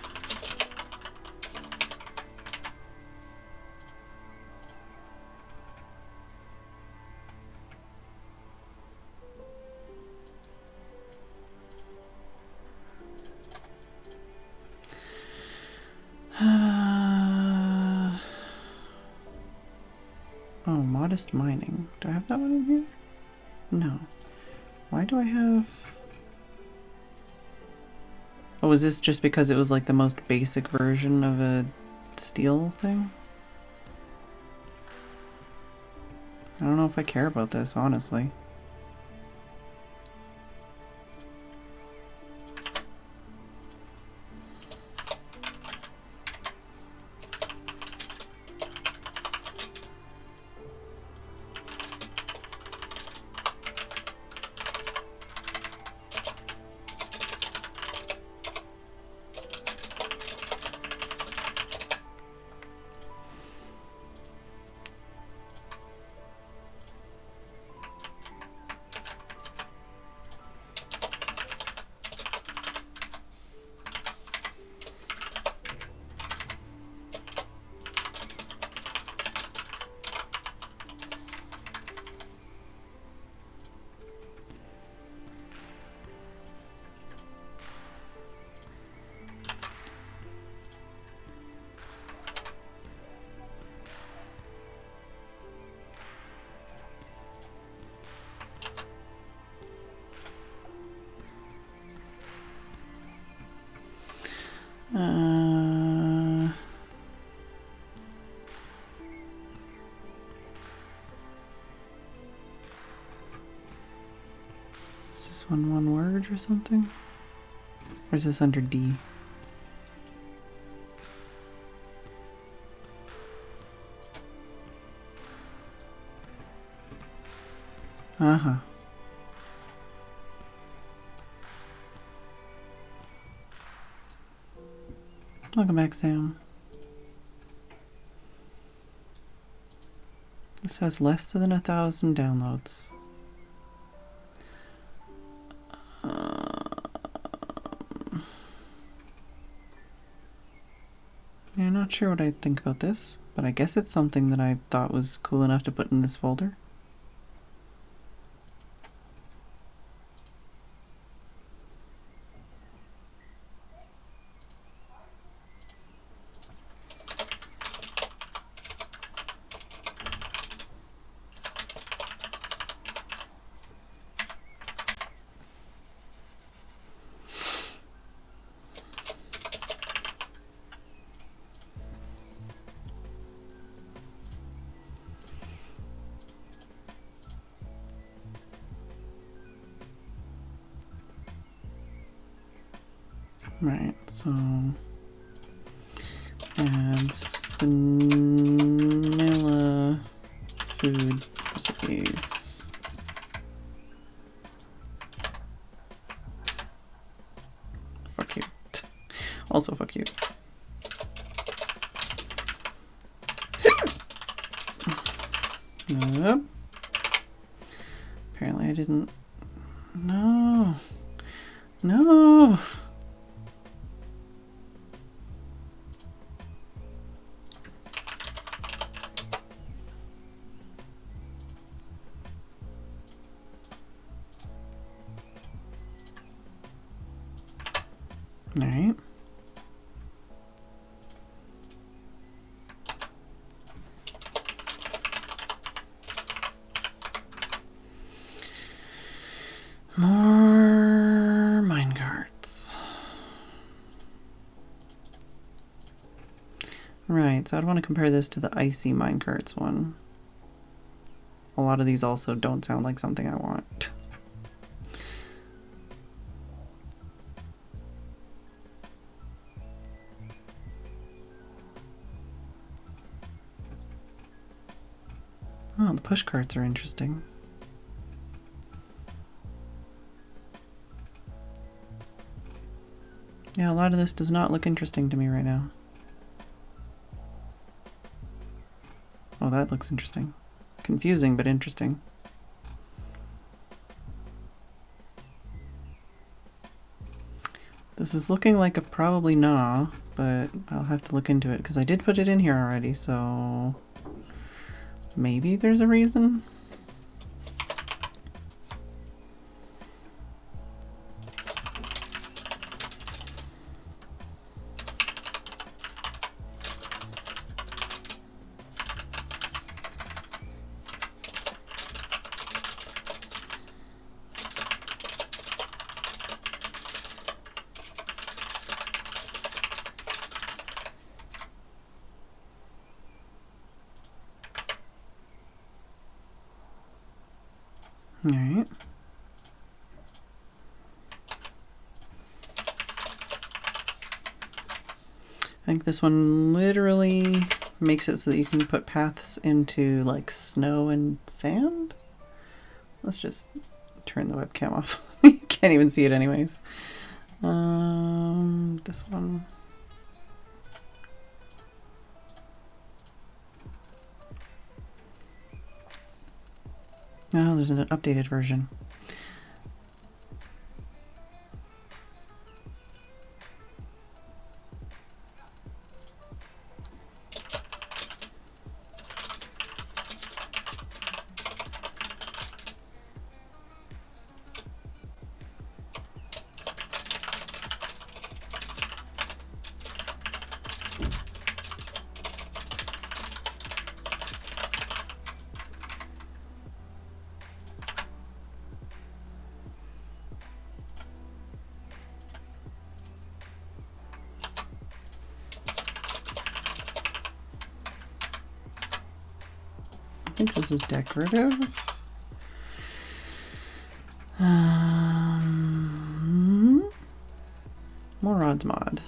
A: Oh, modest mining. Do I have that one in here? No. Why do I have... Oh, is this just because it was like the most basic version of a steel thing? I don't know if I care about this, honestly. Is this one word or something? Or Or is this under D? Uh-huh. Welcome back, Sam. This has less than 1,000 downloads. Yeah, I'm not sure what I think about this, but I guess it's something that I thought was cool enough to put in this folder. Right, so adds vanilla food recipes. Fuck you. Also fuck you. Nope. Apparently I didn't. No. No. All right. More minecarts. Right, so I'd want to compare this to the icy minecarts one. A lot of these also don't sound like something I want. Oh, the push carts are interesting. Yeah, a lot of this does not look interesting to me right now. Oh, that looks interesting. Confusing, but interesting. This is looking like a probably nah, but I'll have to look into it because I did put it in here already, so maybe there's a reason. All right. I think this one literally makes it so that you can put paths into like snow and sand. Let's just turn the webcam off. You can't even see it anyways. This one. Oh, there's an updated version. I think this is decorative. More rods mod.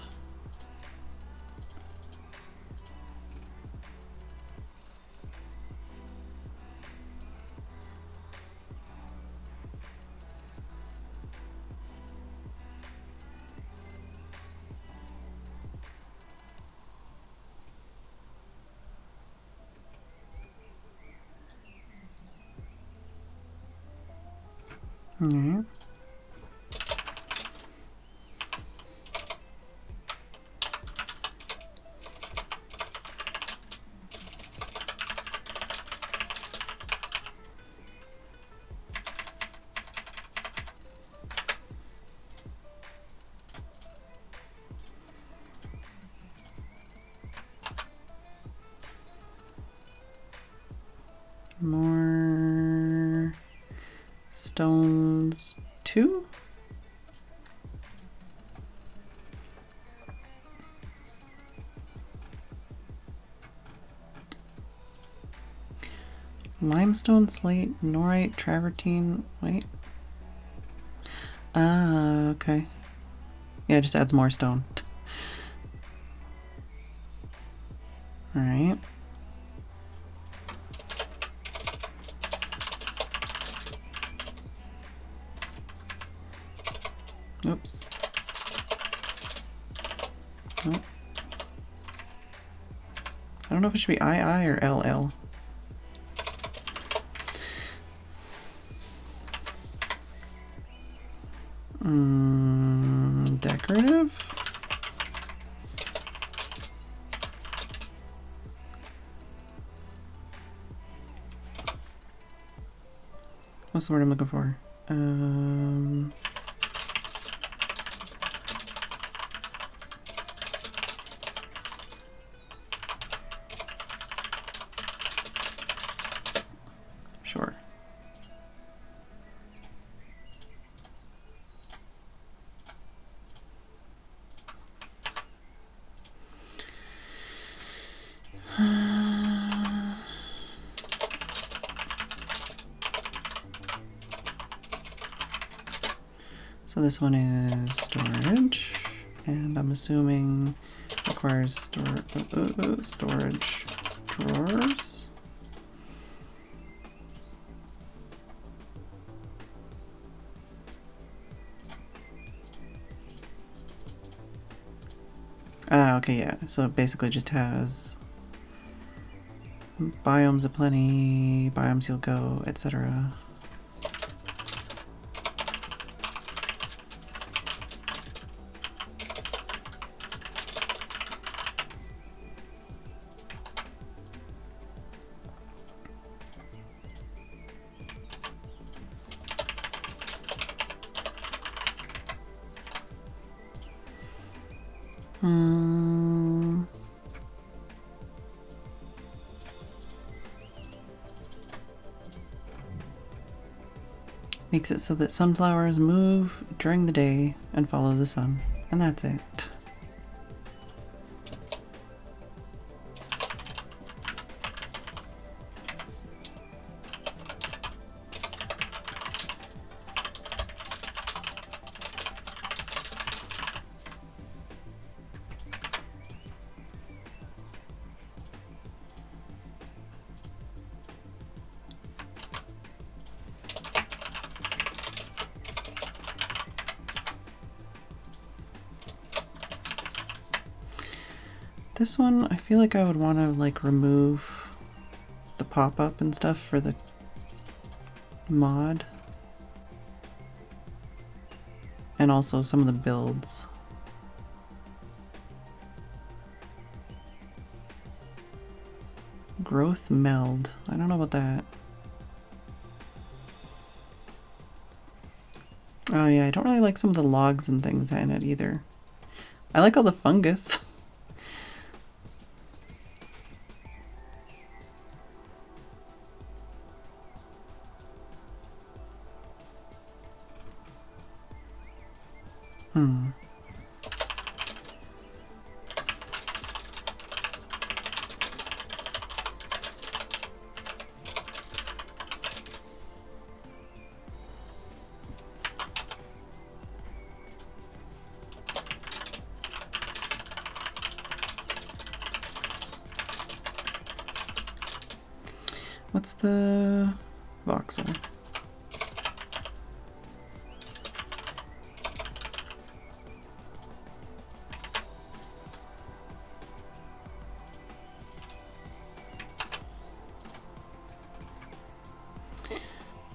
A: Alright. More stones 2. Limestone, slate, norite, travertine. Wait. Ah, okay. Yeah, it just adds more stone. Alright. Oops. Oh. I don't know if it should be II or LL. Decorative? What's the word I'm looking for? Sure. So this one is storage, and I'm assuming requires storage drawers. Ah, okay, yeah. So it basically just has biomes aplenty, biomes you'll go, etc. Makes it so that sunflowers move during the day and follow the sun. And that's it. This one, I feel like I would want to like remove the pop-up and stuff for the mod. And also some of the builds. Growth meld. I don't know about that. Oh yeah, I don't really like some of the logs and things in it either. I like all the fungus. What's the voxel?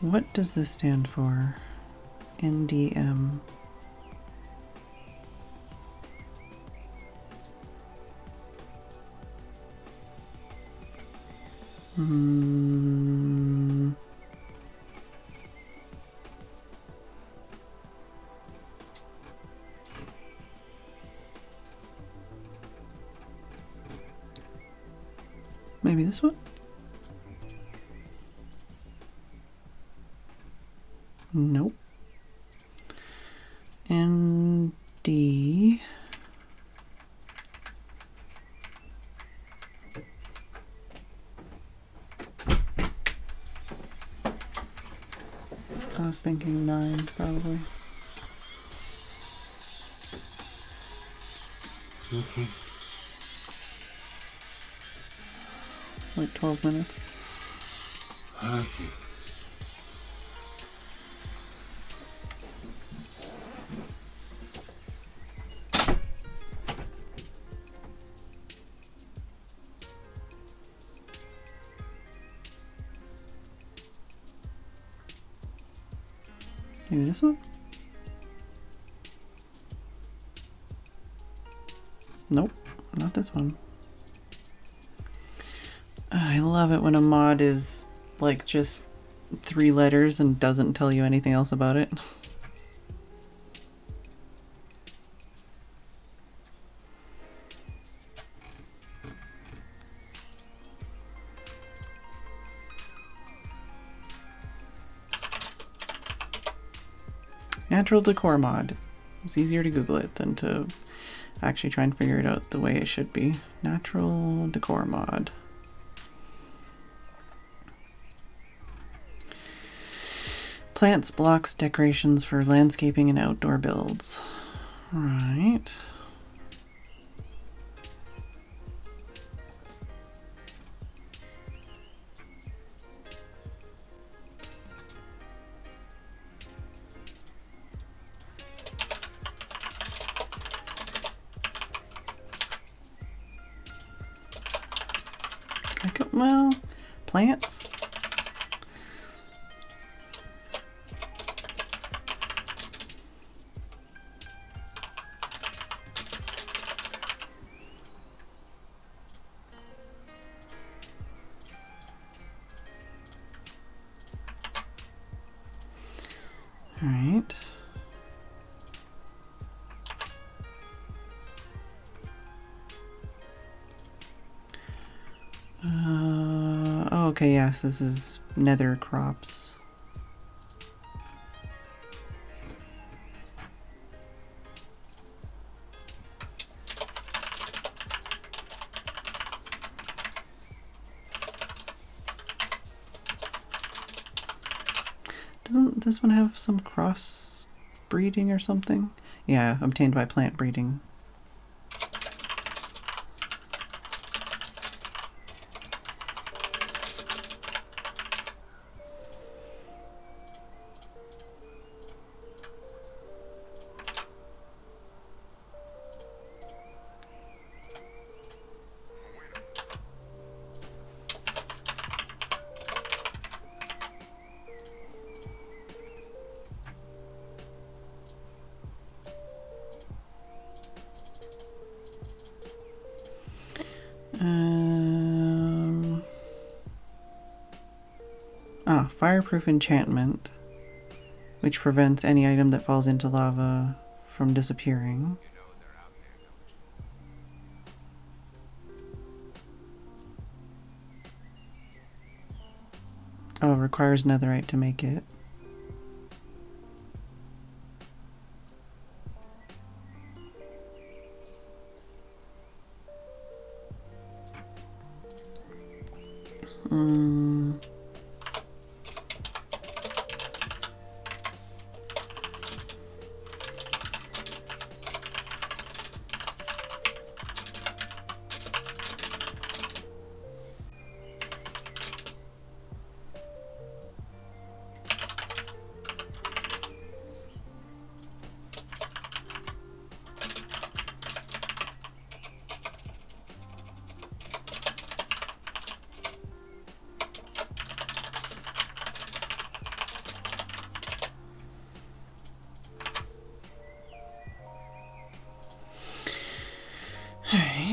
A: What does this stand for? NDM. Maybe this one? Nope. ND. I was thinking 9, probably.
B: Okay.
A: Like 12 minutes.
B: Okay.
A: Maybe this one? Nope, not this one. I love it when a mod is like just 3 letters and doesn't tell you anything else about it. Natural decor mod. It's easier to Google it than to actually try and figure it out the way it should be. Natural decor mod. Plants, blocks, decorations for landscaping and outdoor builds. Right. Well, plants. All right. Oh, okay, yes, this is nether crops. Doesn't this one have some cross breeding or something? Yeah, obtained by plant breeding. Fireproof enchantment, which prevents any item that falls into lava from disappearing. Oh, requires netherite to make it.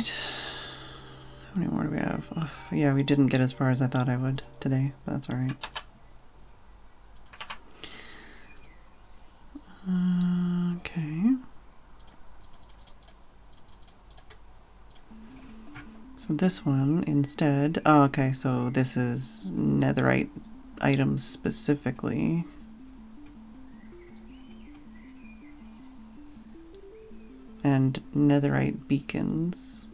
A: Alright. How many more do we have? Oh, yeah, we didn't get as far as I thought I would today, but that's alright. Okay. So this one instead, oh, okay, so this is netherite items specifically. And netherite beacons.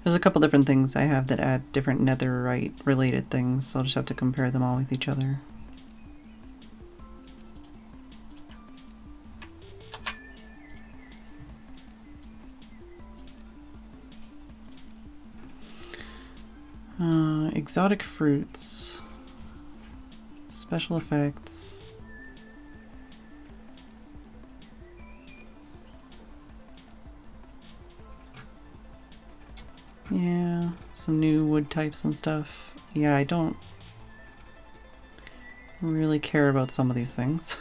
A: There's a couple different things I have that add different netherite related things, so I'll just have to compare them all with each other. Exotic fruits, special effects. Yeah, some new wood types and stuff. Yeah, I don't really care about some of these things.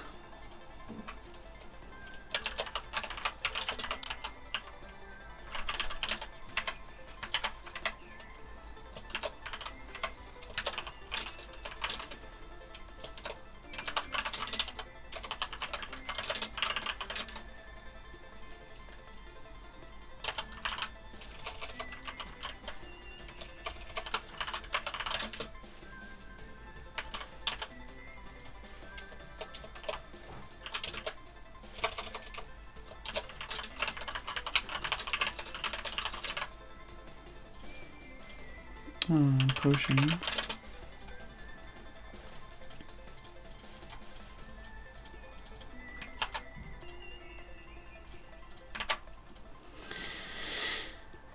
A: Potions.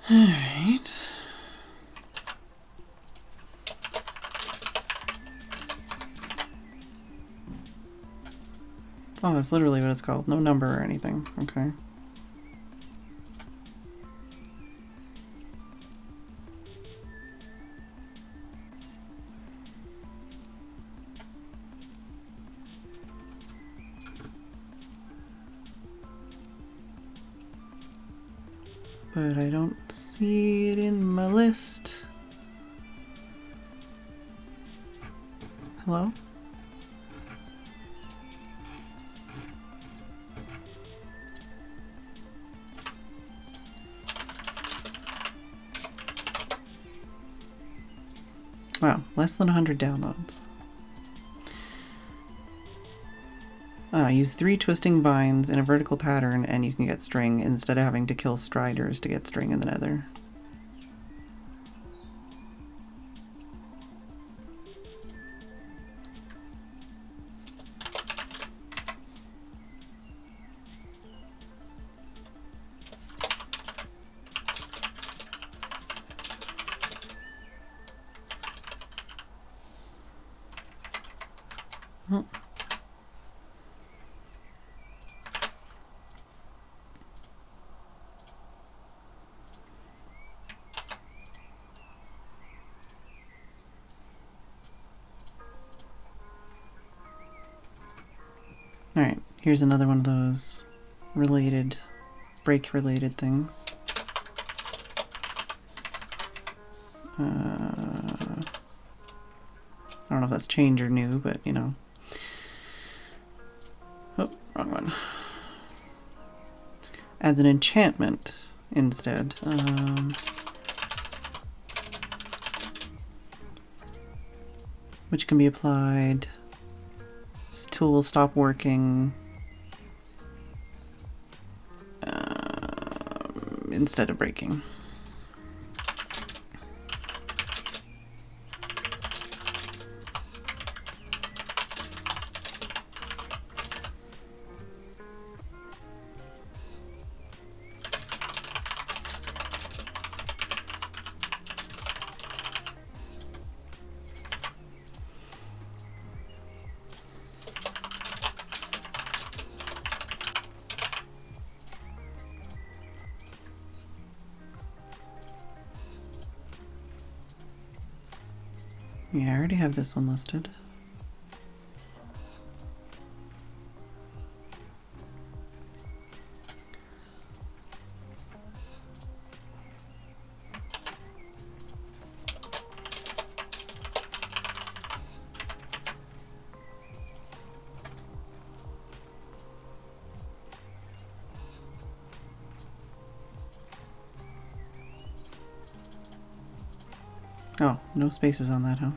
A: All right. Oh, that's literally what it's called. No number or anything. Okay. But I don't see it in my list. Hello? Wow, less than 100 downloads. Use 3 twisting vines in a vertical pattern and you can get string instead of having to kill striders to get string in the nether. Alright, here's another one of those related, break-related things. I don't know if that's change or new, but you know. Oh, wrong one. Adds an enchantment instead. Which can be applied. This tool will stop working instead of breaking. Yeah, I already have this one listed. Oh, no spaces on that, huh?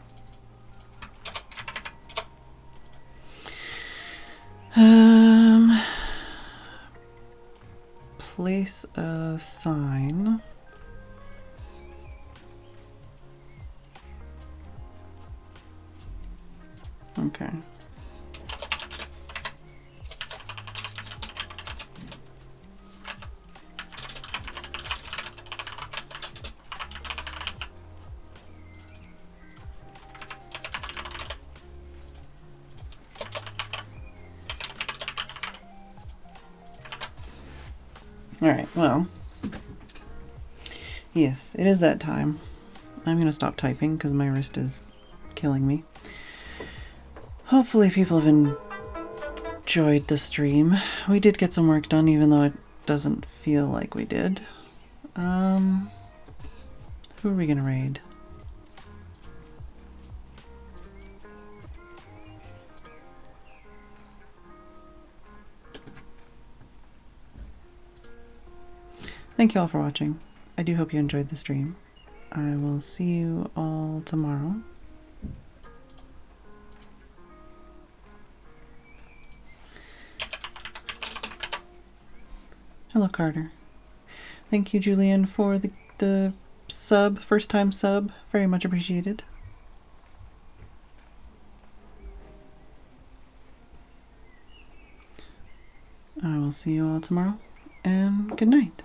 A: Place a sign. Okay. Alright, well. Yes, it is that time. I'm going to stop typing because my wrist is killing me. Hopefully people have enjoyed the stream. We did get some work done, even though it doesn't feel like we did. Who are we going to raid? Thank you all for watching. I do hope you enjoyed the stream. I will see you all tomorrow. Hello, Carter. Thank you, Julian, for the sub, first time sub. Very much appreciated. I will see you all tomorrow, and good night.